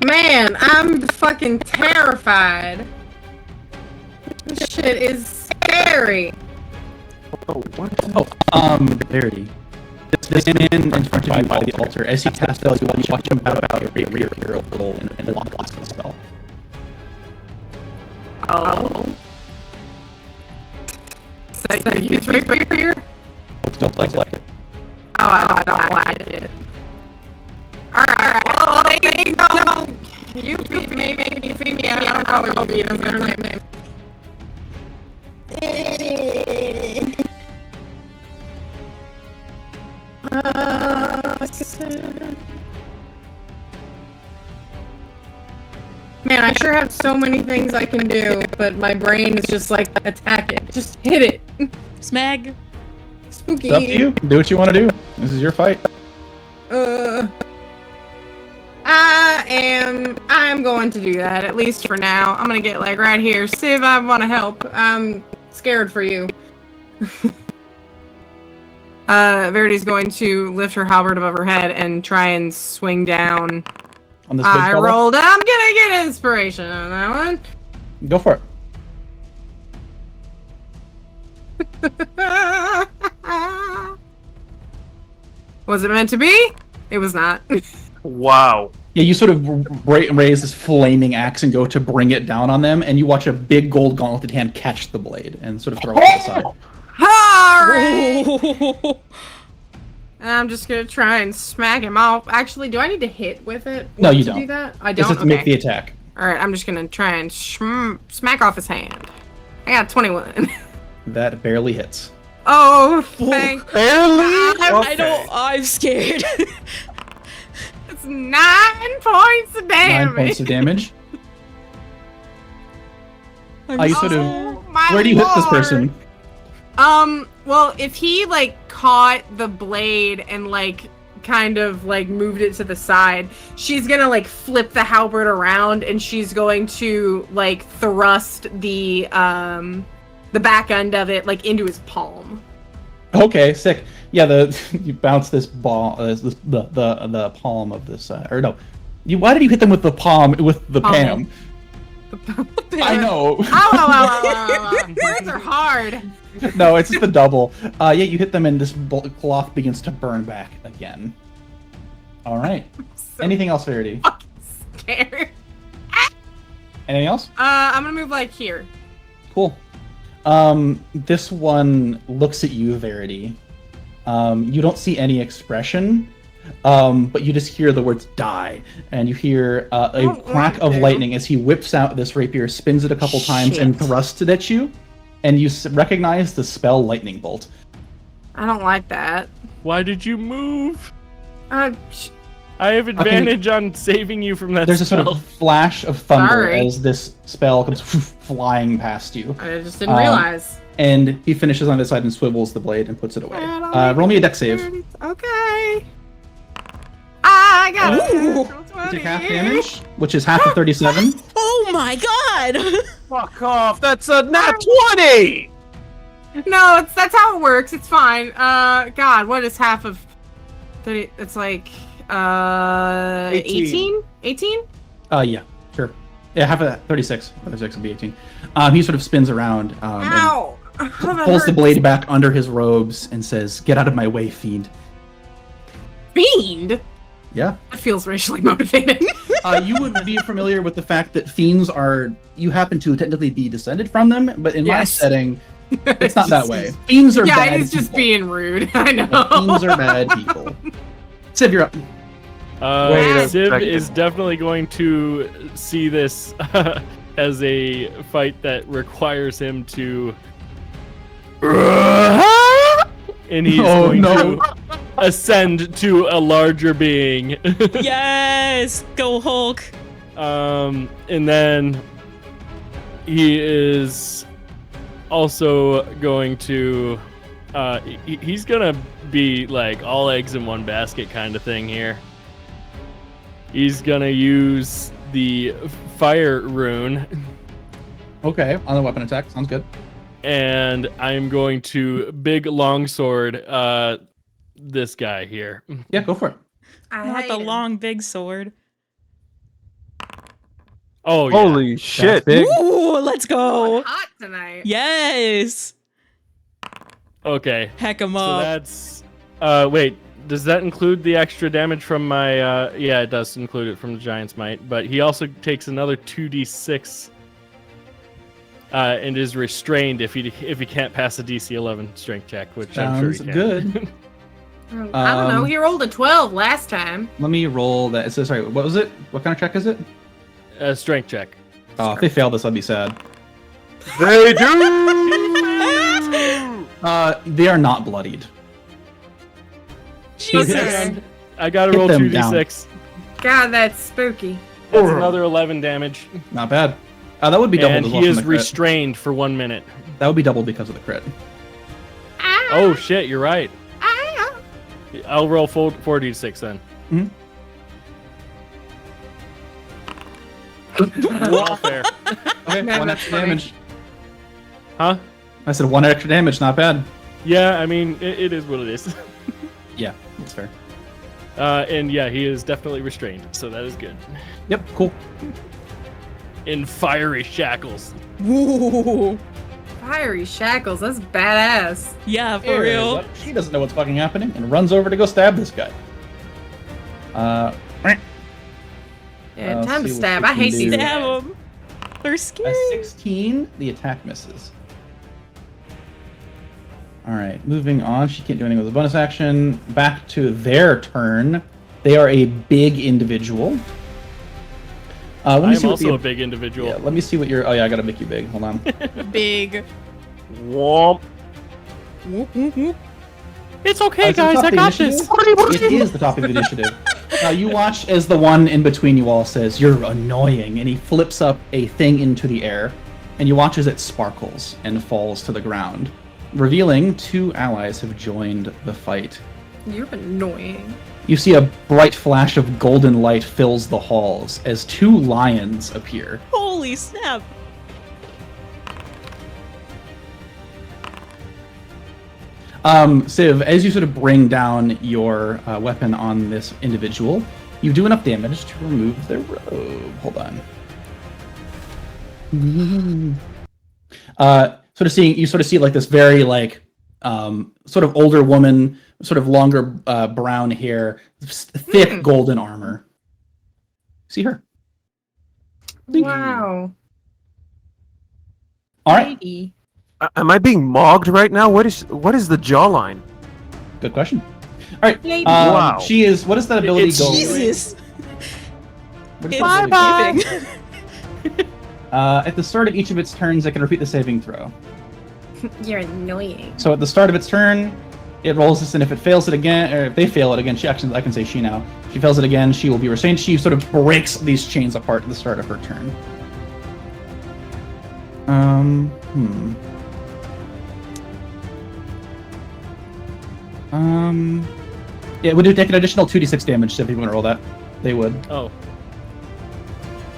Man, I'm fucking terrified. This shit is scary.
Oh, what?
Verity. This man in front of you by the altar, as he casts spells, you watch him bow out your hero roll and one blast of the spell.
Oh. So you right here?
Don't like it.
Oh, I don't like it. Alright, well, they know. You beat me, maybe Euphemia. I don't know what you beat him. Man, I sure have so many things I can do, but my brain is just like, attack it. Just hit it.
Smag.
Spooky.
It's up to you. Do what you want to do. This is your fight.
I'm going to do that, at least for now. I'm gonna get like right here. Civ, I want to help. I'm scared for you. Verity's going to lift her halberd above her head and try and swing down.
On this big
I
fella?
rolled. I'm gonna get inspiration on that one.
Go for it.
Was it meant to be? It was not.
Wow.
Yeah, you sort of raise this flaming axe and go to bring it down on them, and you watch a big gold gauntleted hand catch the blade and sort of throw it to the side.
Alright! And I'm just gonna try and smack him off. Actually, do I need to hit with it?
No, you
to
don't.
Do that? I
This
don't.
is to make the attack.
Alright, I'm just gonna try and smack off his hand. I got 21.
That barely hits.
Oh, thank
I'm scared.
It's 9 points of damage.
9 points of damage. You sort of.
My
Where do you hit this
lord.
person?
Well, if he, like, caught the blade and, like, kind of, like, moved it to the side, she's gonna, like, flip the halberd around and she's going to, like, thrust the back end of it, like, into his palm.
Okay, sick. Yeah, you bounce this ball, the palm of this, or no. Why did you hit them with the palm, with the Pam? I know.
Ow. Words are hard.
No, it's just the double. Yeah, you hit them and this cloth begins to burn back again. All right.
So
Anything else, Verity?
scared.
Anything else?
I'm gonna move, like, here.
Cool. This one looks at you, Verity. You don't see any expression, but you just hear the words "die," and you hear a crack of lightning as he whips out this rapier, spins it a couple times, and thrusts it at you. And you recognize the spell Lightning Bolt.
I don't like that.
Why did you move?
Uh,
I have advantage on saving you from that
There's
spell.
a sort of flash of thunder
Sorry.
as this spell comes flying past you.
I just didn't realize.
And he finishes on this side and swivels the blade and puts it away.
I don't
Roll me a dex save.
Okay. I got it.
Take half damage, which is half of 37.
Oh my god!
Fuck off. That's a nat 20!
No, that's how it works. It's fine. God, what is half of 30? It's like 18? 18?
Yeah, sure. Yeah, half of that, 36. 36 would be 18. He sort of spins around and
Ow!
pulls the blade back under his robes and says, "Get out of my way, fiend."
Fiend?
Yeah.
That feels racially motivated.
You would be familiar with the fact that fiends are, you happen to technically be descended from them, but in my
Yes.
setting, it's not that way. Fiends are
yeah,
bad
he's just
people.
being rude. I know.
Fiends are bad people. Civ, you're up.
Wait a
Civ
second.
is definitely going to see this as a fight that requires him to. And he's going to ascend to a larger being.
Yes! Go Hulk!
And then he is also going to. He's gonna be like all eggs in one basket kind of thing here. He's gonna use the fire rune.
Okay, on the weapon attack. Sounds good.
And I'm going to big longsword this guy here.
Yeah, go for it.
Not the long big sword.
Oh, yeah.
Holy shit.
Big.
Ooh, let's go!
Hot tonight.
Yes!
Okay.
Heck 'em
So
up.
that's wait, does that include the extra damage from my yeah, it does include it from the Giant's Might, but he also takes another 2d6 and is restrained if he can't pass a DC 11 strength check, which I'm sure
Sounds
he can.
good.
I don't know. He rolled a 12 last time.
Let me roll that. So, sorry, what was it? What kind of check is it?
Strength check.
Oh, if they fail this, I'd be sad.
They do!
They are not bloodied.
Jesus.
Okay.
I gotta
Hit
roll
them
2d6.
God, that's spooky.
That's another 11 damage.
Not bad. That would be doubled
And
as well
he
from
is
the crit.
restrained for 1 minute.
That would be doubled because of the crit.
Oh shit, you're right. I'll roll 4d6 then. All fair.
Okay,
Man,
one
that's
extra
funny.
damage.
Huh?
I said 1 extra damage, not bad.
Yeah, I mean, it is what it is.
Yeah, that's fair.
And yeah, he is definitely restrained, so that is good.
Yep, cool.
In fiery shackles.
Ooh.
Fiery shackles, that's badass.
Yeah, for
Here,
real.
what? She doesn't know what's fucking happening and runs over to go stab this guy.
Yeah,
Let's
time to
see what
stab.
we
I
can
hate
do.
these
Stab
guys.
them. They're
A
scary.
16, the attack misses. Alright, moving on. She can't do anything with a bonus action. Back to their turn. They are a big individual. Let me
I'm
see what
also
the-
a big individual.
Yeah, let me see what your... Oh yeah, I gotta make you big. Hold on.
Big.
Womp.
Whoop, whoop, whoop.
It's okay,
Is it the
guys.
top
I
of the
got
initiative?
this.
It is the top of the initiative. You watch as the one in between you all says, "You're annoying," and he flips up a thing into the air, and you watch as it sparkles and falls to the ground, revealing 2 allies have joined the fight.
You're annoying.
You see a bright flash of golden light fills the halls as 2 lions appear.
Holy snap.
Civ, as you sort of bring down your weapon on this individual, you do enough damage to remove their robe. Hold on. You sort of see like this very like sort of older woman, sort of longer brown hair, thick golden armor. See her?
Wow.
All right.
Lady.
Am I being mogged right now? What is the jawline?
Good question. All right.
Lady.
Wow.
She is. What does that ability
It's
go?
Jesus.
What does
It's
that ability go?
giving.
At the start of each of its turns, it can repeat the saving throw.
You're annoying.
So at the start of its turn, it rolls this, and if it fails it again, or if they fail it again, she actually, I can say she now. If she fails it again, she will be restrained. She sort of breaks these chains apart at the start of her turn. Yeah, would you take an additional 2d6 damage if you want to roll that? They would.
Oh,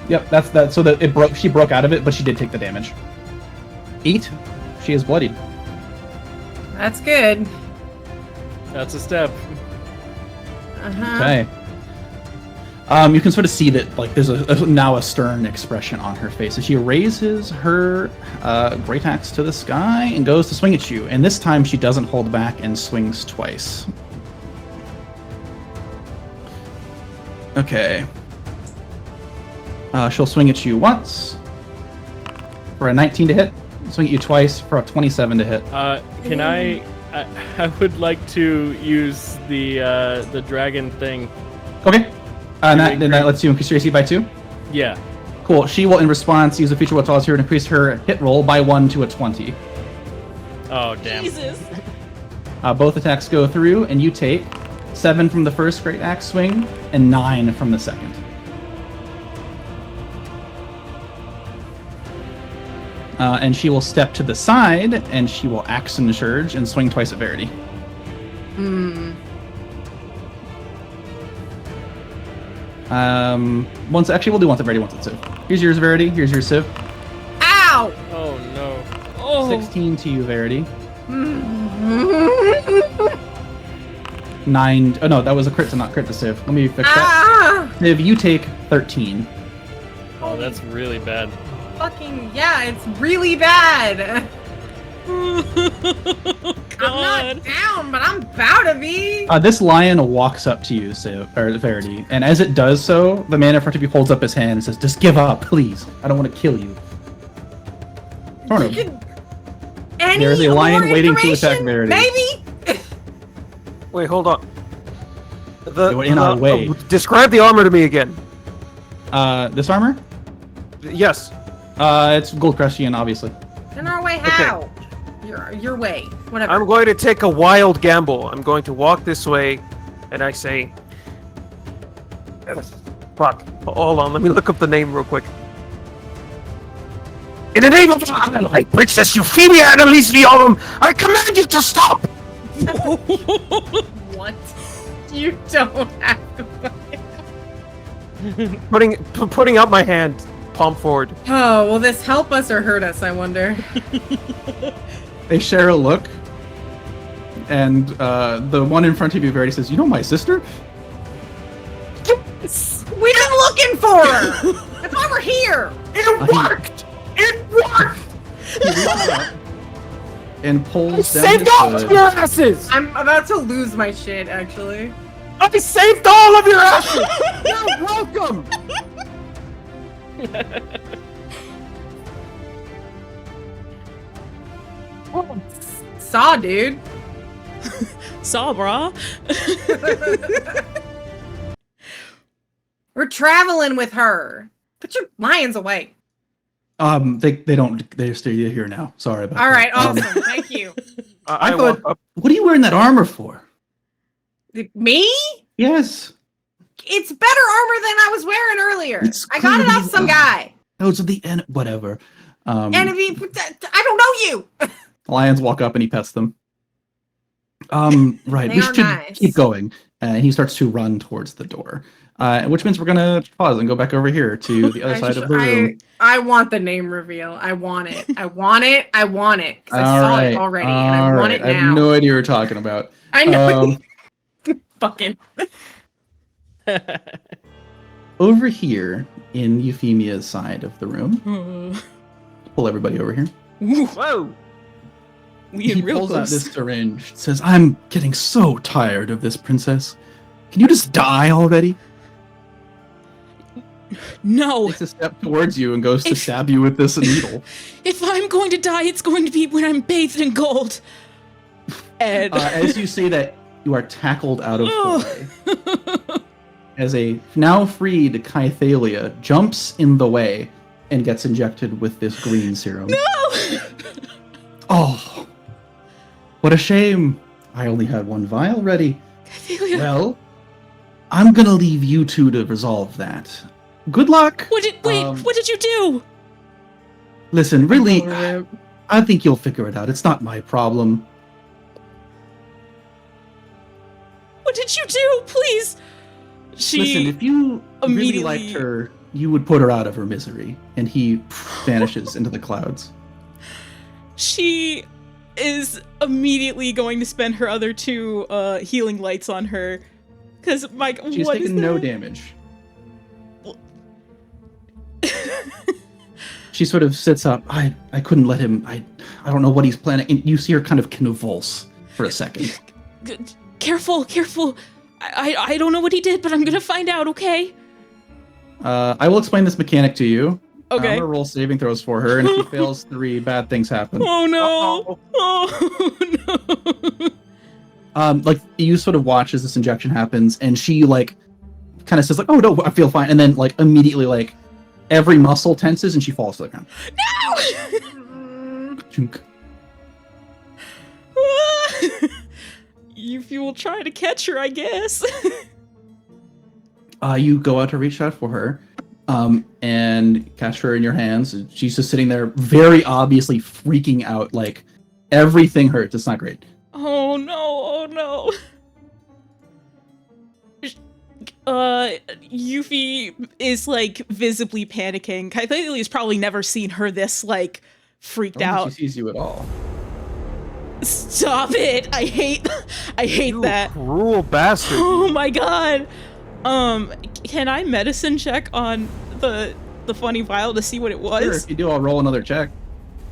Yep, that's that. So that it broke. She broke out of it, but she did take the damage. 8. She is bloodied.
That's good.
that's a step.
Uh-huh.
Okay. You can sort of see that, like, there's now a stern expression on her face as she raises her great axe to the sky and goes to swing at you. And this time, she doesn't hold back and swings twice. Okay. She'll swing at you once for a 19 to hit. Swing at you twice for a 27 to hit.
Can I would like to use the dragon thing.
Okay. And
Doing
that
great.
lets you increase your AC by 2.
Yeah.
Cool. She will, in response, use a feature what allows her to increase her hit roll by 1 to a 20.
Oh damn.
Jesus.
Both attacks go through, and you take 7 from the first great axe swing and 9 from the second. And she will step to the side, and she will action surge and swing twice at Verity. Actually, we'll do once at Verity, once at Civ. Here's yours, Verity. Here's your Civ.
Ow!
Oh no.
Oh.
16 to you, Verity. 9. Oh no, that was a crit to not crit to Civ. Let me fix that.
Ah!
Civ, you take 13.
Oh, that's really bad.
Fucking yeah, it's really bad. I'm
God.
not down, but I'm about to be.
This lion walks up to you, Verity, and as it does so, the man in front of you holds up his hand and says, "Just give up, please. I don't want to kill you." Tornrobe.
Any
There's a lion
more
waiting to attack
information,
Verity.
Maybe.
Wait, hold on.
You're in our way.
Describe the armor to me again.
This armor?
Yes.
It's gold Crustian, obviously.
In our way, how? Your way, whatever.
I'm going to take a wild gamble. I'm going to walk this way, and I say, "Fuck! Hold on, let me look up the name real quick." In the name of the Princess Euphemia and Elysium, I command you to stop!
What? You don't have to.
Putting out my hand, palm forward.
Oh, will this help us or hurt us, I wonder?
They share a look, and the one in front of you, Verity, says, "You know my sister?"
We've been looking for her! That's why we're here!
It worked! It worked!
He reaches up and pulls down
Saved
his
all of
hood.
your asses!
I'm about to lose my shit, actually.
I saved all of your asses!
You're welcome!
Saw, dude.
Saw, brah.
We're traveling with her. Put your lions away.
They're still here now. Sorry about that.
All right, awesome. Thank you.
I
walk
thought,
up.
what are you wearing that armor for?
Me?
Yes.
It's better armor than I was wearing earlier.
It's
I got it off some guy.
Those are the end. Whatever.
And if he, I don't know you.
Lions walk up and he pets them. Right.
They
We
are
should
nice.
keep going. And he starts to run towards the door. Which means we're gonna pause and go back over here to the other side of the room.
I want the name reveal. I want it. I want it. I want it. Because I
All
saw
right,
it already, and
all
I want
right.
it
I
now.
have no idea what you're talking about.
I know.
Um,
Fucking.
Over here in Euphemia's side of the room, pull everybody over here.
Whoa!
We
He
in real
pulls out
close.
this syringe. Says, "I'm getting so tired of this, princess. Can you just die already?"
No.
Takes a step towards you and goes to stab you with this needle.
If I'm going to die, it's going to be when I'm bathed in gold. And
As you say that, you are tackled out of
Oh.
the way. As a now freed Kythalia jumps in the way and gets injected with this green serum.
no.
Oh, what a shame. I only had one vial ready.
Ophelia,
Well, I'm gonna leave you two to resolve that. Good luck.
what did you do?
Listen, really, I think you'll figure it out. It's not my problem.
What did you do? Please. She
Listen, if you really
immediately-
liked her, you would put her out of her misery. And he vanishes into the clouds.
She is immediately going to spend her other two healing lights on her. Because, Mike,
She's
what is
taken no
that?
damage. She sort of sits up. I couldn't let him. I don't know what he's planning. And you see her kind of convulse for a second.
Careful. I don't know what he did, but I'm gonna find out, okay?
I will explain this mechanic to you. I'm
Okay.
gonna roll saving throws for her, and if she fails 3, bad things happen.
Oh no! Oh no!
Like you sort of watch as this injection happens, and she like kind of says like, "Oh no, I feel fine," and then like immediately like every muscle tenses and she falls to the ground.
No!
Chunk.
If you will try to catch her, I guess.
You go out to reach out for her, and catch her in your hands. She's just sitting there, very obviously freaking out. Like everything hurts. It's not great.
Oh no! Yuffie is like visibly panicking. Kythalia's probably never seen her this like freaked
I don't think
out.
she sees you at all.
Stop it! I hate
You
that.
cruel bastard.
Oh my god. Can I medicine check on the funny vial to see what it
Sure,
was?
if you do, I'll roll another check.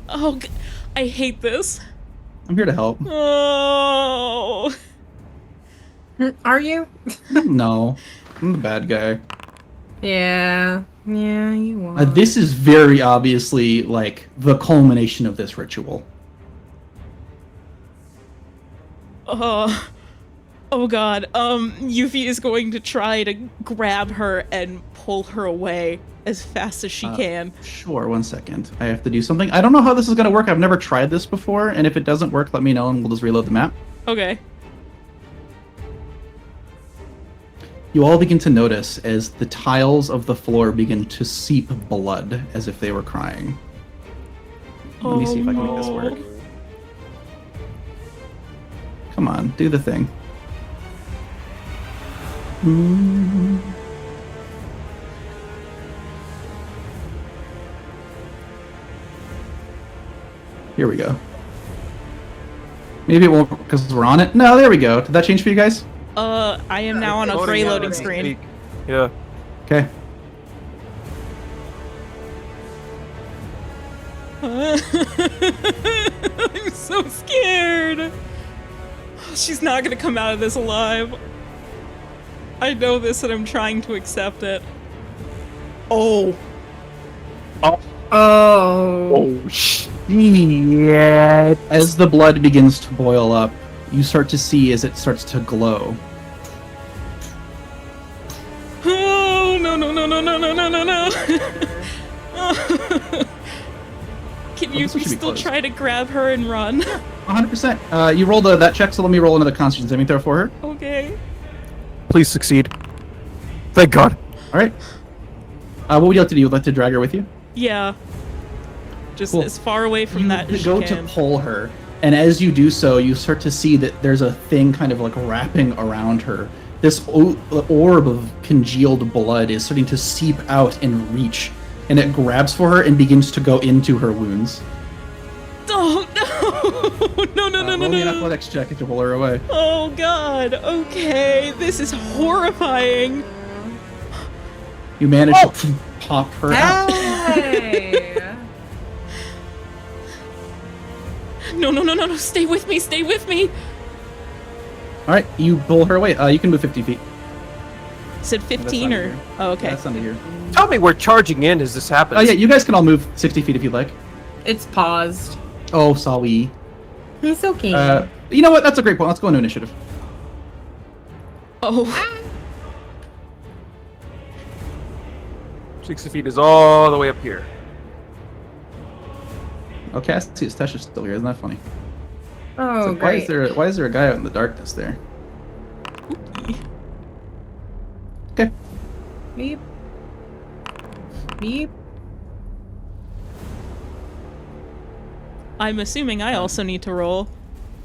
Oh, I hate this.
I'm here to help.
Oh.
Are you?
No, I'm the bad guy.
Yeah, you are.
This is very obviously like the culmination of this ritual.
Oh god. Yuffie is going to try to grab her and pull her away as fast as she can.
Sure, 1 second. I have to do something. I don't know how this is going to work. I've never tried this before, and if it doesn't work, let me know and we'll just reload the map.
Okay.
You all begin to notice as the tiles of the floor begin to seep blood as if they were crying. Let me see if I can make this work. Come on, do the thing. Here we go. Maybe it won't because we're on it. No, there we go. Did that change for you guys?
I am now on a gray loading screen.
Yeah.
Okay.
I'm so scared. She's not gonna come out of this alive. I know this and I'm trying to accept it. Oh.
Oh, shit.
As the blood begins to boil up, you start to see as it starts to glow.
Oh, no, no, no, no, no, no, no, no, no. Can you
this one should be
still
close.
try to grab her and run?
100%. You rolled that check, so let me roll another Constitution saving throw for her.
Okay.
Please succeed. Thank God.
All right. What would you like to do? You'd like to drag her with you?
Yeah. Just
Cool.
as far away from that as
You go
you
to
can.
pull her, and as you do so, you start to see that there's a thing kind of like wrapping around her. This orb of congealed blood is starting to seep out and reach, and it grabs for her and begins to go into her wounds.
Oh, no! No, no, no, no,
Roll me an
no.
athletics check to pull her away.
Oh, God. Okay. This is horrifying.
You manage to pop her out.
Hey!
No, no, no, no, no. Stay with me. Stay with me.
All right, you pull her away. You can move 50 feet.
Said 15
under
or...
here.
Oh, okay.
That's under here.
Tell me we're charging in as this happens.
Oh yeah, you guys can all move 60 feet if you'd like.
It's paused.
Oh, sorry.
It's okay.
You know what? That's a great point. Let's go into initiative.
Oh.
60 feet is all the way up here.
Oh, Cassie's Tesh is still here. Isn't that funny?
Oh,
So
great.
why is there a guy out in the darkness there? Okay.
Beep. Beep.
I'm assuming I also need to roll.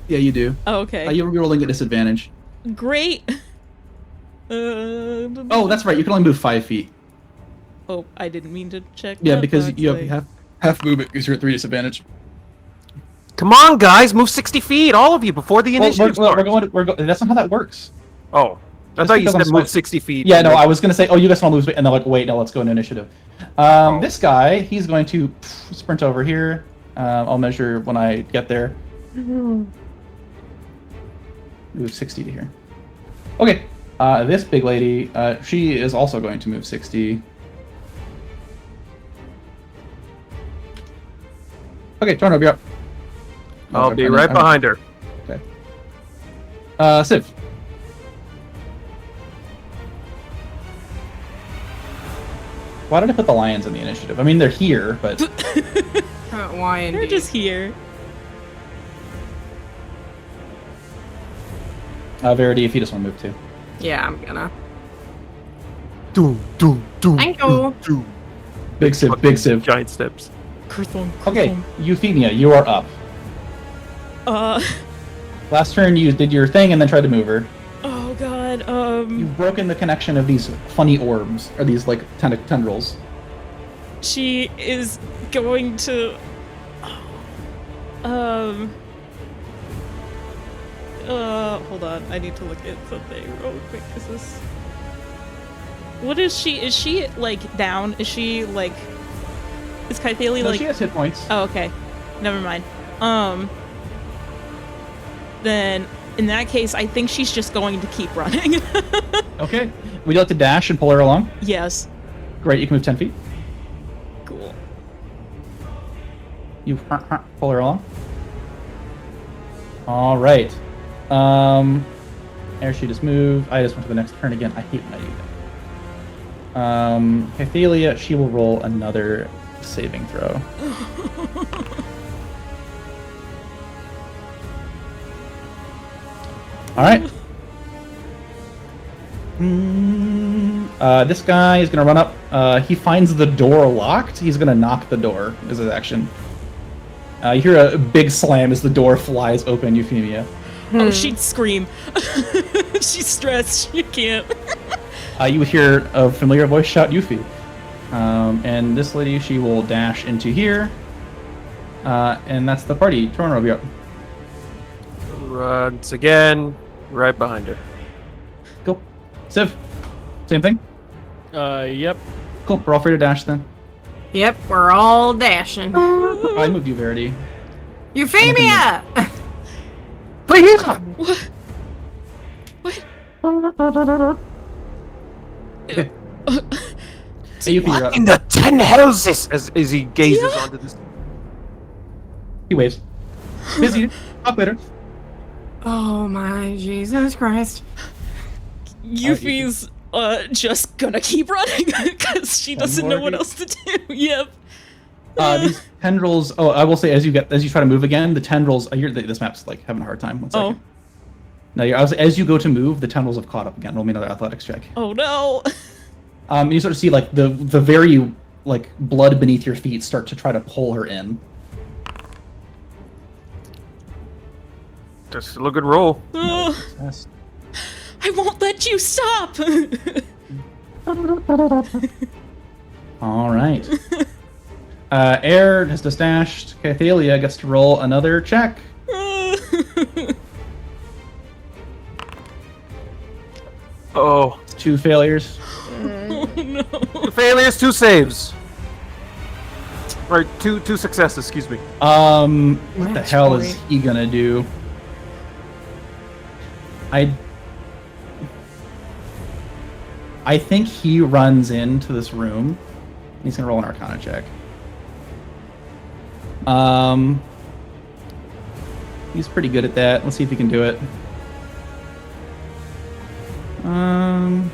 Yeah, you do.
Oh, okay.
You're rolling at disadvantage.
Great.
Oh, that's right. You can only move 5 feet.
Oh, I didn't mean to check.
Yeah,
that,
because
but
you
it's
have half movement because you're at 3 disadvantage.
Come on, guys, move 60 feet, all of you, before the initiative starts.
We're going. That's not how that works.
Oh, I
Just
thought you
because
said
I'm
move
smart.
60 feet.
Yeah, no, I was gonna say, oh, you guys want to lose, and they're like, wait, no, let's go into initiative. This guy, he's going to sprint over here. I'll measure when I get there. Move 60 to here. Okay, this big lady, she is also going to move 60. Okay, Tornrobe, you're up.
I'll be right behind her.
Okay. Civ. Why did I put the lions in the initiative? I mean, they're here, but...
Why indeed?
They're just here.
Verity, if you just want to move too.
Yeah, I'm gonna.
Doom, doom, doom.
Thank you.
Doom.
Big Civ, big Civ.
Giant steps.
Okay, Euphemia, you are up. Last turn you did your thing and then tried to move her.
Oh god,
You've broken the connection of these funny orbs, or these like tendrils.
she is going to hold on, I need to look at something real quick. Is this what is she like down? Is she like is Kythalia
No,
like
she has hit points.
Oh, okay. Never mind. Then in that case, I think she's just going to keep running.
Okay. Would you like to dash and pull her along?
Yes.
Great, you can move 10 feet.
Cool.
You pull her along. All right. There she just moved. I just went to the next turn again. I hate when I do that. Kythalia, she will roll another saving throw. All right. This guy is gonna run up. He finds the door locked. He's gonna knock the door as his action. You hear a big slam as the door flies open, Euphemia.
Oh, she'd scream. She's stressed. She can't.
You hear a familiar voice shout, Yuffie. And this lady, she will dash into here. And that's the party. Tornrobe, you're up.
Once again, right behind her.
Cool. Civ, same thing?
Yep.
Cool, we're all free to dash then.
Yep, we're all dashing.
I moved you, Verity.
Euphemia!
Please!
What? What?
Okay. Hey, Yuffie, you're up.
In the 10 houses! As he gazes onto this.
He waves. Busy. Talk later.
Oh my Jesus Christ.
Yuffie's just gonna keep running because she doesn't know what else to do. Yep.
These tendrils. Oh, I will say, as you try to move again, the tendrils. This map's like having a hard time. 1 second. Now, as you go to move, the tendrils have caught up again. Roll me another athletics check.
Oh no.
You sort of see like the very like blood beneath your feet start to try to pull her in.
That's still a good roll.
Yes.
I won't let you stop.
All right. Air has just dashed. Cathalia gets to roll another check.
Oh.
It's 2 failures.
Oh no.
2 failures, 2 saves. Or two successes, excuse me.
What the
That's
hell
funny.
is he gonna do? I think he runs into this room. He's gonna roll an Arcana check. He's pretty good at that. Let's see if he can do it.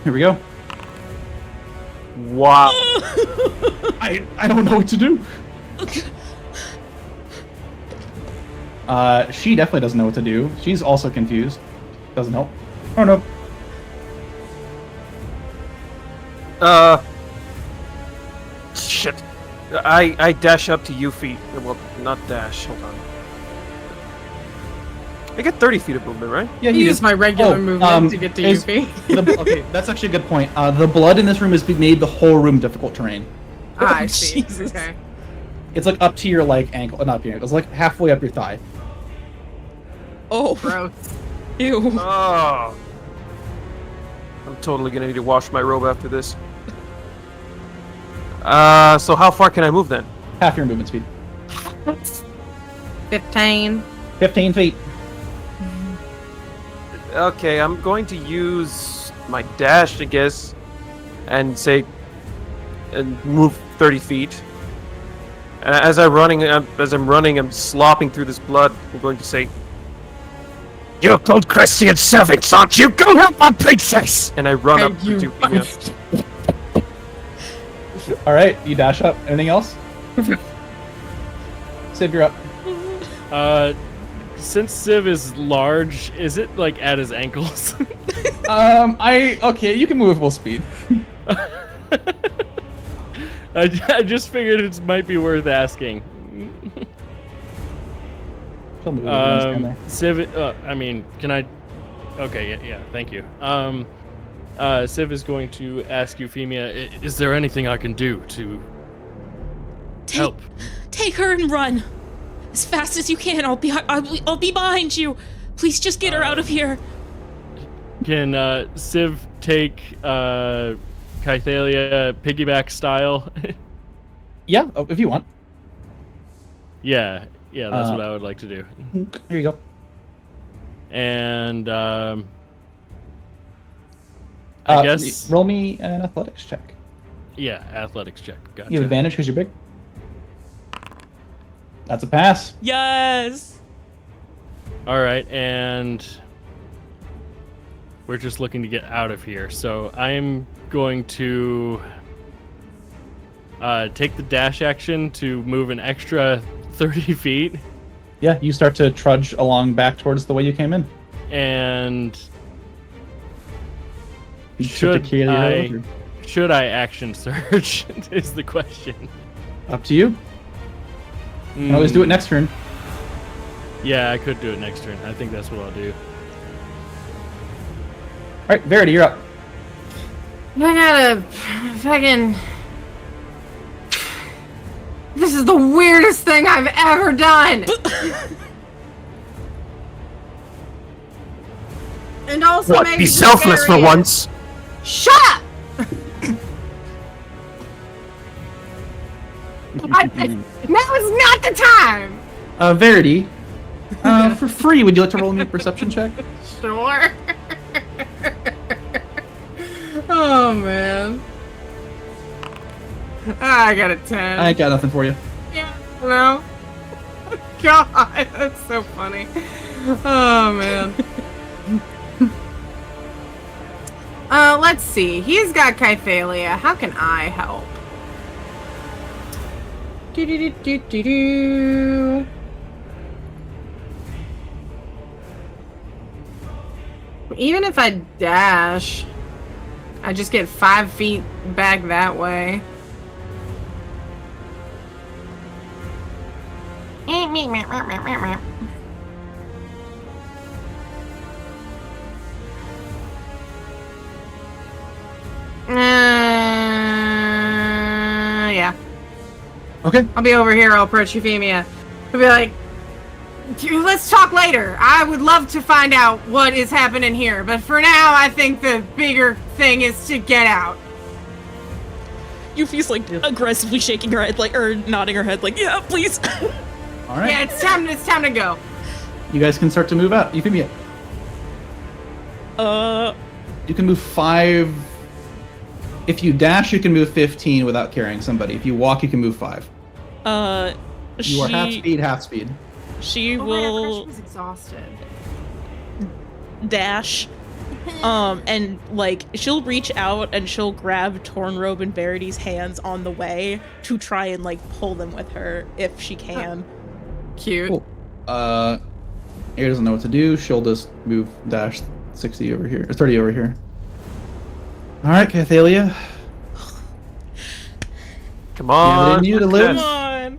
Here we go.
Wow.
I don't know what to do. She definitely doesn't know what to do. She's also confused. Doesn't help. Oh no.
Shit. I dash up to Yuffie. Well, not dash. Hold on. I get 30 feet of movement, right?
Yeah,
I
you
use
do.
my regular
Oh,
movement to get to
is-
Yuffie.
Okay, that's actually a good point. The blood in this room has made the whole room difficult terrain.
I see.
Jesus.
Okay.
It's like up to your like ankle, not up your ankle. It's like halfway up your thigh.
Oh.
Gross.
Ew.
Oh. I'm totally gonna need to wash my robe after this. So how far can I move then?
Half your movement speed.
15.
15 feet.
Okay, I'm going to use my dash, I guess, and move 30 feet. And as I'm running, I'm slopping through this blood. I'm going to say,
You're called Christian servants, aren't you? Go help my princess!
and I run up
Hey, you-
to Euphemia.
All right, you dash up. Anything else? Civ, you're up.
Since Civ is large, is it like at his ankles?
Okay, you can move at full speed.
I just figured it might be worth asking.
She'll move when you stand there.
Civ, I mean, can I? Okay, yeah, thank you. Civ is going to ask Euphemia, is there anything I can do to help?
Take her and run. As fast as you can. I'll be behind you. Please just get her out of here.
Can Civ take Kythalia piggyback style?
Yeah, if you want.
yeah, that's what I would like to do.
Here you go.
And I guess
Roll me an athletics check.
yeah, athletics check. Gotcha.
You have advantage because you're big. That's a pass.
Yes.
All right, and we're just looking to get out of here. So I'm going to take the dash action to move an extra 30 feet.
Yeah, you start to trudge along back towards the way you came in.
And
You start to carry her over.
should I action surge is the question.
Up to you. You can always do it next turn.
Yeah, I could do it next turn. I think that's what I'll do.
All right, Verity, you're up.
I gotta fucking. This is the weirdest thing I've ever done. And also,
What?
maybe
Be
just
selfless for
Verity.
once.
Shut up! Now is not the time.
Verity, for free, would you like to roll me a perception check?
Sure. Oh man. I got a 10.
I got nothing for you.
Yeah, no. God, that's so funny. Oh man. Let's see. He's got Kyphalia. How can I help? Do. Even if I dash, I just get 5 feet back that way. Yeah.
Okay.
I'll be over here. I'll approach Euphemia. I'll be like, let's talk later. I would love to find out what is happening here, but for now, I think the bigger thing is to get out.
Yuffie's like aggressively shaking her head, like, or nodding her head, like, yeah, please.
All right.
Yeah, it's time. It's time to go.
You guys can start to move out. Euphemia. You can move 5. If you dash, you can move 15 without carrying somebody. If you walk, you can move 5. You are half speed, half speed.
She
Oh,
will
she was exhausted.
dash, and like she'll reach out and she'll grab Tornrobe and Verity's hands on the way to try and like pull them with her if she can.
Cute.
Cool. Air doesn't know what to do. She'll just move dash 60 over here, or 30 over here. All right, Cathalia.
Come
You have it
on.
in you to
success.
live?
Come on.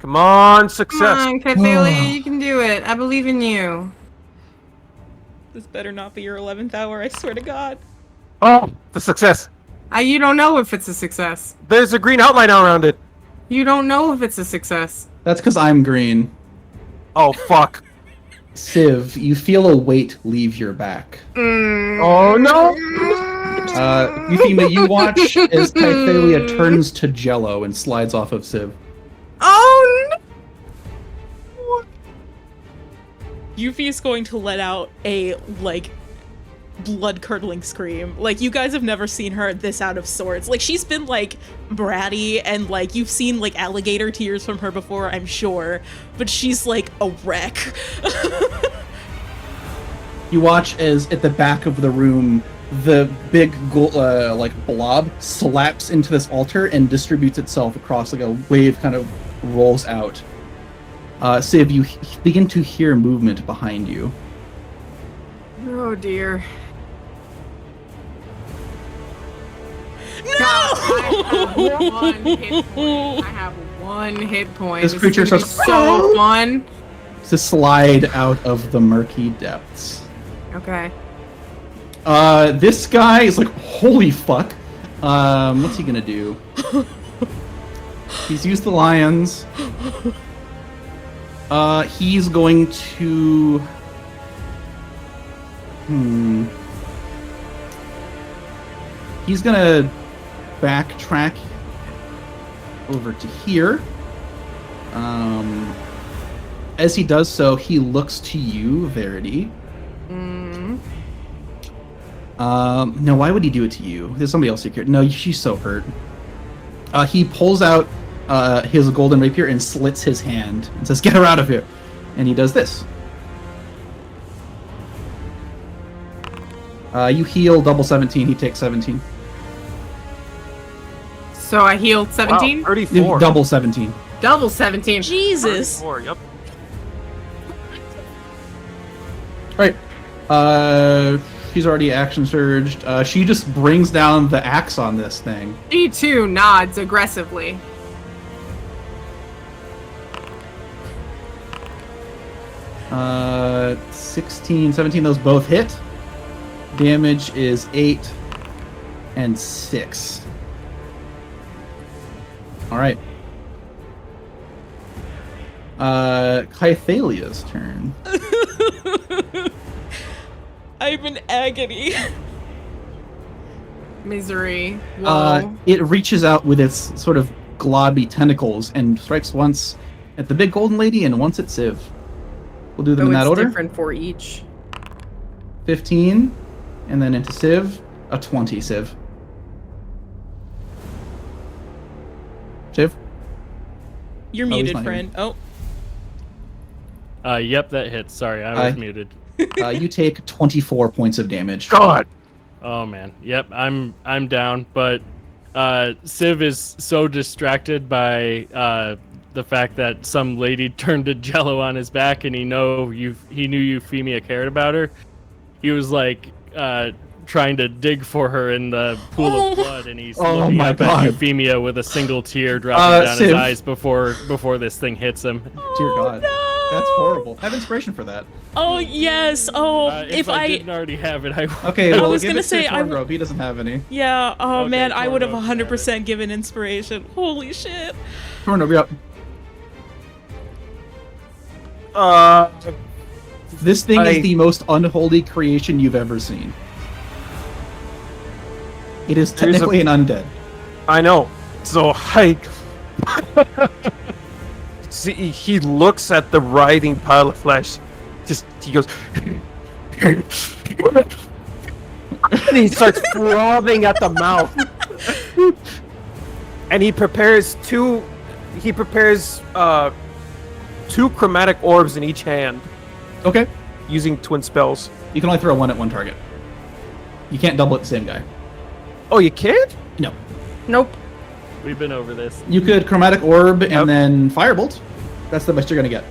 Come on,
Come
success.
on, Kyphalia, you can do it. I believe in you.
This better not be your 11th hour, I swear to God.
Oh, the success.
You don't know if it's a success.
There's a green outline around it.
You don't know if it's a success.
That's because I'm green.
Oh, fuck.
Civ, you feel a weight leave your back.
Oh, no.
Euphemia, you watch as Kyphalia turns to jello and slides off of Civ.
Oh no!
Yuffie is going to let out a like blood-curdling scream. Like, you guys have never seen her this out of sorts. Like, she's been like bratty and like you've seen like alligator tears from her before, I'm sure, but she's like a wreck.
You watch as at the back of the room, the big like blob slaps into this altar and distributes itself across, like a wave kind of rolls out. Civ, you begin to hear movement behind you.
Oh dear.
No!
I have 1 hit point.
This creature
is gonna
starts
be so fun.
to slide out of the murky depths.
Okay.
This guy is like, holy fuck. What's he gonna do? He's used the lions. He's going to... He's gonna backtrack over to here. As he does so, he looks to you, Verity. No, why would he do it to you? There's somebody else here. No, she's so hurt. He pulls out his golden rapier and slits his hand and says, "Get her out of here!" And he does this. You heal double 17. He takes 17.
So I healed 17?
Wow, 34.
Double 17.
Double 17.
Jesus.
34, yep.
Alright. She's already action surged. She just brings down the axe on this thing.
She too nods aggressively.
16, 17, those both hit. Damage is 8 and 6. Alright. Kythalia's turn.
I'm in agony.
Misery. Whoa.
It reaches out with its sort of globby tentacles and strikes once at the big golden lady and once at Civ. We'll do them in that order.
Different for each.
15, and then into Civ, a 20 Civ. Civ?
You're
Oh, he's
muted,
not
friend.
here.
Oh.
Yep, that hits. Sorry, I was muted.
You take 24 points of damage.
God.
Oh man. Yep, I'm down, but Civ is so distracted by the fact that some lady turned a jello on his back and he knew Euphemia cared about her. He was like trying to dig for her in the pool of blood, and he's looking up at Euphemia with a single tear dropping down his eyes before this thing hits him.
Dear God.
No!
That's horrible. Have inspiration for that.
Oh yes. Oh,
If I didn't already have it, I would.
Okay,
I
well,
was
give
gonna
it to
say,
Tornrobe. He doesn't have any.
yeah. Oh
Okay,
man, I would have
Tornrobe,
100% given inspiration. Holy shit.
Tornrobe, you're up.
Uh,
This thing is the most unholy creation you've ever seen. It is technically an undead.
I know. So see, he looks at the writhing pile of flesh. He goes, and he starts frothing at the mouth. And he prepares two chromatic orbs in each hand,
Okay.
using twin spells.
You can only throw one at one target. You can't double at the same guy.
Oh, you can't?
No.
Nope.
We've been over this.
You could chromatic orb
Yep.
and then firebolt. That's the best you're gonna get.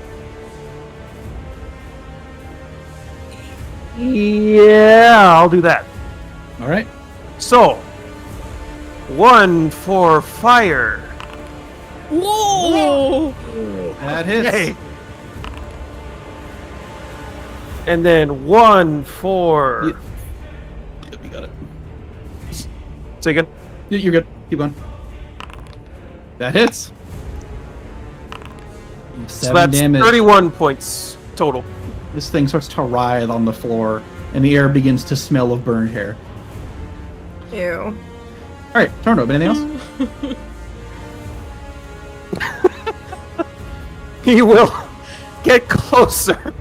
Yeah, I'll do that.
All right.
So, 1 for fire.
Whoa.
That hits.
Yay. And then 1 for...
Yep, you got it.
Say again?
You're good. Keep going. That hits.
So
7
that's
damage.
31 points total.
This thing starts to writhe on the floor, and the air begins to smell of burned hair.
Ew.
All right, Tornrobe. Anything else?
He will get closer.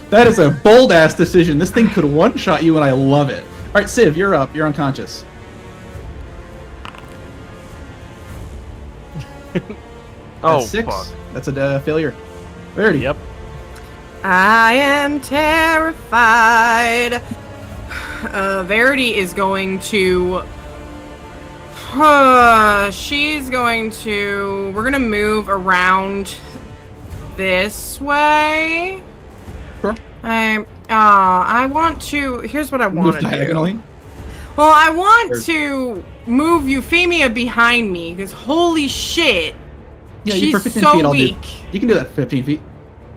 That is a bold-ass decision. This thing could one-shot you, and I love it. All right, Civ, you're up. You're unconscious.
Oh,
That's 6.
fuck.
That's a failure. Verity.
Yep.
I am terrified. Verity is going to... she's going to... We're going to move around this way.
Sure.
I want to... Here's what I want
Move
to do.
diagonally.
Well, I want to move Euphemia behind me, because holy shit,
Yeah,
she's
for 15
so
feet, I'll
weak.
You can do that for 15 feet.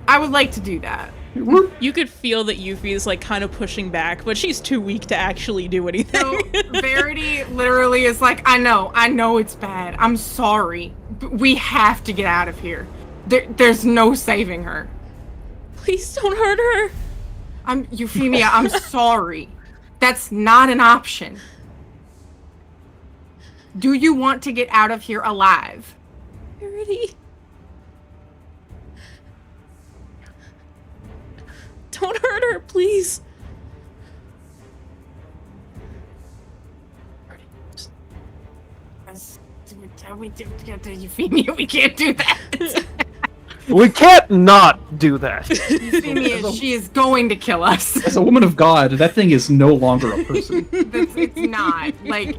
I would like to do that.
You could feel that Yuffie is like kind of pushing back, but she's too weak to actually do anything.
So Verity literally is like, I know it's bad. I'm sorry. But we have to get out of here. There's no saving her.
Please don't hurt her.
Euphemia, I'm sorry. That's not an option. Do you want to get out of here alive?
Verity. Don't hurt her, please.
Euphemia, we can't do that.
We can't not do that.
Euphemia, she is going to kill us.
As a woman of God, that thing is no longer a person.
It's not. Like,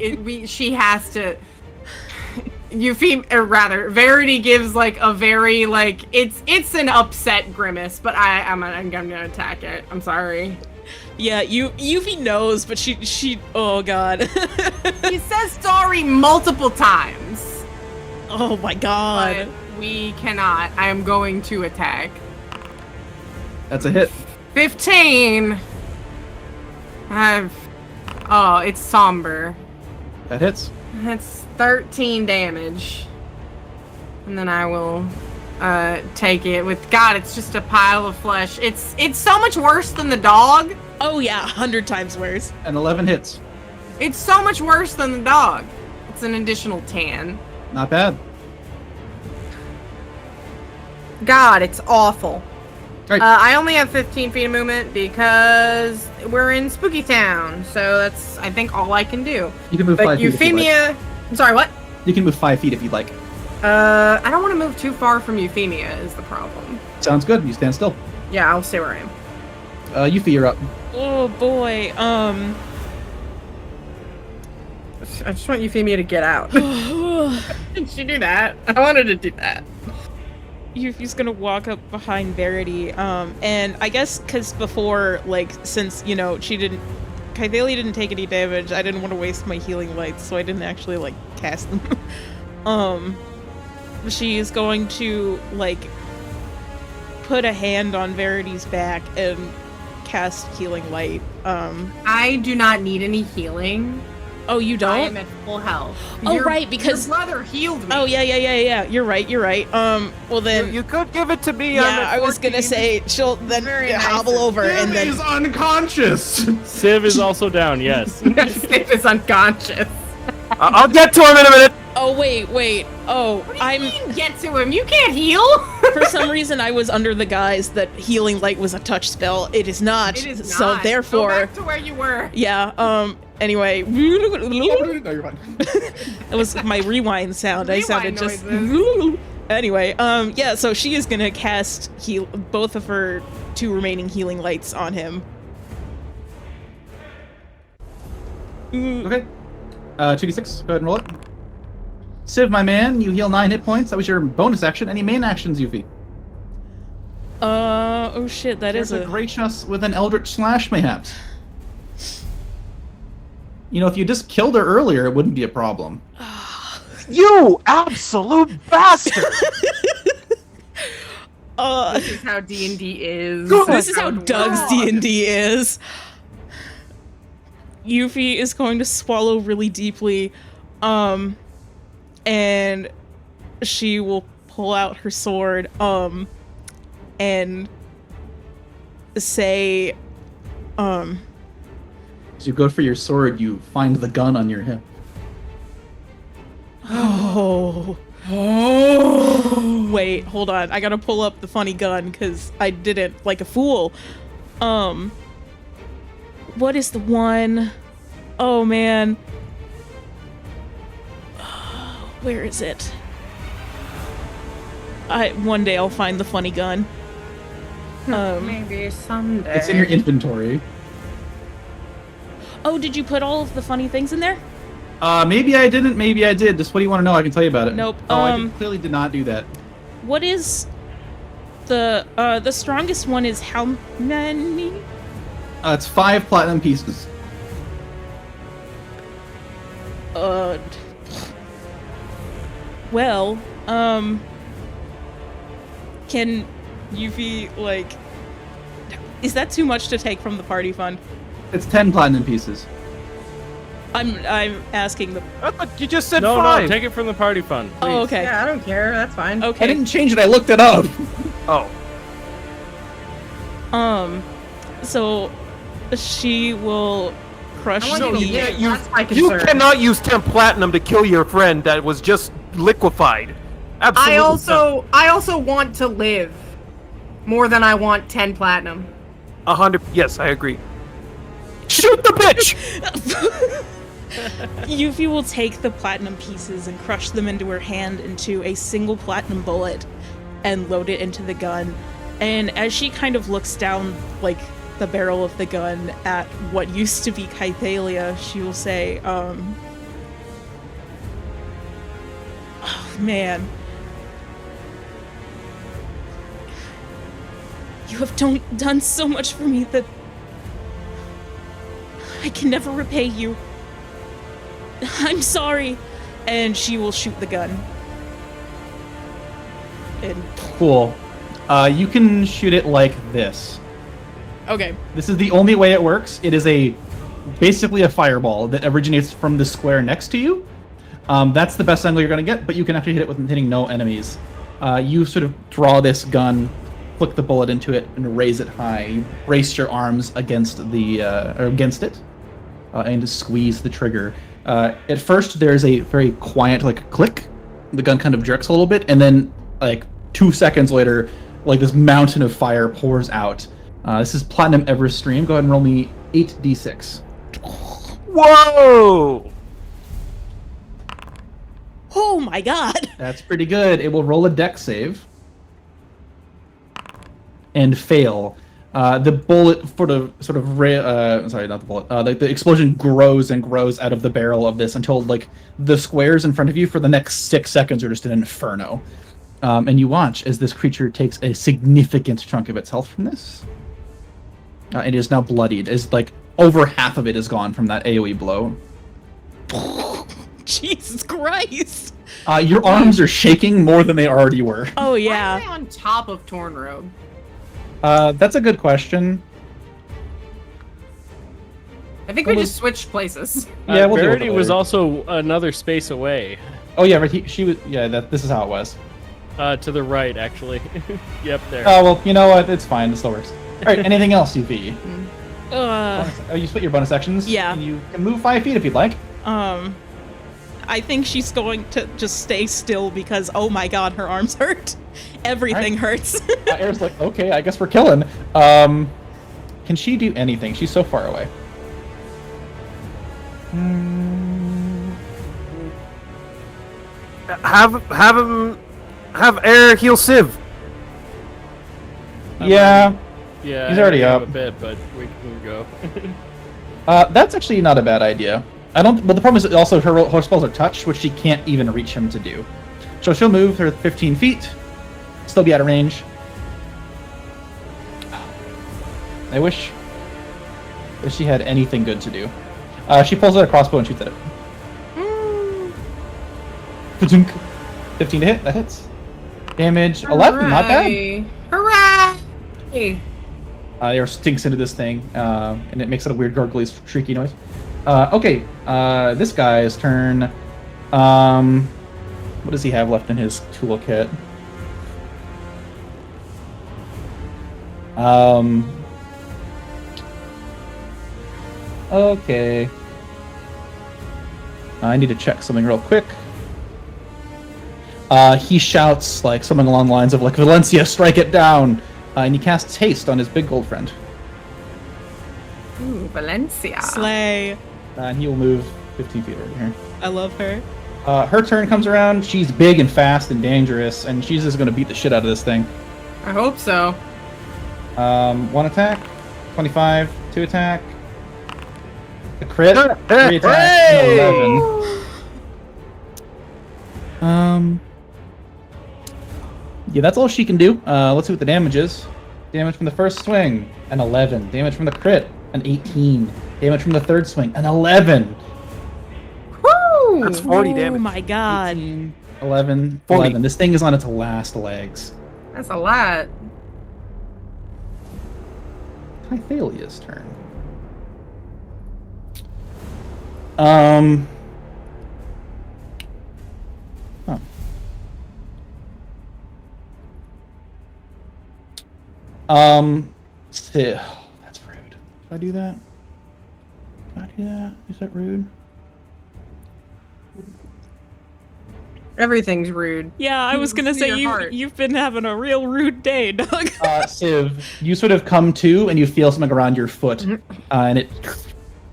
she has to... Euphemia, or rather, Verity gives like a very like it's an upset grimace, but I'm gonna attack it. I'm sorry.
Yeah, Yuffie knows, but she oh god.
He says sorry multiple times.
Oh my god.
But we cannot. I am going to attack.
That's a hit.
15. It's somber.
That hits.
That's 13 damage. And then I will take it with God, it's just a pile of flesh. It's so much worse than the dog.
Oh yeah, 100 times worse.
And 11 hits.
It's so much worse than the dog. It's an additional 10.
Not bad.
God, it's awful.
Right.
I only have 15 feet of movement because we're in Spooky Town, so that's, I think, all I can do.
You can move
But
5 feet if you'd like.
Euphemia... I'm sorry, what?
You can move 5 feet if you'd like.
I don't want to move too far from Euphemia is the problem.
Sounds good. You stand still.
Yeah, I'll stay where I am.
Yuffie, you're up.
Oh boy.
I just want Euphemia to get out. Did she do that? I wanted to do that.
Yuffie's gonna walk up behind Verity, and I guess because before, like, since, you know, Kythalia didn't take any damage, I didn't want to waste my healing lights, so I didn't actually, like, cast them. She is going to, like, put a hand on Verity's back and cast Healing Light.
I do not need any healing.
Oh, you
I
don't?
am at full health.
Oh, right, because...
Your brother healed me.
Oh, yeah. You're right. Well then...
You could give it to me.
Yeah, I was gonna say, she'll then
Very nice
hobble
of
over and then...
He's unconscious!
Civ is also down, yes.
Skip is unconscious.
I'll get to him in a minute.
Oh, wait. Oh,
What do you mean get to him? You can't heal!
For some reason, I was under the guise that Healing Light was a touch spell. It is not.
It is
So
not.
therefore...
Go back to where you were.
Yeah, anyway...
No, you're fine.
That was my rewind sound. I sounded
Rewind
just...
noises.
Anyway, yeah, so she is gonna cast both of her 2 remaining Healing Lights on him.
Okay. 2d6. Go ahead and roll it. Civ, my man, you heal 9 hit points. That was your bonus action. Any main actions, Yuffie?
Oh shit, that is
There's
a...
grace us with an Eldritch Slash, mayhaps. You know, if you just killed her earlier, it wouldn't be a problem.
You absolute bastard!
This is how D&D is.
This is how Doug's D&D is. Yuffie is going to swallow really deeply, and she will pull out her sword, and say,
As you go for your sword, you find the gun on your hip.
oh, wait, hold on, I gotta pull up the funny gun, because I did it like a fool. What is the one? Oh, man. Where is it? One day I'll find the funny gun.
Maybe someday.
It's in your inventory.
Oh, did you put all of the funny things in there?
Maybe I didn't, maybe I did. Just what do you want to know? I can tell you about it.
Nope.
Oh, I clearly did not do that.
What is the strongest one is how many?
It's 5 platinum pieces.
Well, can Yuffie, like, is that too much to take from the party fund?
It's 10 platinum pieces.
I'm asking the...
You just said
No,
5.
take it from the party fund. Please.
Oh, okay.
Yeah, I don't care. That's fine.
Okay.
I didn't change it, I looked it up.
Oh.
So she will crush
I want
the...
you to
you-
That's my
You
concern.
cannot use 10 platinum to kill your friend that was just liquefied. Absolutely.
I also want to live more than I want 10 platinum.
100. Yes, I agree. Shoot the bitch!
Yuffie will take the platinum pieces and crush them into her hand into a single platinum bullet and load it into the gun. And as she kind of looks down, like, the barrel of the gun at what used to be Kythalia, she will say, oh, man. You have done so much for me that I can never repay you. I'm sorry. And she will shoot the gun. And
Cool. You can shoot it like this.
Okay.
This is the only way it works. It is basically a fireball that originates from the square next to you. That's the best angle you're going to get, but you can actually hit it with hitting no enemies. You sort of draw this gun, flick the bullet into it, and raise it high. You brace your arms against it, and squeeze the trigger. At first, there's a very quiet click. The gun kind of jerks a little bit, and then 2 seconds later, this mountain of fire pours out. This is Platinum Everest Stream. Go ahead and roll me 8d6.
Whoa!
Oh my god!
That's pretty good. It will roll a dex save and fail. The bullet sorry, not the bullet. The explosion grows and grows out of the barrel of this until the squares in front of you for the next 6 seconds are just an inferno. And you watch as this creature takes a significant chunk of its health from this. It is now bloodied. As over half of it is gone from that AoE blow.
Jesus Christ!
Your arms are shaking more than they already were.
Oh
Why
yeah.
am I on top of Tornrobe?
That's a good question.
I think we just switched places.
Yeah, we'll deal with
Verity
it
was
later.
also another space away.
Oh yeah, right. She was. Yeah, this is how it was.
To the right, actually. Yep, there.
Oh well, you know what? It's fine. It still works. All right. Anything else, UV? You split your bonus actions.
Yeah.
You can move 5 feet if you'd like.
I think she's going to just stay still because, oh my god, her arms hurt. Everything hurts.
Air's like, okay, I guess we're killing. Can she do anything? She's so far away.
Have Air heal Civ.
Yeah.
Yeah,
He's already
I have
up.
a bit, but we can go.
That's actually not a bad idea. Well, the problem is that also her spells are touch, which she can't even reach him to do. So she'll move her 15 feet, still be out of range. I wish she had anything good to do. She pulls out a crossbow and shoots at it. 15 to hit, that hits. Damage 11, not bad.
Hooray!
Air stinks into this thing, and it makes it a weird gurgly, shrieky noise. Okay, this guy's turn. What does he have left in his toolkit? Okay. I need to check something real quick. He shouts something along the lines of Valencia, strike it down! And he casts haste on his big gold friend.
Ooh, Valencia.
Slay.
And he will move 15 feet over here.
I love her.
Her turn comes around. She's big and fast and dangerous, and she's just going to beat the shit out of this thing.
I hope so.
1 attack, 25, 2 attack, a crit, 3 attack, and 11. Yeah, that's all she can do. Let's see what the damage is. Damage from the first swing, an 11. Damage from the crit, an 18. Damage from the third swing, an 11.
Woo!
That's 40
Oh
damage.
my god.
18, 11,
40.
11. This thing is on its last legs.
That's a lot.
Hythalia's turn. Huh. That's rude. Did I do that? Did I do that? Is that rude?
Everything's rude.
Yeah, I was gonna
See
say
your heart.
you've been having a real rude day, Doug.
Civ, you sort of come to and you feel something around your foot, and it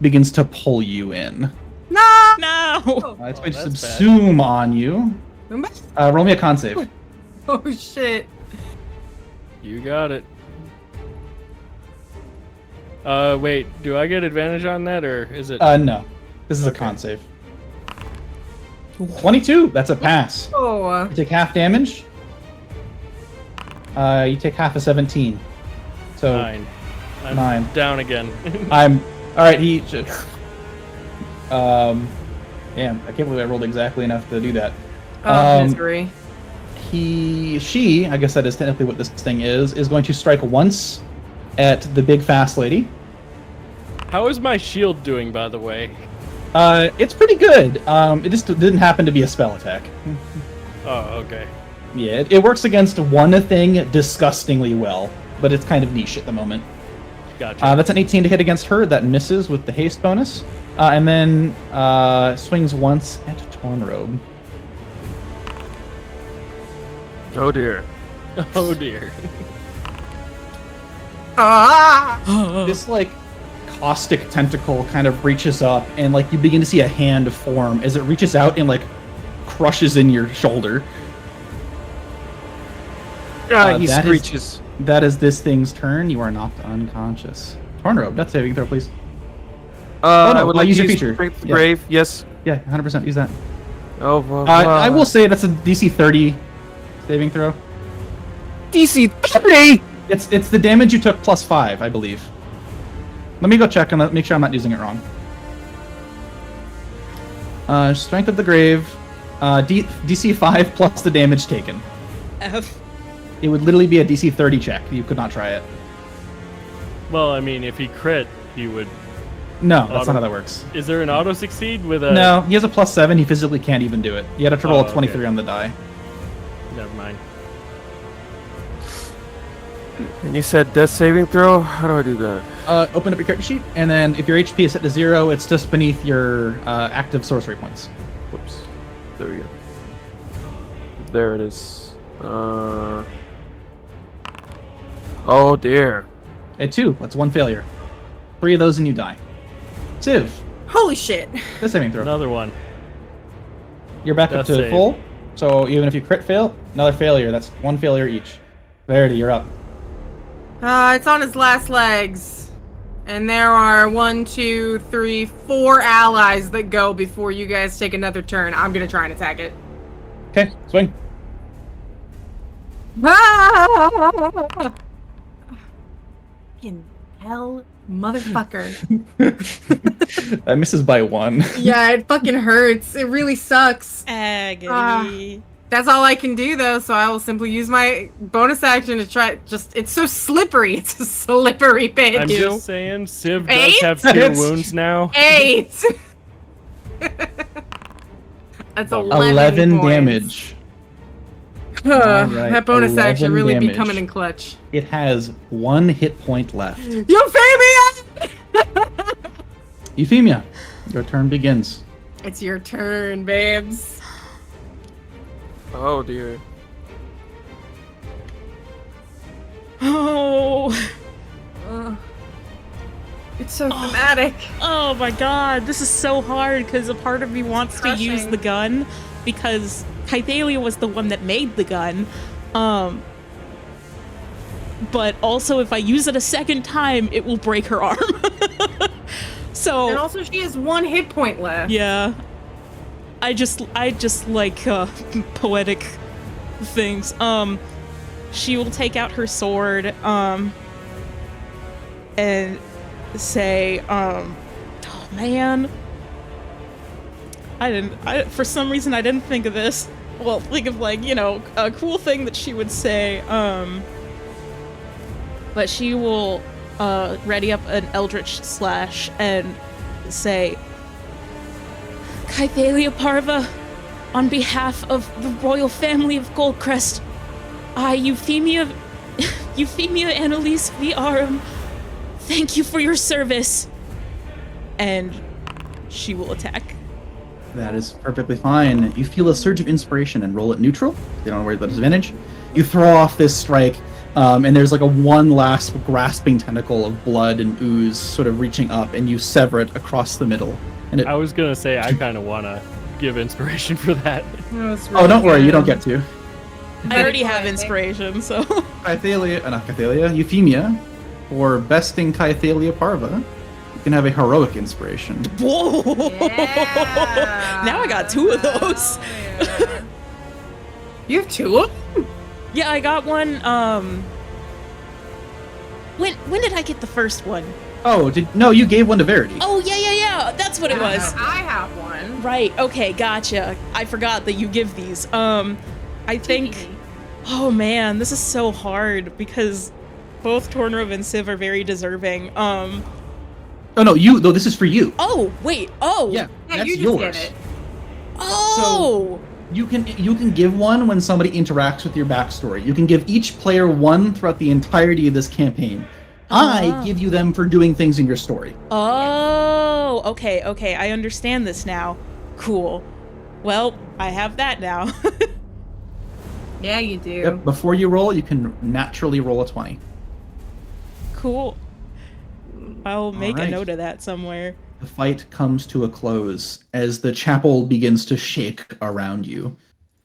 begins to pull you in.
No!
No.
It's going to
that's bad.
subsume on you. Roll me a con save.
Oh shit.
You got it. Wait, do I get advantage on that, or is it?
No. This is a con save. 22! That's a pass.
Oh.
You take half damage. You take half of 17. So
9. I'm
9.
down again.
I'm alright, he damn, I can't believe I rolled exactly enough to do that.
Oh, misery.
she, I guess that is technically what this thing is going to strike once at the big fast lady.
How is my shield doing, by the way?
It's pretty good. It just didn't happen to be a spell attack.
Oh, okay.
Yeah, it works against one thing disgustingly well, but it's kind of niche at the moment.
Gotcha.
That's an 18 to hit against her. That misses with the haste bonus. And then swings once at Tornrobe.
Oh dear.
Oh dear.
This like caustic tentacle kind of reaches up, and like you begin to see a hand form as it reaches out and like crushes in your shoulder.
He
that
screeches.
That is this thing's turn. You are knocked unconscious. Tornrobe, death saving throw, please.
No,
I
I would like
use
to
your
use
feature.
Strength of
Yeah.
Grave. Yes.
Yeah, 100% use that.
Oh, well,
I will say that's a DC 30 saving throw.
DC 30.
It's the damage you took plus 5, I believe. Let me go check and make sure I'm not using it wrong. Strength of the Grave, DC 5 plus the damage taken.
F.
It would literally be a DC 30 check. You could not try it.
Well, I mean, if he crit, he would.
No, that's not how that works.
Is there an auto succeed with a?
No, he has a plus 7. He physically can't even do it. You had to roll a
Oh,
23
okay.
on the die.
Never mind.
And you said death saving throw? How do I do that?
Open up your character sheet, and then if your HP is set to 0, it's just beneath your active sorcery points.
Whoops. There we go. There it is. Oh dear.
At 2, that's 1 failure. 3 of those and you die. Civ,
Holy shit.
this saving throw.
Another one.
You're back up
Death
to
save.
full, so even if you crit fail, another failure. That's 1 failure each. Verity, you're up.
It's on his last legs. And there are 1, 2, 3, 4 allies that go before you guys take another turn. I'm gonna try and attack it.
Okay, swing.
Fucking hell, motherfucker.
That misses by 1.
Yeah, it fucking hurts. It really sucks.
Agony.
That's all I can do, though, so I will simply use my bonus action to try. It's so slippery. It's a slippery pit,
I'm
dude.
just saying, Civ does
8?
have cure wounds now.
8! That's
11
points.
damage. Alright,
That bonus
11
action really be
damage.
coming in clutch.
It has 1 hit point left.
Euphemia!
Euphemia, your turn begins.
It's your turn, babes.
Oh dear.
Oh.
It's so thematic.
Oh my god, this is so hard because a part of me wants to use
Crushing.
the gun because Kythalia was the one that made the gun. But also if I use it a second time, it will break her arm. So
And also, she has 1 hit point left.
yeah. I just like poetic things. She will take out her sword and say, oh man, for some reason I didn't think of this. Well, think of like, you know, a cool thing that she would say, but she will ready up an Eldritch Slash and say, Kythalia Parva, on behalf of the royal family of Goldcrest, I, Euphemia Annalise V. Arum, thank you for your service. And she will attack.
That is perfectly fine. You feel a surge of inspiration and roll it neutral. You don't worry about disadvantage. You throw off this strike, and there's like a one last grasping tentacle of blood and ooze sort of reaching up, and you sever it across the middle. And it,
I was gonna say I kind of wanna give inspiration for that.
oh, don't worry, you don't get to.
I already have inspiration, so.
Kythalia, Euphemia, for besting Kythalia Parva, you can have a heroic inspiration.
Whoa!
Yeah.
Now I got 2 of those.
Yeah. You have 2 of them?
Yeah, I got one. When did I get the first one?
Oh, no, you gave one to Verity.
Oh yeah. That's what it was.
I have one.
Right. Okay. Gotcha. I forgot that you give these. I think Oh man, this is so hard because both Tornrobe and Civ are very deserving.
Oh no, this is for you.
Oh wait. Oh.
Yeah,
Yeah,
that's
you just
yours.
get it.
Oh.
You can give one when somebody interacts with your backstory. You can give each player one throughout the entirety of this campaign. I give you them for doing things in your story.
Oh. Okay. Okay. I understand this now. Cool. Well, I have that now.
Yeah, you do.
Yep. Before you roll, you can naturally roll a 20.
Cool. I'll make a
right.
note of that somewhere.
The fight comes to a close as the chapel begins to shake around you.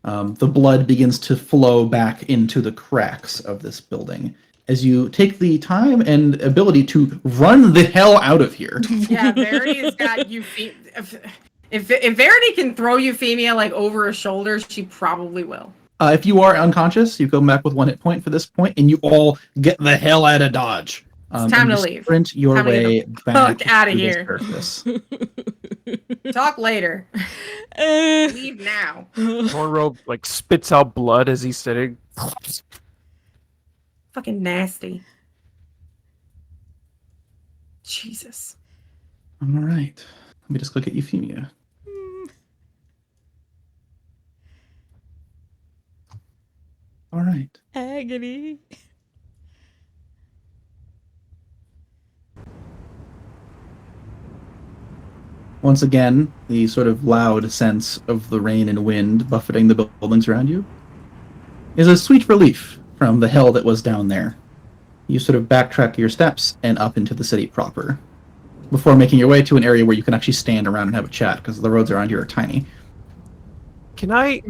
The blood begins to flow back into the cracks of this building as you take the time and ability to run the hell out of here.
Yeah, Verity's got Euphemia. If Verity can throw Euphemia like over her shoulders, she probably will.
If you are unconscious, you go back with 1 hit point for this point, and you all get the hell out of Dodge.
It's time
and
to
you
leave.
Sprint your
Time to get
way
the
back
fuck outta
to this
here.
surface.
Talk later. Leave now.
Tornrobe like spits out blood as he's sitting.
Fucking nasty. Jesus.
All right. Let me just click at Euphemia. All right.
Agony.
Once again, the sort of loud sense of the rain and wind buffeting the buildings around you is a sweet relief from the hell that was down there. You sort of backtrack your steps and up into the city proper, before making your way to an area where you can actually stand around and have a chat, because the roads around here are tiny.
Can I'd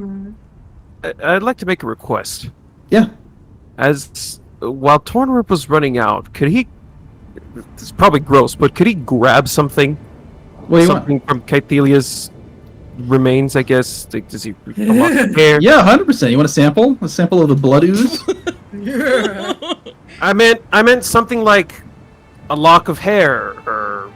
like to make a request.
Yeah.
As while Tornrobe was running out, could he? This is probably gross, but could he grab something?
What do you want?
Something from Kythelia's remains, I guess. Like, does he a lock of hair?
Yeah, 100%. You want a sample? A sample of the blood ooze?
I meant something like a lock of hair, or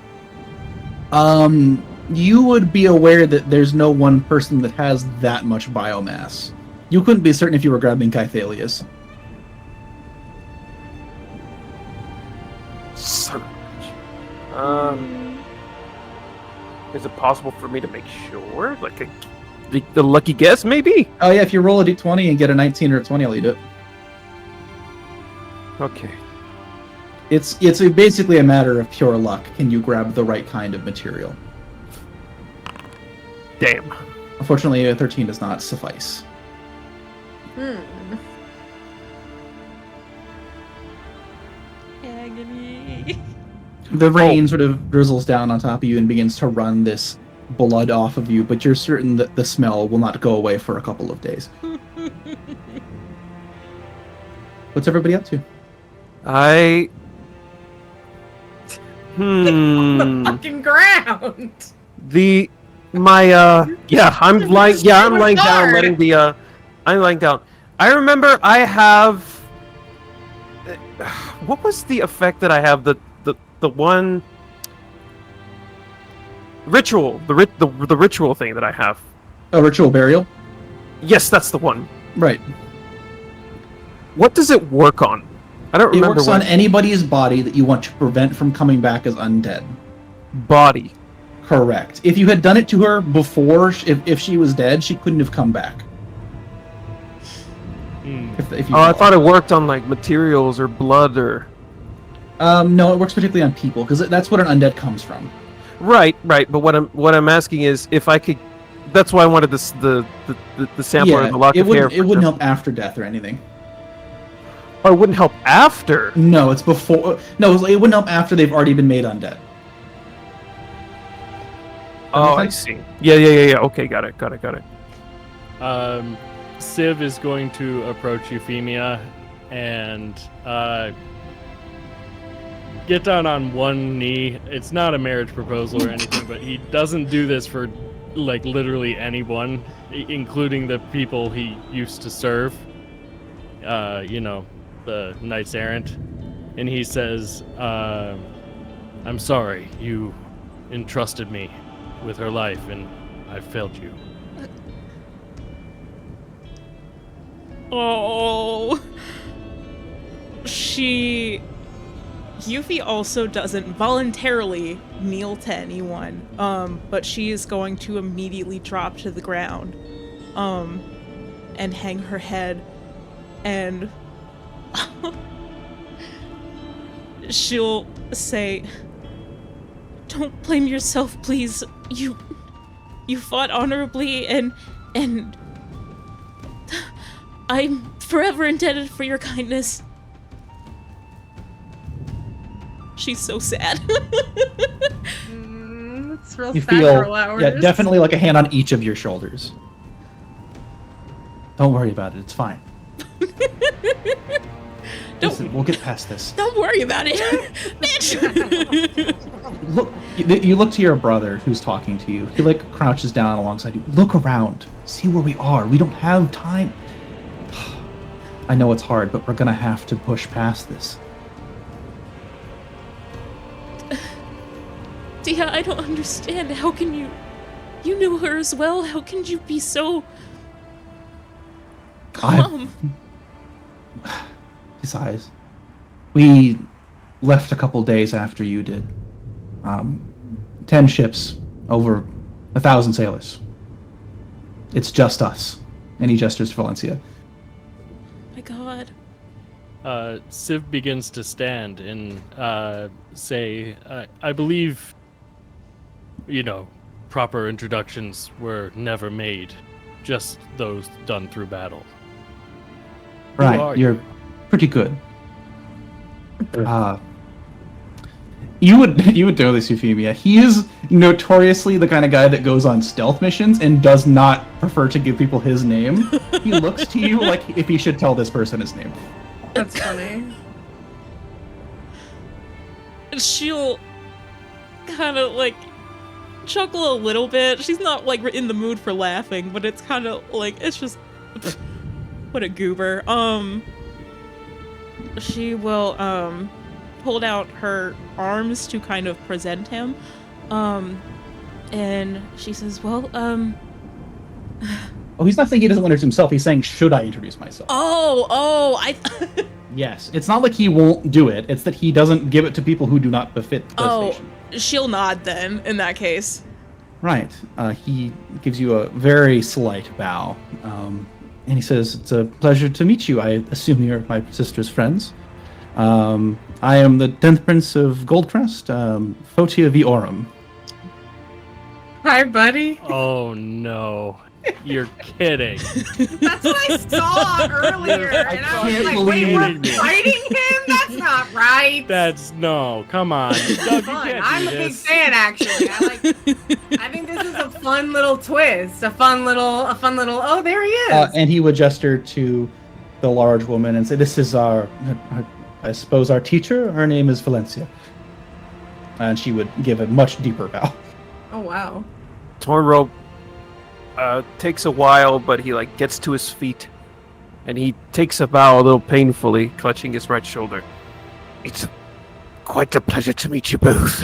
You would be aware that there's no one person that has that much biomass. You couldn't be certain if you were grabbing Kythelia's.
son of a bitch. Is it possible for me to make sure? Like the lucky guess, maybe?
Oh yeah, if you roll a d20 and get a 19 or a 20, I'll eat it.
Okay.
It's basically a matter of pure luck. Can you grab the right kind of material?
Damn.
Unfortunately, a 13 does not suffice.
Agony.
The rain sort of drizzles down on top of you and begins to run this blood off of you, but you're certain that the smell will not go away for a couple of days. What's everybody up to?
The fucking ground.
I'm lying down, I'm lying down. I remember I have what was the effect that I have, the one ritual, the ritual thing that I have.
A ritual burial?
Yes, that's the one.
Right.
What does it work on? I don't remember.
It works on anybody's body that you want to prevent from coming back as undead.
Body.
Correct. If you had done it to her before, if she was dead, she couldn't have come back. If you
I thought it worked on like materials or blood or.
No, it works particularly on people because that's what an undead comes from.
Right. But what I'm asking is if I could. That's why I wanted the sample or the lock of hair.
It wouldn't help after death or anything.
Oh, it wouldn't help after.
No, it's before. No, it wouldn't help after they've already been made undead.
Oh, I see. Yeah. Okay, got it.
Civ is going to approach Euphemia and get down on one knee. It's not a marriage proposal or anything, but he doesn't do this for like literally anyone, including the people he used to serve. The Knights Errant. And he says, I'm sorry, you entrusted me with her life and I failed you.
Oh. Yuffie also doesn't voluntarily kneel to anyone, but she is going to immediately drop to the ground, and hang her head, and she'll say, "Don't blame yourself, please. You fought honorably, and I'm forever indebted for your kindness." She's so sad.
It's real
You
sad
feel,
girl hours.
yeah, definitely like a hand on each of your shoulders. Don't worry about it. It's fine. Listen, we'll get past this.
Don't worry about it, bitch.
Look, you look to your brother who's talking to you. He like crouches down alongside you. Look around. See where we are. We don't have time. I know it's hard, but we're gonna have to push past this.
Dia, I don't understand. How can you knew her as well? How can you be so calm?
Besides, we left a couple days after you did. 10 ships, over 1,000 sailors. It's just us. And he gestures to Valencia.
My God.
Civ begins to stand and say, I believe, proper introductions were never made, just those done through battle.
Right, you're pretty good. You would know this, Euphemia. He is notoriously the kind of guy that goes on stealth missions and does not prefer to give people his name. He looks to you like if he should tell this person his name.
That's funny.
She'll kind of like chuckle a little bit. She's not like in the mood for laughing, but it's kind of like it's just what a goober. She will hold out her arms to kind of present him, and she says, "Well,
Oh, he's not saying he doesn't want to introduce himself. He's saying, should I introduce myself?
I
Yes. It's not like he won't do it. It's that he doesn't give it to people who do not befit the station.
She'll nod then, in that case.
Right. He gives you a very slight bow. And he says, it's a pleasure to meet you. I assume you're my sister's friends. I am the 10th Prince of Goldcrest, Fotia V. Aurum.
Hi, buddy.
Oh, no. You're kidding.
That's what I saw earlier, and I was like, wait, we're fighting him? That's not right.
No, come on. Doug, you can't
I'm
do
a big
this.
fan, actually. I think this is a fun little twist. A fun little, oh, there he is.
And he would gesture to the large woman and say, this is our I suppose our teacher. Her name is Valencia. And she would give a much deeper bow.
Oh, wow.
Tornrobe takes a while, but he gets to his feet, and he takes a bow a little painfully, clutching his right shoulder.
It's quite a pleasure to meet you both.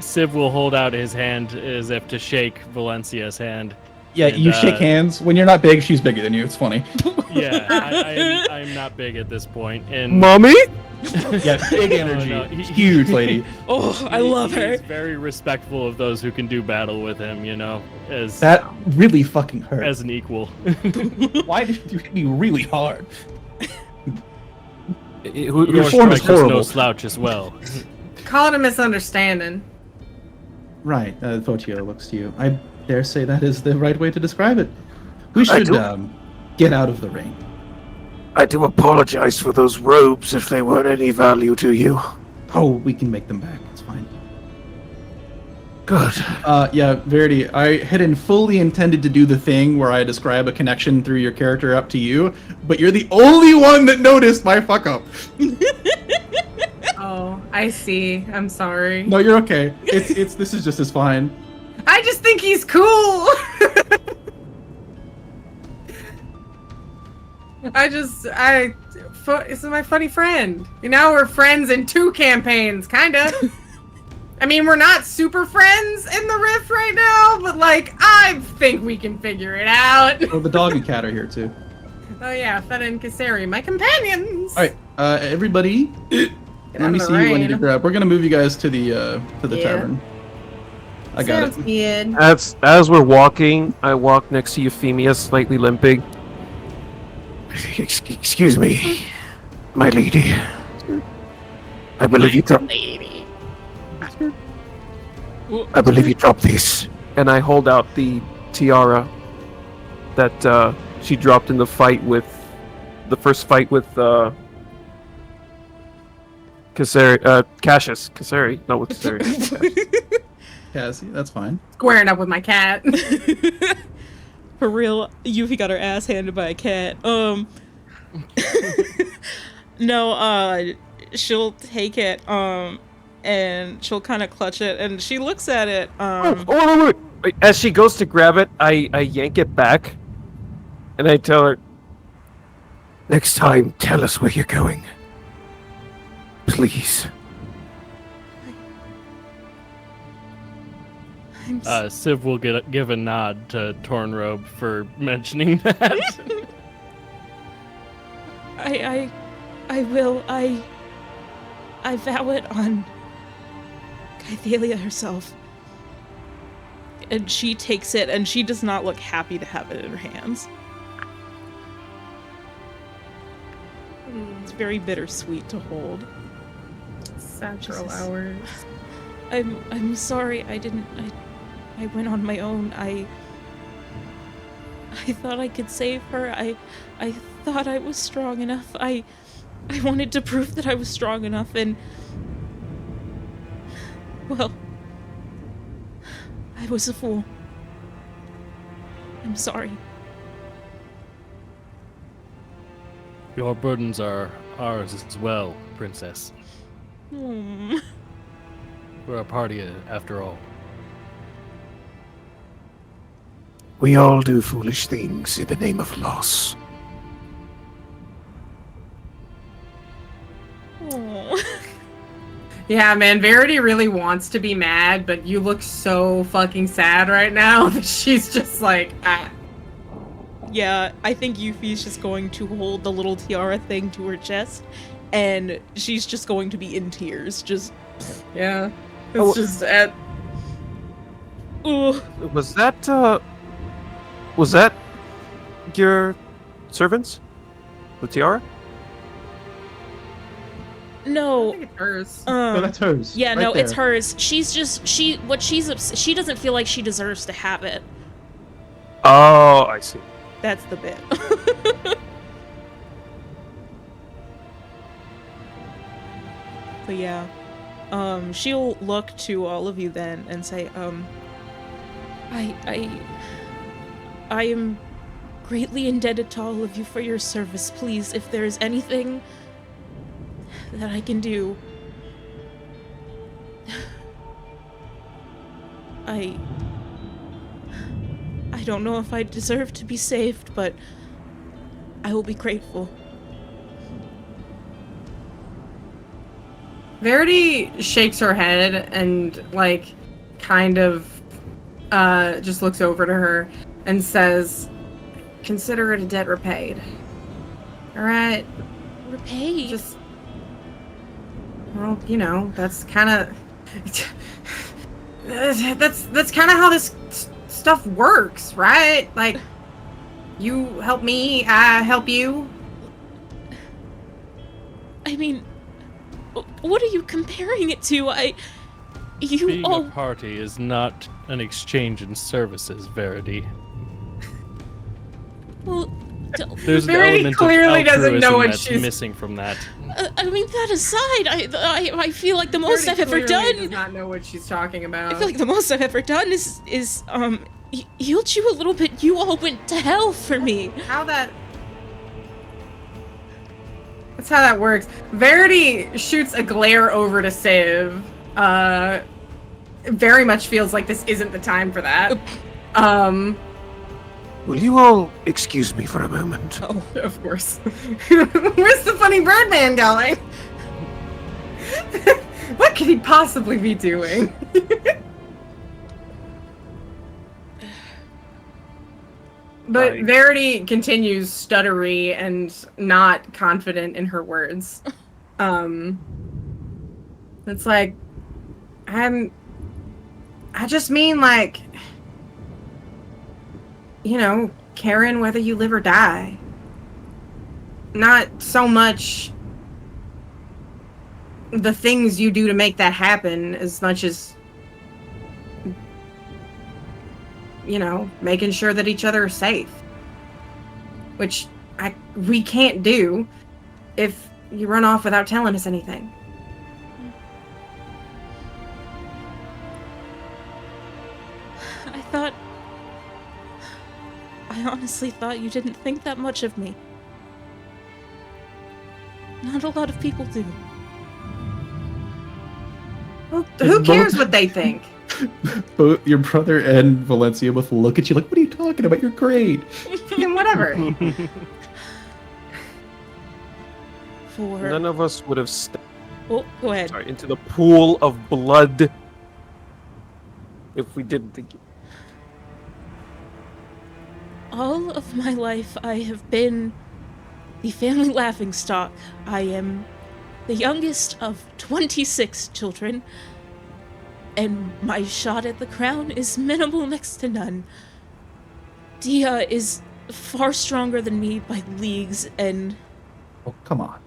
Civ will hold out his hand as if to shake Valencia's hand.
Yeah,
And,
you shake hands. When you're not big, she's bigger than you. It's funny.
Yeah, I'm not big at this point. And
Mommy?
Yeah, big energy.
No,
Huge lady.
Oh, I love her.
He's very respectful of those who can do battle with him, as
That really fucking hurt.
as an equal.
Why did you hit me really hard?
Your
Your form is
strike was
horrible.
no slouch as well.
Call it a misunderstanding.
Right, Fotia looks to you. I dare say that is the right way to describe it. We should get out of the rain.
I do apologize for those robes if they weren't any value to you.
Oh, we can make them back. It's fine.
Good.
Yeah, Verity, I had fully intended to do the thing where I describe a connection through your character up to you, but you're the only one that noticed my fuck up.
Oh, I see. I'm sorry.
No, you're okay. This is just as fine.
I just think he's cool. This is my funny friend. Now we're friends in 2 campaigns, kinda. I mean, we're not super friends in the Rift right now, but I think we can figure it out.
Well, the dog and cat are here too.
Oh yeah, Feta and Kaseri, my companions.
All right, everybody. Let me see who I need to grab. We're gonna move you guys to the tavern. I got
Sounds
it.
good.
As we're walking, I walk next to Euphemia, slightly limping.
Excuse me, my lady. I believe you dropped. I believe you dropped this.
And I hold out the tiara that she dropped in the fight with the first fight with Cassius, not with Kaseri.
Cassie, that's fine.
Squaring up with my cat.
For real, Yuffie got her ass handed by a cat. No, she'll take it, and she'll kind of clutch it, and she looks at it,
Wait. As she goes to grab it, I yank it back, and I tell her,
Next time, tell us where you're going. Please.
Civ will give a nod to Tornrobe for mentioning that.
I will, I vow it on Kythelia herself. And she takes it, and she does not look happy to have it in her hands. It's very bittersweet to hold.
Several hours.
I'm sorry, I went on my own. I thought I could save her. I thought I was strong enough. I wanted to prove that I was strong enough, and well, I was a fool. I'm sorry.
Your burdens are ours as well, Princess.
Mm.
We're a party after all.
We all do foolish things in the name of loss.
Oh.
Yeah, man, Verity really wants to be mad, but you look so fucking sad right now that she's just like, ah.
Yeah, I think Yuffie's just going to hold the little tiara thing to her chest, and she's just going to be in tears, just...
Yeah. It's just at...
Ooh.
Was that your servants? The tiara?
No.
I think it's hers.
No, that's hers.
Yeah,
right
no,
there.
it's hers. She's just, she doesn't feel like she deserves to have it.
Oh, I see.
That's the bit. But yeah, she'll look to all of you then and say, I am greatly indebted to all of you for your service. Please, if there is anything that I can do, I don't know if I deserve to be saved, but I will be grateful.
Verity shakes her head and, like, kind of just looks over to her and says, consider it a debt repaid. Alright?
Repaid?
Just... Well, you know, that's kind of... that's kind of how this stuff works, right? Like, you help me, I help you.
I mean, what are you comparing it to?
Being a party is not an exchange in services, Verity.
Well,
there's an
Verity
element
clearly
of
doesn't know
altruism
what
that's
she's-
missing from that.
I mean, that aside, I feel like the most
Verity
I've ever
clearly does
done.
not know what she's talking about.
I feel like the most I've ever done is healed you a little bit. You all went to hell for me.
That's how that works. Verity shoots a glare over to Civ. Very much feels like this isn't the time for that.
Will you all excuse me for a moment?
Oh, of course. Where's the funny bird man going? What could he possibly be doing? But
Right.
Verity continues stuttery and not confident in her words. It's like, I just mean like, you know, caring whether you live or die. Not so much the things you do to make that happen as much as, you know, making sure that each other are safe. Which we can't do if you run off without telling us anything.
I honestly thought you didn't think that much of me. Not a lot of people do.
Well, who cares what they think?
Both your brother and Valencia both look at you like, what are you talking about? You're great.
And whatever.
None of us would have stepped
Oh, go ahead.
into the pool of blood if we didn't think it.
All of my life, I have been the family laughingstock. I am the youngest of 26 children, and my shot at the crown is minimal next to none. Dia is far stronger than me by leagues, and...
Oh, come on.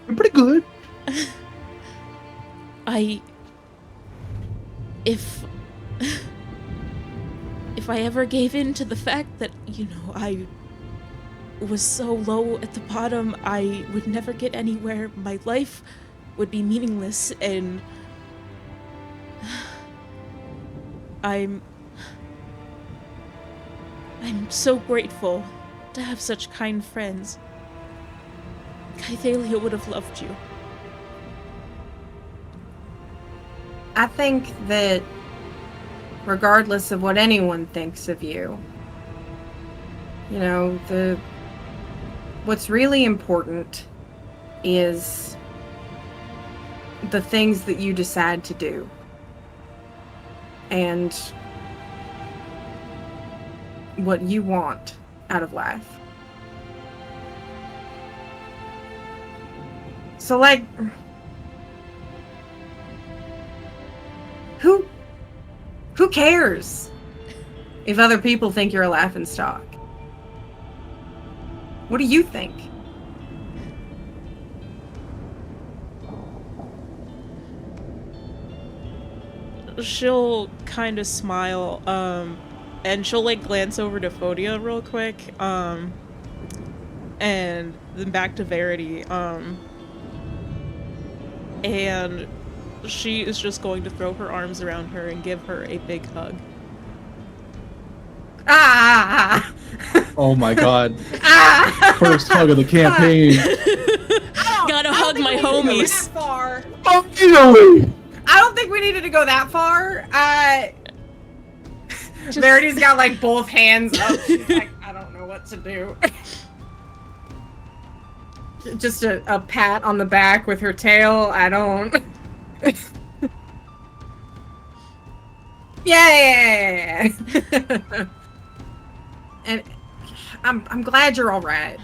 You're pretty good.
If I ever gave in to the fact that, you know, I was so low at the bottom, I would never get anywhere. My life would be meaningless, and I'm so grateful to have such kind friends. Kythalia would have loved you.
I think that regardless of what anyone thinks of you, you know, what's really important is the things that you decide to do. And what you want out of life. So, like, who cares if other people think you're a laughingstock? What do you think?
She'll kind of smile, and she'll, like, glance over to Phodia real quick, and then back to Verity, and she is just going to throw her arms around her and give her a big hug.
Ah!
Oh my god.
Ah!
First hug of the campaign.
Gotta hug my homies.
Finally!
I don't think we needed to go that far. Verity's got like both hands up. She's like, I don't know what to do. Just a pat on the back with her tail. I don't. Yeah. And I'm glad you're all right.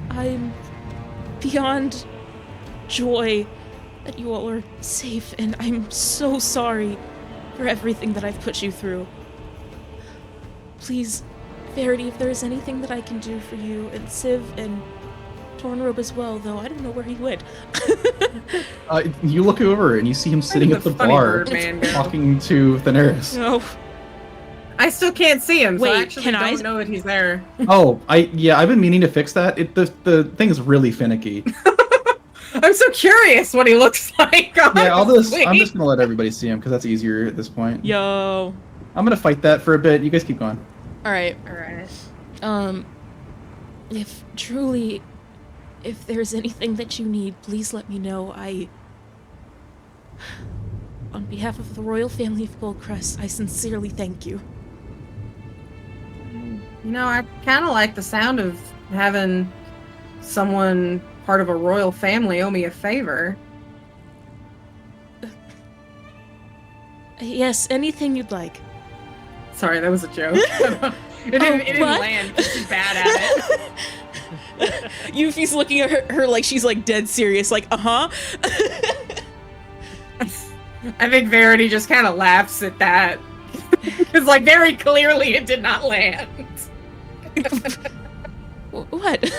I'm beyond joy that you all are safe, and I'm so sorry for everything that I've put you through. Please, Verity, if there is anything that I can do for you, and Civ, and Tornrobe as well, though I don't know where he went.
You look over and you see him sitting
did
at
the
the
funny
bar
bird man go?
talking to Daenerys.
No.
I still can't see him, so I
Wait,
actually
can I-
don't know that he's there.
Oh, I've been meaning to fix that. The thing is really finicky.
I'm so curious what he looks like.
Yeah, I'm
honestly.
just gonna let everybody see him because that's easier at this point.
Yo.
I'm gonna fight that for a bit. You guys keep going.
Alright.
Alright.
If there's anything that you need, please let me know. On behalf of the royal family of Goldcrest, I sincerely thank you.
You know, I kind of like the sound of having someone part of a royal family owe me a favor.
Yes, anything you'd like.
Sorry, that was a joke. It didn't
what?
land because she's bad at it.
Yuffie's looking at her like she's like dead serious, like, uh-huh.
I think Verity just kind of laughs at that. Because, like, very clearly it did not land.
What?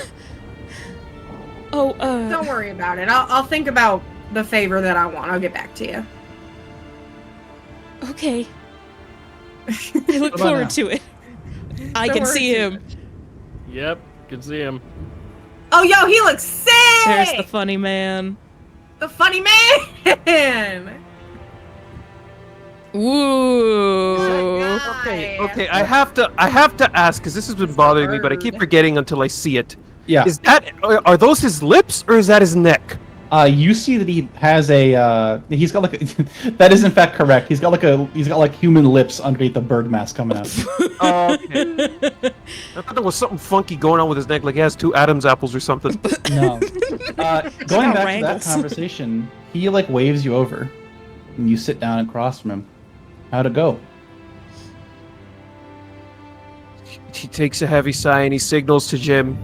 Oh,
Don't worry about it. I'll think about the favor that I want. I'll get back to you.
Okay. I look
What about
forward
now?
to it. I
Don't
can
worry
see
too
him.
much.
Yep, can see him.
Oh, yo, he looks sick!
There's the funny man.
The funny man!
Ooh.
Okay. I have to ask because this has been bothering me, but I keep
Bird.
forgetting until I see it.
Yeah.
Are those his lips or is that his neck?
You see that he has a he's got like a, that is in fact correct. He's got like human lips underneath the bird mask coming out.
Oh, okay. I thought there was something funky going on with his neck, like he has two Adam's apples or something.
No. Going
got
back to that
wrangles.
conversation, he like waves you over, and you sit down across from him. How'd it go?
He takes a heavy sigh and he signals to Jim.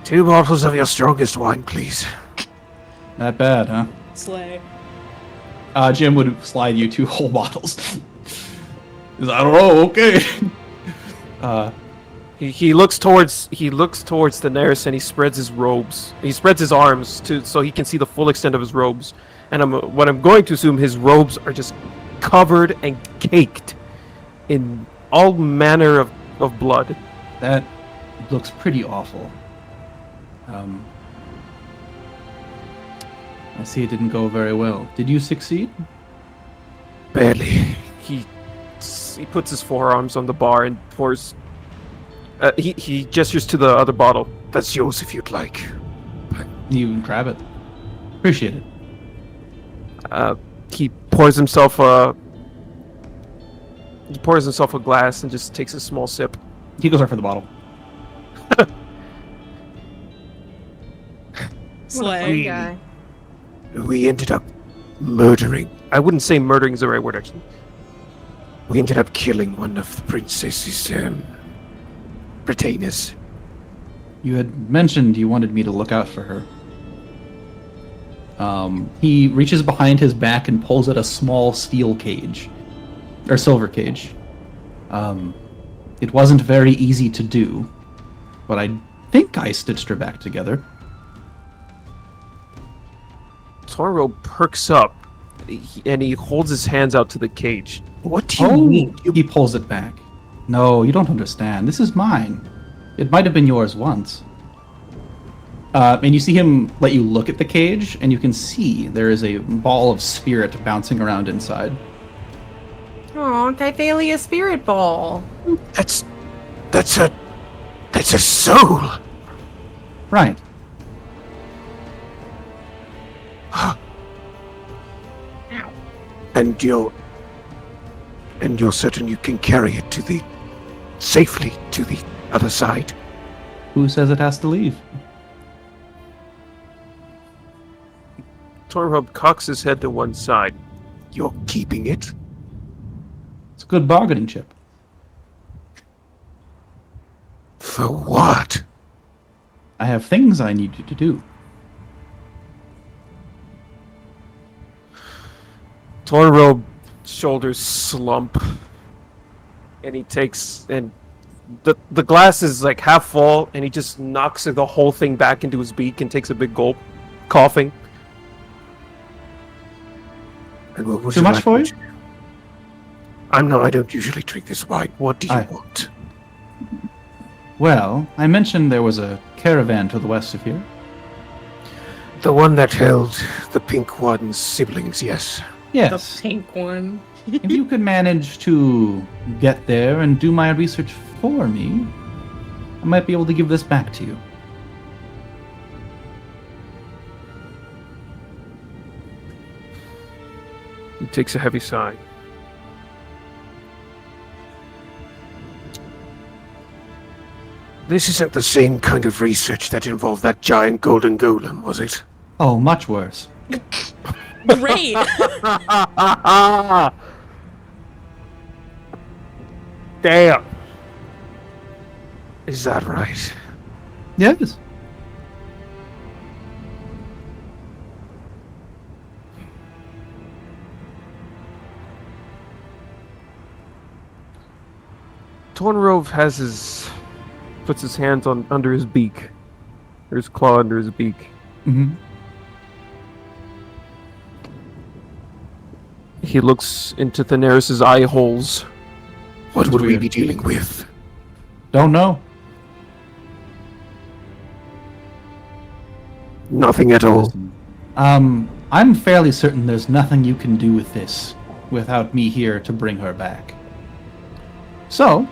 2 bottles of your strongest wine, please.
Not bad, huh?
Slay.
Jim would slide you 2 whole bottles. He's like, I don't know. Okay.
He looks towards Daenerys and he spreads his robes. He spreads his arms so he can see the full extent of his robes. And I'm going to assume his robes are just covered and caked in all manner of blood.
That looks pretty awful. I see it didn't go very well. Did you succeed?
Barely.
He puts his forearms on the bar and pours. He gestures to the other bottle.
That's yours if you'd like.
You grab it. Appreciate it.
He pours himself a glass and just takes a small sip.
He goes right for the bottle.
Slay.
Guy.
We ended up murdering.
I wouldn't say murdering is the right word, actually.
We ended up killing one of the princess's retainers.
You had mentioned you wanted me to look out for her. He reaches behind his back and pulls out a small steel cage. Or silver cage. It wasn't very easy to do, but I think I stitched her back together.
Tornrobe perks up and he holds his hands out to the cage.
What do you mean?
He pulls it back. No, you don't understand. This is mine. It might have been yours once. And you see him let you look at the cage, and you can see there is a ball of spirit bouncing around inside.
Oh, Typhalia spirit ball.
That's a soul.
Right.
And you're certain you can carry it safely to the other side.
Who says it has to leave?
Tornrobe cocks his head to one side.
You're keeping it?
It's a good bargaining chip.
For what?
I have things I need you to do.
Tornrobe shoulders slump, and he takes and the glass is like half full, and he just knocks the whole thing back into his beak and takes a big gulp, coughing.
And what would
Too
you
much
like
for
me
you?
to do? I don't usually drink this wine. What do you want?
Well, I mentioned there was a caravan to the west of here.
The one that held the Pink One's siblings, yes.
Yes.
The pink one.
If you could manage to get there and do my research for me, I might be able to give this back to you.
He takes a heavy sigh.
This isn't the same kind of research that involved that giant golden golem, was it?
Oh, much worse.
Great.
Damn. Is that right?
Yeah, it is.
Tornrobe puts his hands under his beak, or his claw under his beak.
Mm-hmm.
He looks into Thaneris' eye holes.
What would we be dealing with?
Don't know.
Nothing at all.
I'm fairly certain there's nothing you can do with this without me here to bring her back. So,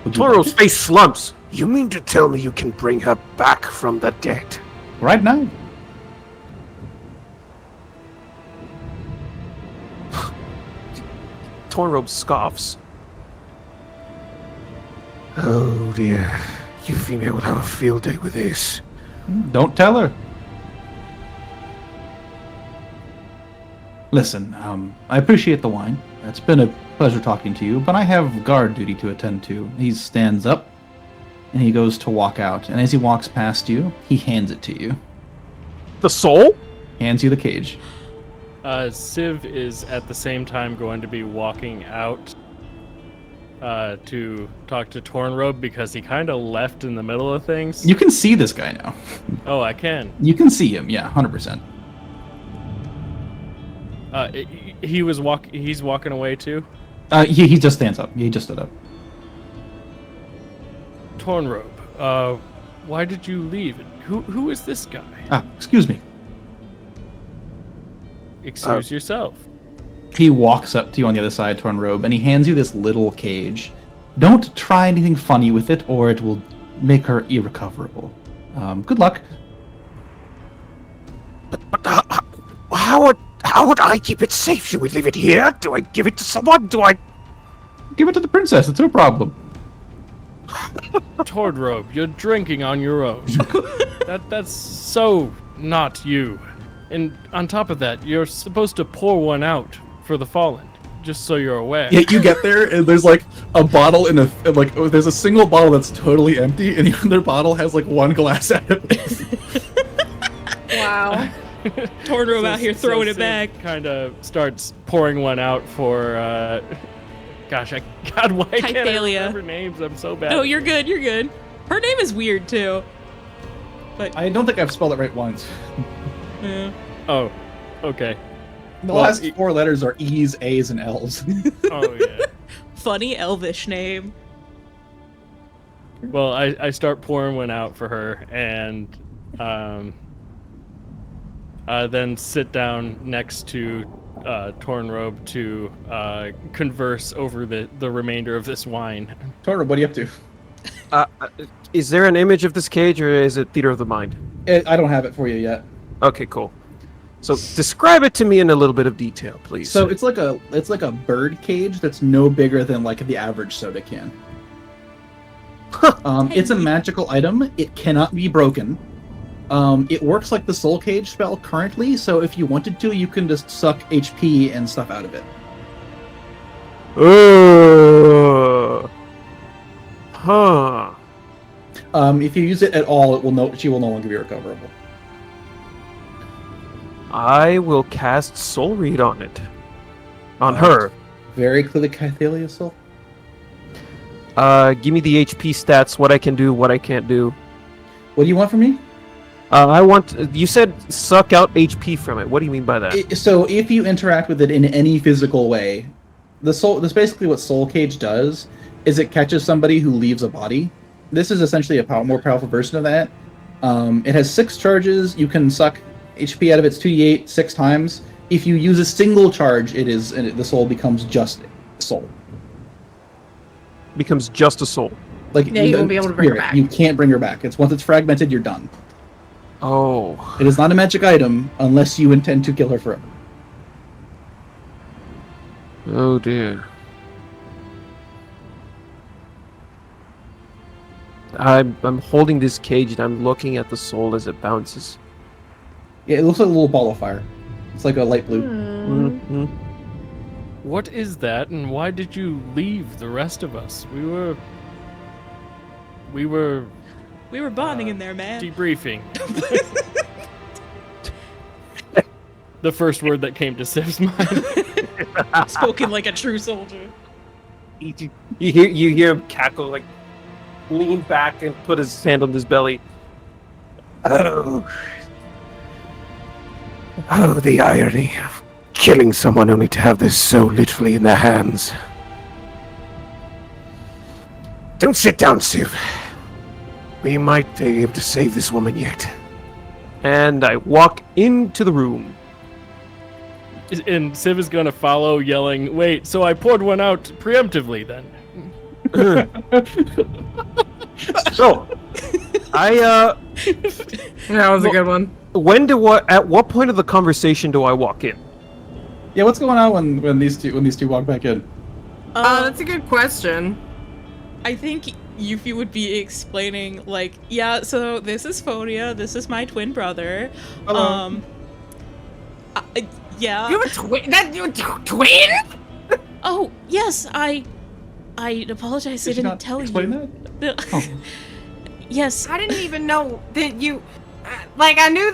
would you
Tornrobe's
like
face slumps.
You mean to tell me you can bring her back from the dead?
it? Right now?
Tornrobe scoffs.
Oh dear. Euphemia will have a field day with this.
Don't tell her. Listen, I appreciate the wine. It's been a pleasure talking to you, but I have guard duty to attend to. He stands up, and he goes to walk out. And as he walks past you, he hands it to you.
The soul?
Hands you the cage.
Civ is at the same time going to be walking out to talk to Tornrobe because he kind of left in the middle of things.
You can see this guy now.
Oh, I can.
You can see him, yeah, 100%.
He's walking away too?
He just stands up. He just stood up.
Tornrobe, why did you leave? Who is this guy?
Excuse me.
Excuse yourself.
He walks up to you on the other side, Tornrobe, and he hands you this little cage. Don't try anything funny with it, or it will make her irrecoverable. Good luck.
But how would I keep it safe? Should we leave it here? Do I give it to someone? Do I...
Give it to the princess. It's no problem.
Tornrobe, you're drinking on your own. That's so not you. And on top of that, you're supposed to pour one out for the fallen, just so you're aware.
Yeah, you get there, and there's like a bottle there's a single bottle that's totally empty, and the other bottle has like one glass out of it.
Wow.
Tornrobe out here throwing it back.
Kind of starts pouring one out for, why can't I
Hypalia.
remember names? I'm so bad.
No, you're good, you're good. Her name is weird, too. But,
I don't think I've spelled it right once.
yeah.
Oh, okay.
The last 4 letters are E's, A's, and L's.
Oh, yeah.
Funny elvish name.
Well, I start pouring one out for her, and then sit down next to Tornrobe to converse over the remainder of this wine.
Tornrobe, what are you up to?
Is there an image of this cage, or is it theater of the mind?
I don't have it for you yet.
Okay, cool. So describe it to me in a little bit of detail, please.
So it's like a bird cage that's no bigger than like the average soda can. It's a magical item. It cannot be broken. It works like the soul cage spell currently, so if you wanted to, you can just suck HP and stuff out of it.
Huh.
If you use it at all, she will no longer be recoverable.
I will cast Soul Read on it. On her.
Very clearly Kythelia soul.
Give me the HP stats, what I can do, what I can't do.
What do you want from me?
You said suck out HP from it. What do you mean by that?
So if you interact with it in any physical way, that's basically what Soul Cage does, is it catches somebody who leaves a body. This is essentially a more powerful version of that. It has 6 charges. You can suck HP out of its 2d8 6 times. If you use a single charge, the soul becomes just soul.
Becomes just a soul.
Yeah, you won't be able to bring her back.
You can't bring her back. Once it's fragmented, you're done.
Oh.
It is not a magic item unless you intend to kill her forever.
Oh dear. I'm holding this cage and I'm looking at the soul as it bounces.
Yeah, it looks like a little ball of fire. It's like a light blue.
Mm-hmm.
What is that, and why did you leave the rest of us? We were
bonding in there, man.
debriefing. The first word that came to Siv's mind.
Spoken like a true soldier.
You hear him cackle, like lean back and put his hand on his belly.
Oh, the irony of killing someone only to have this so literally in their hands. Don't sit down, Siv. We might be able to save this woman yet.
And I walk into the room.
And Siv is gonna follow, yelling, "Wait, so I poured one out preemptively then?"
So,
That was a good one.
at what point of the conversation do I walk in?
Yeah, what's going on when these two walk back in?
That's a good question.
I think Yuffie would be explaining, like, yeah, so this is Phonia, this is my twin brother.
Hello.
Yeah.
You have a twin? You have a twin?
Oh, yes, I apologize, I
Did you
didn't
not
tell
explain
you.
that? Oh.
Yes.
I didn't even know that you. Like, I knew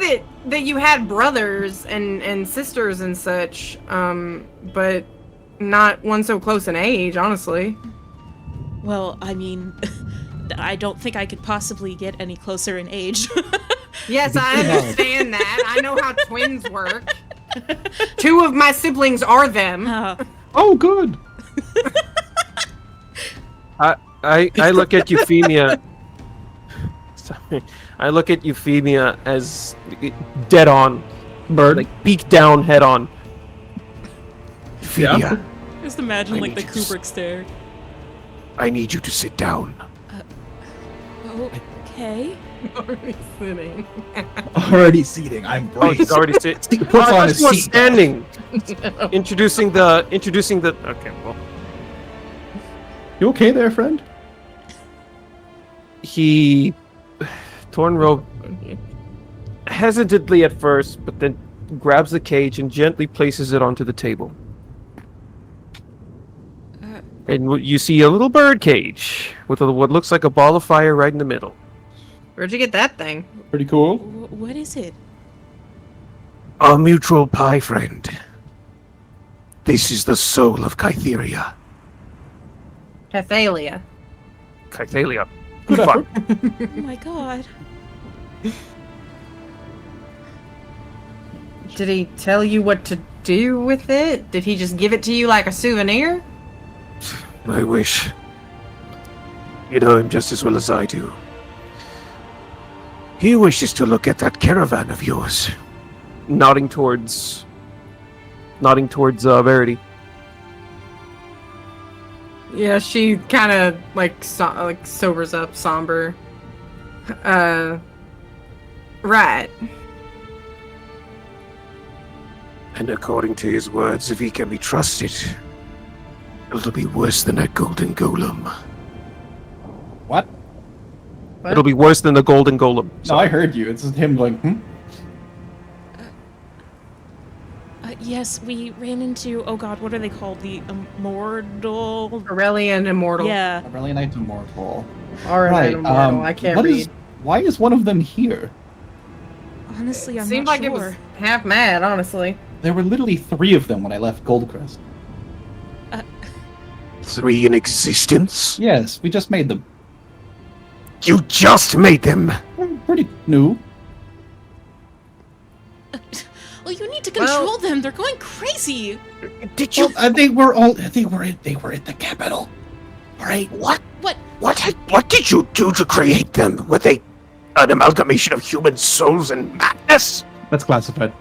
that you had brothers and sisters and such, but not one so close in age, honestly.
Well, I mean, I don't think I could possibly get any closer in age.
Yes, I understand that. I know how twins work. Two of my siblings are them.
Oh, good.
I look at Euphemia. Sorry. I look at Euphemia as dead on.
Bird.
Like beak down, head on.
Euphemia,
Just imagine,
I
like, the
need to s-
Kubrick stare.
I need you to sit down.
Okay.
Already sitting.
Already seating. I'm
Oh, he's already sitting.
He puts on his
was
seat.
standing. Introducing the. Okay, well,
You okay there, friend?
he. Tornrobe hesitantly at first, but then grabs the cage and gently places it onto the table. And you see a little bird cage with what looks like a ball of fire right in the middle.
Where'd you get that thing?
Pretty cool.
What is it?
Our mutual pie friend. This is the soul of Kytheria.
Cathalia.
Kythalia.
Good
Fuck.
effort.
Oh my god.
Did he tell you what to do with it? Did he just give it to you like a souvenir?
I wish. You know him just as well as I do. He wishes to look at that caravan of yours.
Nodding towards Verity.
Yeah, she kind of like sobers up, somber. Right.
And according to his words, if he can be trusted, it'll be worse than that golden golem.
What?
What?
It'll be worse than the golden golem.
No, I heard you. It's just him going, hmm?
Yes, we ran into, oh god, what are they called? The Immortal?
Aurelian Immortal.
Yeah.
Aurelianite Immortal.
Aurelian Immortal. I can't read.
Why is one of them here?
Honestly, I'm
Seemed
not
like
sure.
it was half mad, honestly.
There were literally 3 of them when I left Goldcrest.
3 in existence?
Yes, we just made them.
You just made them!
They're pretty new.
Well, you need to control them. They're going crazy.
Did you?
They were at the capital. All right.
What?
What did you do to create them? Were they an amalgamation of human souls and madness?
That's classified.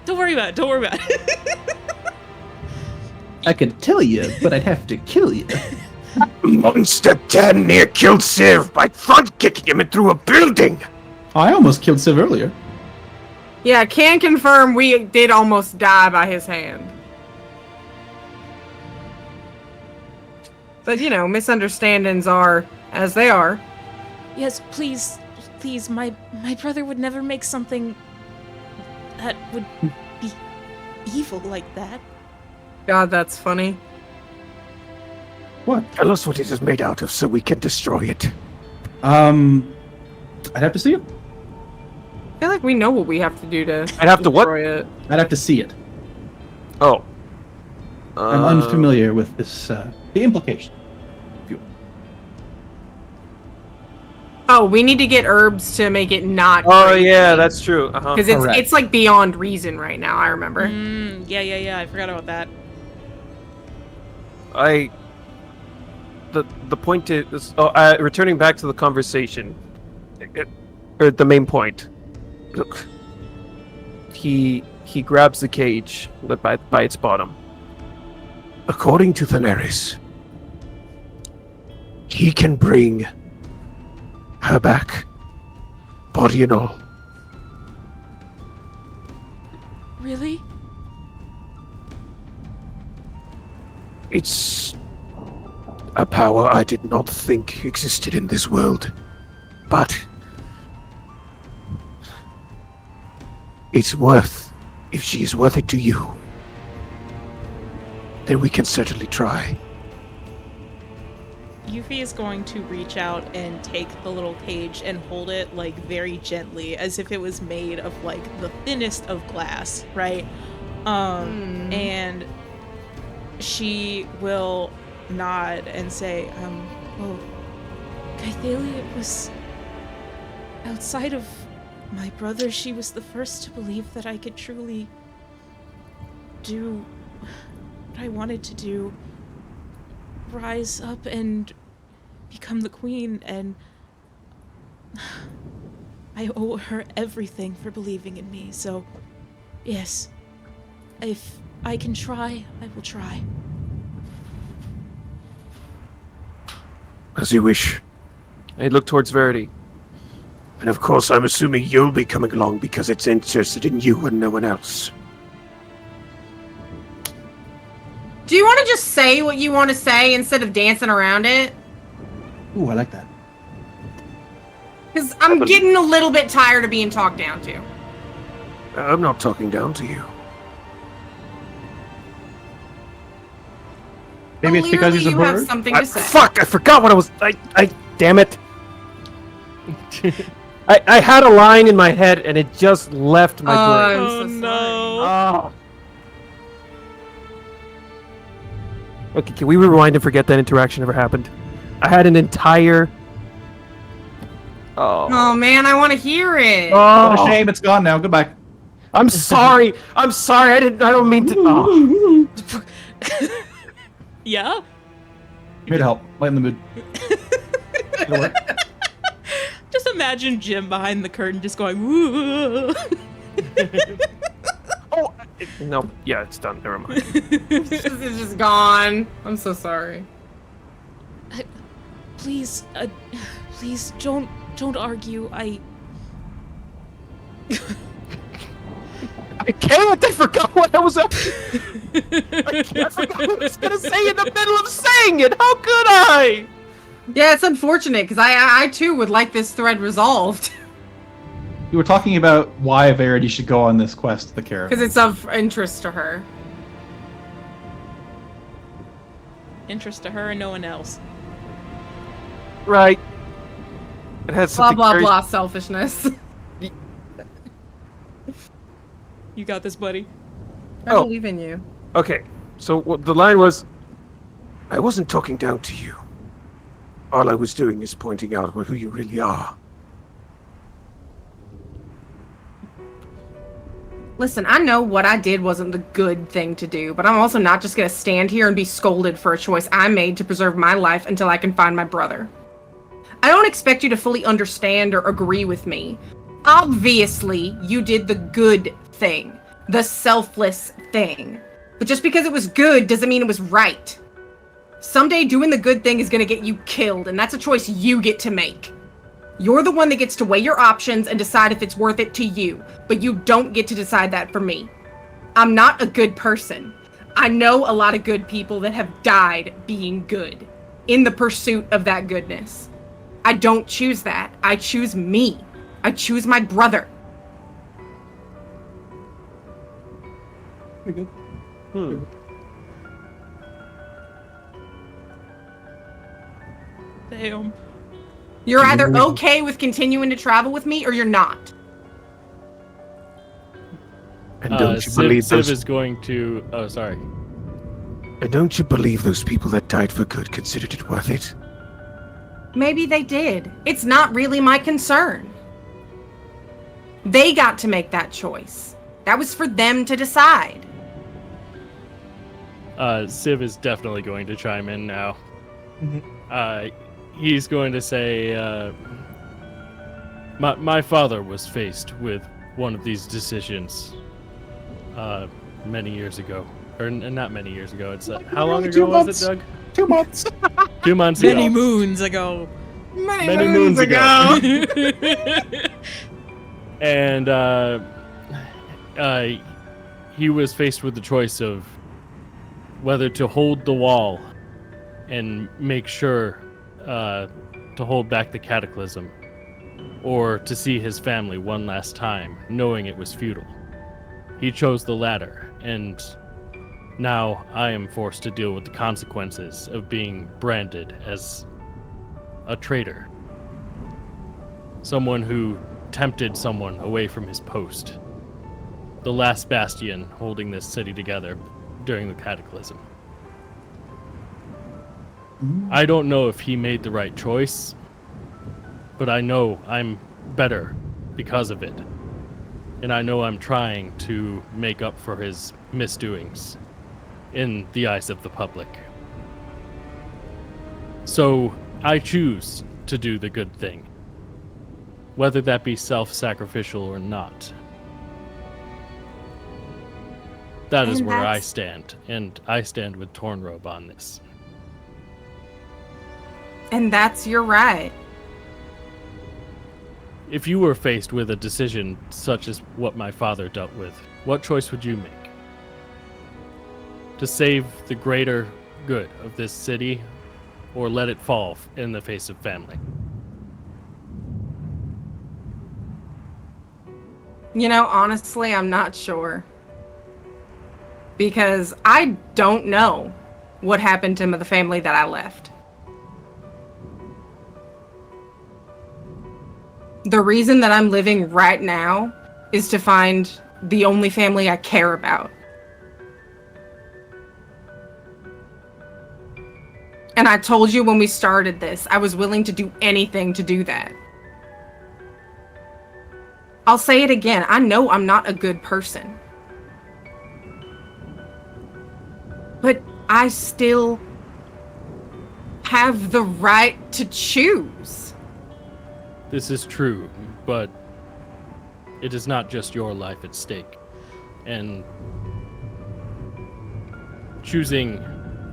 Don't worry about it.
I could tell you, but I'd have to kill you.
Monster damn near killed Civ by front kicking him and through a building.
I almost killed Civ earlier.
Yeah, can confirm we did almost die by his hand. But, you know, misunderstandings are as they are.
Yes, please, my brother would never make something that would be evil like that.
God, that's funny.
What?
Tell us what it is made out of so we can destroy it.
I'd have to see it.
I feel like we know what we have to do to
I'd have to what?
destroy it.
I'd have to see it.
Oh.
I'm unfamiliar with this, the implication.
Oh, we need to get herbs to make it not.
Oh yeah, that's true. Uh-huh.
Because
Correct.
it's like beyond reason right now. I remember.
Yeah. I forgot about that.
The point is, returning back to the conversation, or the main point. Look, he grabs the cage by its bottom.
According to Thaneris, he can bring her back, body and all.
Really?
It's a power I did not think existed in this world, but it's worth, if she is worth it to you, then we can certainly try.
Yuffie is going to reach out and take the little cage and hold it like very gently, as if it was made of like the thinnest of glass, right? And she will nod and say, well, Kythalia was outside of my brother. She was the first to believe that I could truly do what I wanted to do. Rise up and become the queen, and I owe her everything for believing in me. So, yes, if I can try, I will try.
As you wish.
I look towards Verity.
And of course, I'm assuming you'll be coming along because it's interested in you and no one else.
Do you want to just say what you want to say instead of dancing around it?
Ooh, I like that.
Because I'm getting a little bit tired of being talked down to.
I'm not talking down to you.
Maybe it's because he's a
Clearly you have
bird.
something to say.
Fuck! I forgot what I was. I damn it! I had a line in my head and it just left my brain.
I'm so
no.
Oh. Okay, can we rewind and forget that interaction ever happened? I had an entire.
Oh man, I want to hear it.
What a shame, it's gone now. Goodbye.
I'm sorry. I'm sorry. I don't mean to. Oh.
Yeah?
Here to help. Lighten the mood. It'll work.
Just imagine Jim behind the curtain just going, woo.
Oh. No. Yeah, it's done. Never mind.
It's just gone. I'm so sorry.
Please, please don't argue. I
can't. I forgot what I was up to. I forgot what I was gonna say in the middle of saying it. How could I?
Yeah, it's unfortunate because I too would like this thread resolved
You were talking about why Verity should go on this quest to the caravan.
because it's of interest to her.
interest to her and no one else.
Right. It has
Blah
something
blah
very...
blah. Selfishness.
You got this, buddy.
I
Oh.
believe in you.
Okay, so what the line was...
I wasn't talking down to you. All I was doing is pointing out who you really are.
Listen, I know what I did wasn't the good thing to do, but I'm also not just gonna stand here and be scolded for a choice I made to preserve my life until I can find my brother. I don't expect you to fully understand or agree with me. Obviously, you did the good thing, the selfless thing. But just because it was good doesn't mean it was right. Someday doing the good thing is gonna get you killed, and that's a choice you get to make. You're the one that gets to weigh your options and decide if it's worth it to you, but you don't get to decide that for me. I'm not a good person. I know a lot of good people that have died being good, in the pursuit of that goodness. I don't choose that. I choose me. I choose my brother.
Pretty good.
Hmm.
Damn.
You're either okay with continuing to travel with me or you're not.
And don't you believe
Civ
those?
is going to. Oh, sorry.
And don't you believe those people that died for good considered it worth it?
Maybe they did. It's not really my concern. They got to make that choice. That was for them to decide.
Civ is definitely going to chime in now. He's going to say, my father was faced with one of these decisions many years ago. Or not many years ago. It's how long ago was it, Doug?
2 months.
2 months ago.
Many moons ago.
Many moons ago. And he was faced with the choice of whether to hold the wall and make sure to hold back the cataclysm, or to see his family one last time, knowing it was futile. He chose the latter, and now I am forced to deal with the consequences of being branded as a traitor. Someone who tempted someone away from his post. The last bastion holding this city together during the cataclysm. I don't know if he made the right choice, but I know I'm better because of it. And I know I'm trying to make up for his misdoings in the eyes of the public. So I choose to do the good thing, whether that be self-sacrificial or not. That is
And
where I
that's-
stand, and I stand with Tornrobe on this.
And that's your right.
If you were faced with a decision such as what my father dealt with, what choice would you make? To save the greater good of this city, or let it fall in the face of family?
You know, honestly, I'm not sure. Because I don't know what happened to the family that I left. The reason that I'm living right now is to find the only family I care about. And I told you when we started this, I was willing to do anything to do that. I'll say it again. I know I'm not a good person. But I still have the right to choose.
This is true, but it is not just your life at stake. And choosing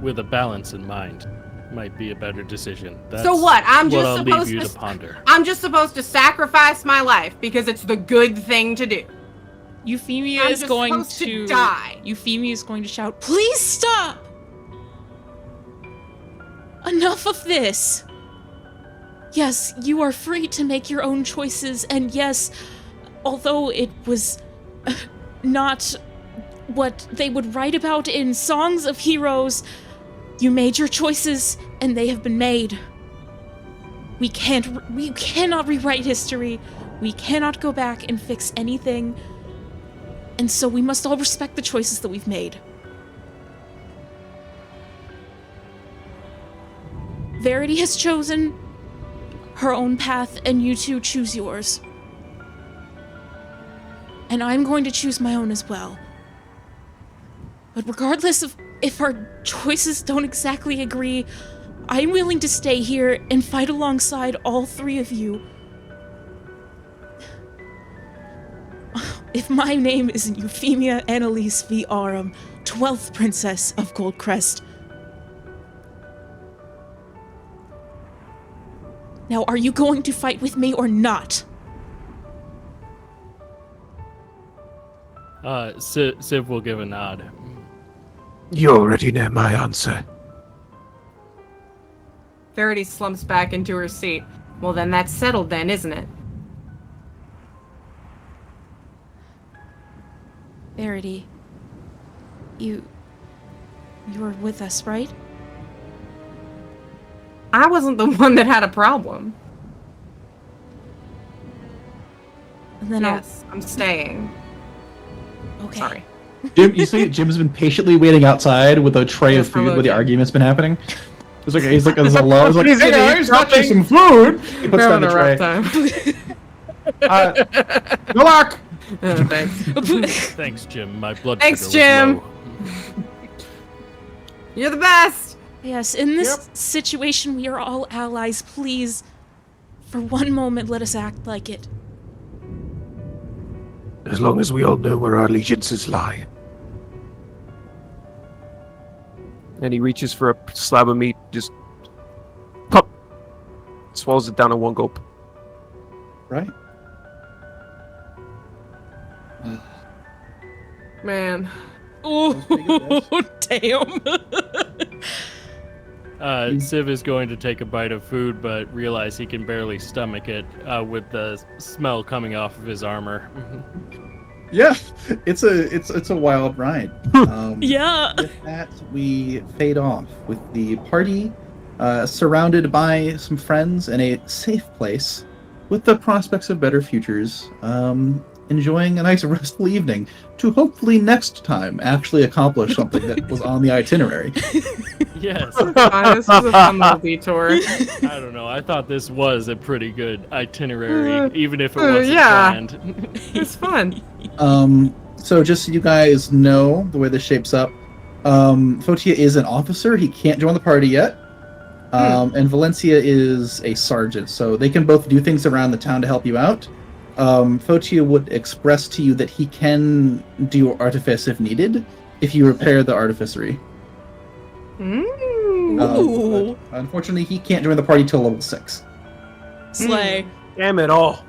with a balance in mind might be a better decision. That's
So what? I'm
what
just
I'll
supposed
leave you
to
to ponder.
I'm just supposed to sacrifice my life because it's the good thing to do.
Euphemia
I'm
is
just
going
supposed
to
to die.
Euphemia is going to shout, "Please stop! Enough of this! Yes, you are free to make your own choices, and yes, although it was not what they would write about in songs of heroes, you made your choices, and they have been made. We cannot rewrite history. We cannot go back and fix anything. And so we must all respect the choices that we've made." Verity has chosen her own path, and you two choose yours. And I'm going to choose my own as well. But regardless of if our choices don't exactly agree, I'm willing to stay here and fight alongside all three of you. If my name isn't Euphemia Annalise V. Aram, 12th Princess of Goldcrest. Now, are you going to fight with me or not?
Civ will give a nod.
You already know my answer.
Verity slumps back into her seat. Well, then that's settled then, isn't it?
Verity, You were with us, right?
I wasn't the one that had a problem.
And then
Yes, I'm staying.
Okay.
Sorry.
Jim, you see, Jim's been patiently waiting outside with a tray of
Yes,
food
hello,
where the
Jim.
argument's been happening. There's like, there's a lull. He's like,
He's
hey
gonna
guys,
eat
got you
something."
some food. He puts
We're
down
having
the
a
tray.
rough time.
Good luck.
Thanks.
Thanks, Jim. My blood
Thanks,
sugar was
Jim.
low.
You're the best.
Yes, in this situation, we are all allies. Please, for one moment, let us act like it.
As long as we all know where our allegiances lie.
And he reaches for a slab of meat, just pop, swallows it down in one gulp.
Right.
Man.
Oh, damn.
Civ is going to take a bite of food, but realize he can barely stomach it with the smell coming off of his armor.
Yeah, it's a wild ride.
Yeah.
With that, we fade off with the party surrounded by some friends in a safe place, with the prospects of better futures. Enjoying a nice restful evening to hopefully next time actually accomplish something that was on the itinerary.
Yes.
This was a fun little detour.
I don't know. I thought this was a pretty good itinerary, even if it wasn't
yeah.
planned.
It's fun.
So just so you guys know the way this shapes up, Fotia is an officer. He can't join the party yet. And Valencia is a sergeant, so they can both do things around the town to help you out. Fotia would express to you that he can do artifice if needed, if you repair the artificery.
Ooh.
But unfortunately, he can't join the party till level 6.
Slay.
Damn it all.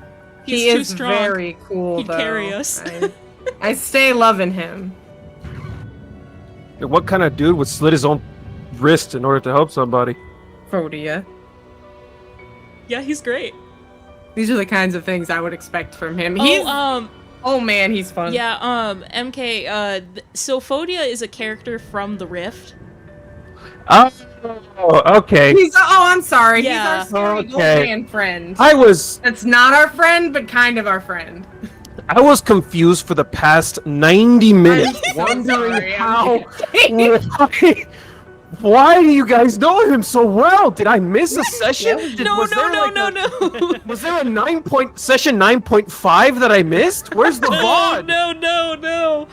He's
He
too
is
strong.
very cool,
He'd
though.
carry us.
I stay loving him.
What kind of dude would slit his own wrist in order to help somebody?
Fodia.
Yeah, he's great.
These are the kinds of things I would expect from him. He's, oh man, he's fun.
Yeah, MK, so Fodia is a character from the Rift.
Oh, okay.
I'm sorry.
Yeah.
He's our scary
Okay.
old man friend.
I was
That's not our friend, but kind of our friend.
confused for the past 90 minutes,
I'm so
wondering
sorry,
how. Why do you guys know him so well? Did I miss a session?
No.
Was there a session 9.5 that I missed? Where's the VOD?
No.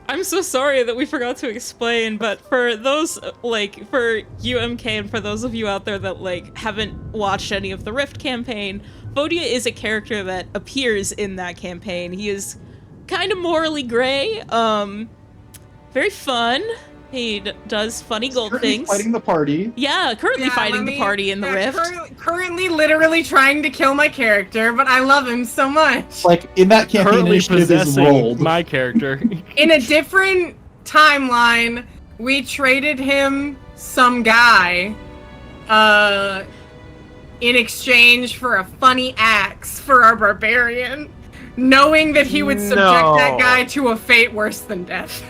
I'm so sorry that we forgot to explain, but for those, for UMK and for those of you out there that, haven't watched any of the Rift campaign, Fodia is a character that appears in that campaign. He is kind of morally gray, very fun. He does funny gold things.
Fighting the party.
Yeah, currently fighting the party in the Rift.
Currently literally trying to kill my character, but I love him so much.
Like, in that campaign,
Currently
initiative is
possessing
rolled.
my character.
In a different timeline, we traded him some guy in exchange for a funny axe for our barbarian, knowing that he would subject that guy to a fate worse than death.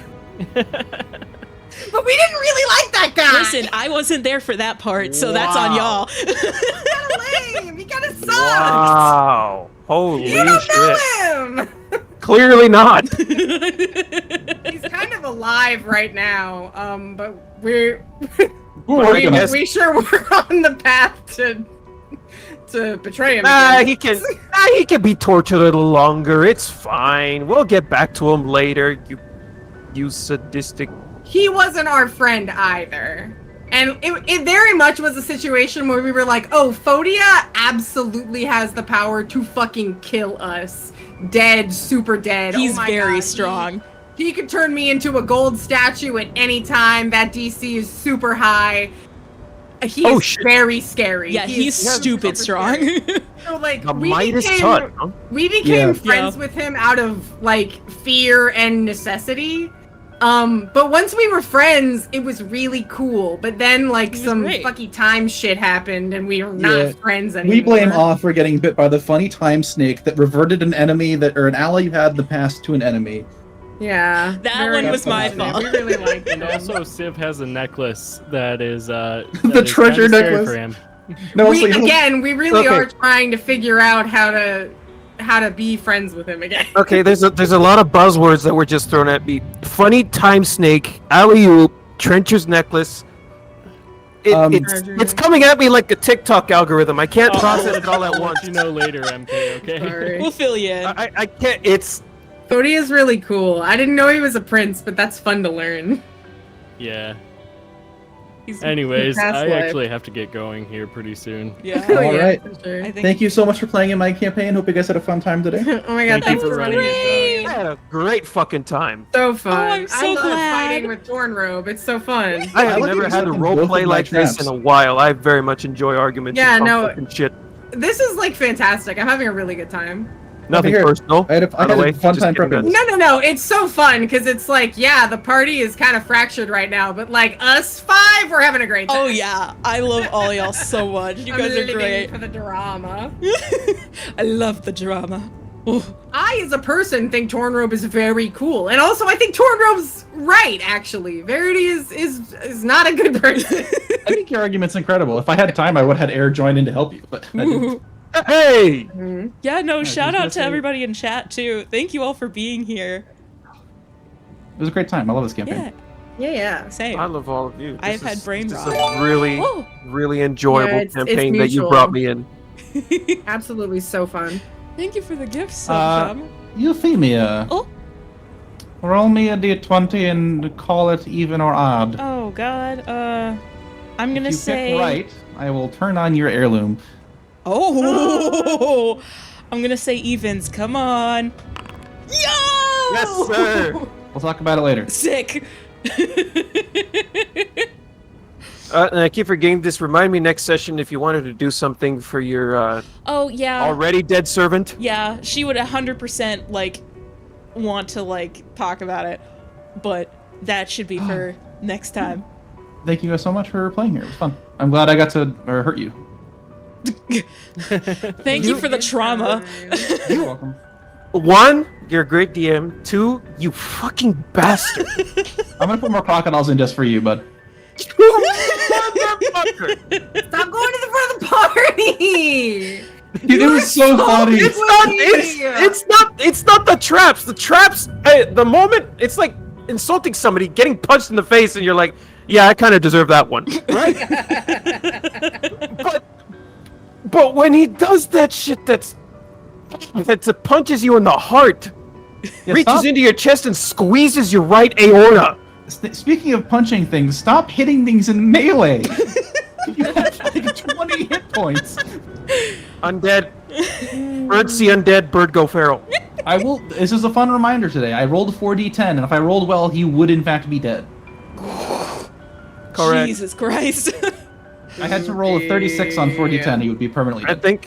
But we didn't really like that guy.
Listen, I wasn't there for that part, so that's on y'all.
He's kind of lame. He kind of sucks.
Wow. Holy
You don't
shit.
know him.
Clearly not.
He's kind of alive right now, but we sure we're on the path to betray him. again.
He can be tortured a little longer. It's fine. We'll get back to him later. You sadistic.
He wasn't our friend either. And it very much was a situation where we were like, oh, Fodia absolutely has the power to fucking kill us. Dead, super dead.
He's
oh my
very
God.
strong.
He could turn me into a gold statue at any time. That DC is super high. He is very scary.
Yeah, he's stupid strong.
So,
The Midas touch, huh?
we became friends with him out of, fear and necessity. But once we were friends, it was really cool. But then, some fucking time shit happened, and we were not friends anymore.
We blame off for getting bit by the funny time snake that reverted an enemy or an ally you had in the past to an enemy.
Yeah.
That
very
one was my
unfortunate.
fault.
We really liked
And
him.
also, Civ has a necklace that is
The
that is
treasure
kinda scary
necklace.
for him.
No,
we
also,
we really
Okay.
are trying to figure out how to be friends with him again.
Okay, there's a lot of buzzwords that were just thrown at me. Funny time snake, alley oop, Trencher's necklace. It's coming at me like a TikTok algorithm. I can't process it all at
I'll
once.
let you know later, MK. Okay.
Sorry.
We'll fill you in.
I can't. It's
Cody is really cool. I didn't know he was a prince, but that's fun to learn.
Yeah.
He's
Anyways,
past
I
life.
actually have to get going here pretty soon.
Yeah.
Oh,
All
yeah,
right.
for sure.
I think
thank you so much for playing in my campaign. Hope you guys had a fun time today.
Oh my god,
Thank you
thanks
for
for
running
running
it,
it.
I had a great fucking time.
So fun.
Oh, I'm so
I love
glad.
fighting with Tornrobe. It's so fun.
I
I
have
like
never
that
had a
you
role
both
play
of my
like this
traps.
in a while. I very much enjoy arguments.
Yeah,
and
no.
conflict and shit.
This is like fantastic. I'm having a really good time.
Nothing
here.
personal.
I had
by the
a
way,
fun
just
time
kidding,
prepping.
guys.
No. It's so fun because it's like, yeah, the party is kind of fractured right now, but like us five, we're having a great time.
Oh yeah, I love all y'all so much. You
I'm
guys are
living
great.
for the drama.
I love the drama. Ooh.
I, as a person, think Tornrobe is very cool, and also I think Tornrobe's right. Actually, Verity is not a good person.
I think your argument's incredible. If I had time, I would have had Air join in to help you, but I didn't.
Hey,
Mhm.
Yeah, no,
was
shout
gonna
out to
say-
everybody in chat too. Thank you all for being here.
It was a great time. I love this campaign.
Yeah,
Yeah.
same.
I love all of you.
I've
This
had
is-
brain
This is
rot.
a really,
Oh.
really enjoyable
Yeah, it's
campaign that you
mutual.
brought me in.
Absolutely so fun.
Thank you for the gifts,
Uh,
Swoftsheep.
Euphemia.
Oh.
Roll me a d20 and call it even or odd.
Oh God. I'm gonna
if you
say.
pick right, I will turn on your heirloom.
Oh. I'm gonna say evens. Come on. Yo.
Yes, sir.
We'll talk about it later.
Sick.
And I keep forgetting this. Remind me next session if you wanted to do something for your
Oh yeah.
already dead servant.
Yeah, she would 100% like want to like talk about it, but that should be for next time.
Thank you guys so much for playing here. It was fun. I'm glad I got to hurt you.
Thank you for the trauma.
You're welcome.
1, you're a great DM. 2, you fucking bastard.
I'm gonna put more crocodiles in just for you, bud.
Motherfucker.
Stop going to the front of the party.
It was so funny.
It's not the traps. The traps, the moment it's like insulting somebody, getting punched in the face, and you're like, yeah, I kind of deserve that one, right? but when he does that shit, that punches you in the heart,
Yeah,
reaches
stop-
into your chest and squeezes your right aorta.
Speaking of punching things, stop hitting things in melee. You have like 20 hit points.
Undead. Bird see undead, bird go feral.
I will. This is a fun reminder today. I rolled a 4d10, and if I rolled well, he would in fact be dead.
Correct.
Jesus Christ.
I had to roll a 36 on 4d10. He would be permanently
I
dead.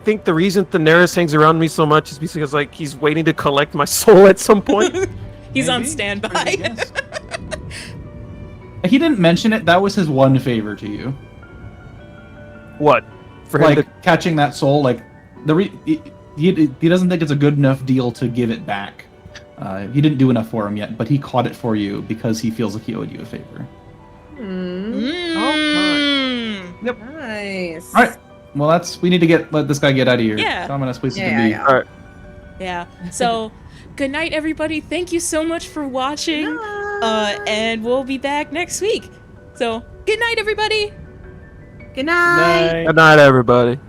think the reason Daenerys hangs around me so much is because like he's waiting to collect my soul at some point.
He's on
Maybe.
standby.
Yes. He didn't mention it. That was his one favor to you.
What? For him
Like
to
catching that soul. Like he doesn't think it's a good enough deal to give it back. He didn't do enough for him yet, but he caught it for you because he feels like he owed you a favor.
Nice.
All right. Well, we need to let this guy get out of here.
Yeah.
Dominus, please
Yeah,
be.
yeah.
All right.
Yeah. So, good night, everybody. Thank you so much for watching. And we'll be back next week. So, good night, everybody.
Good night.
Good night, everybody.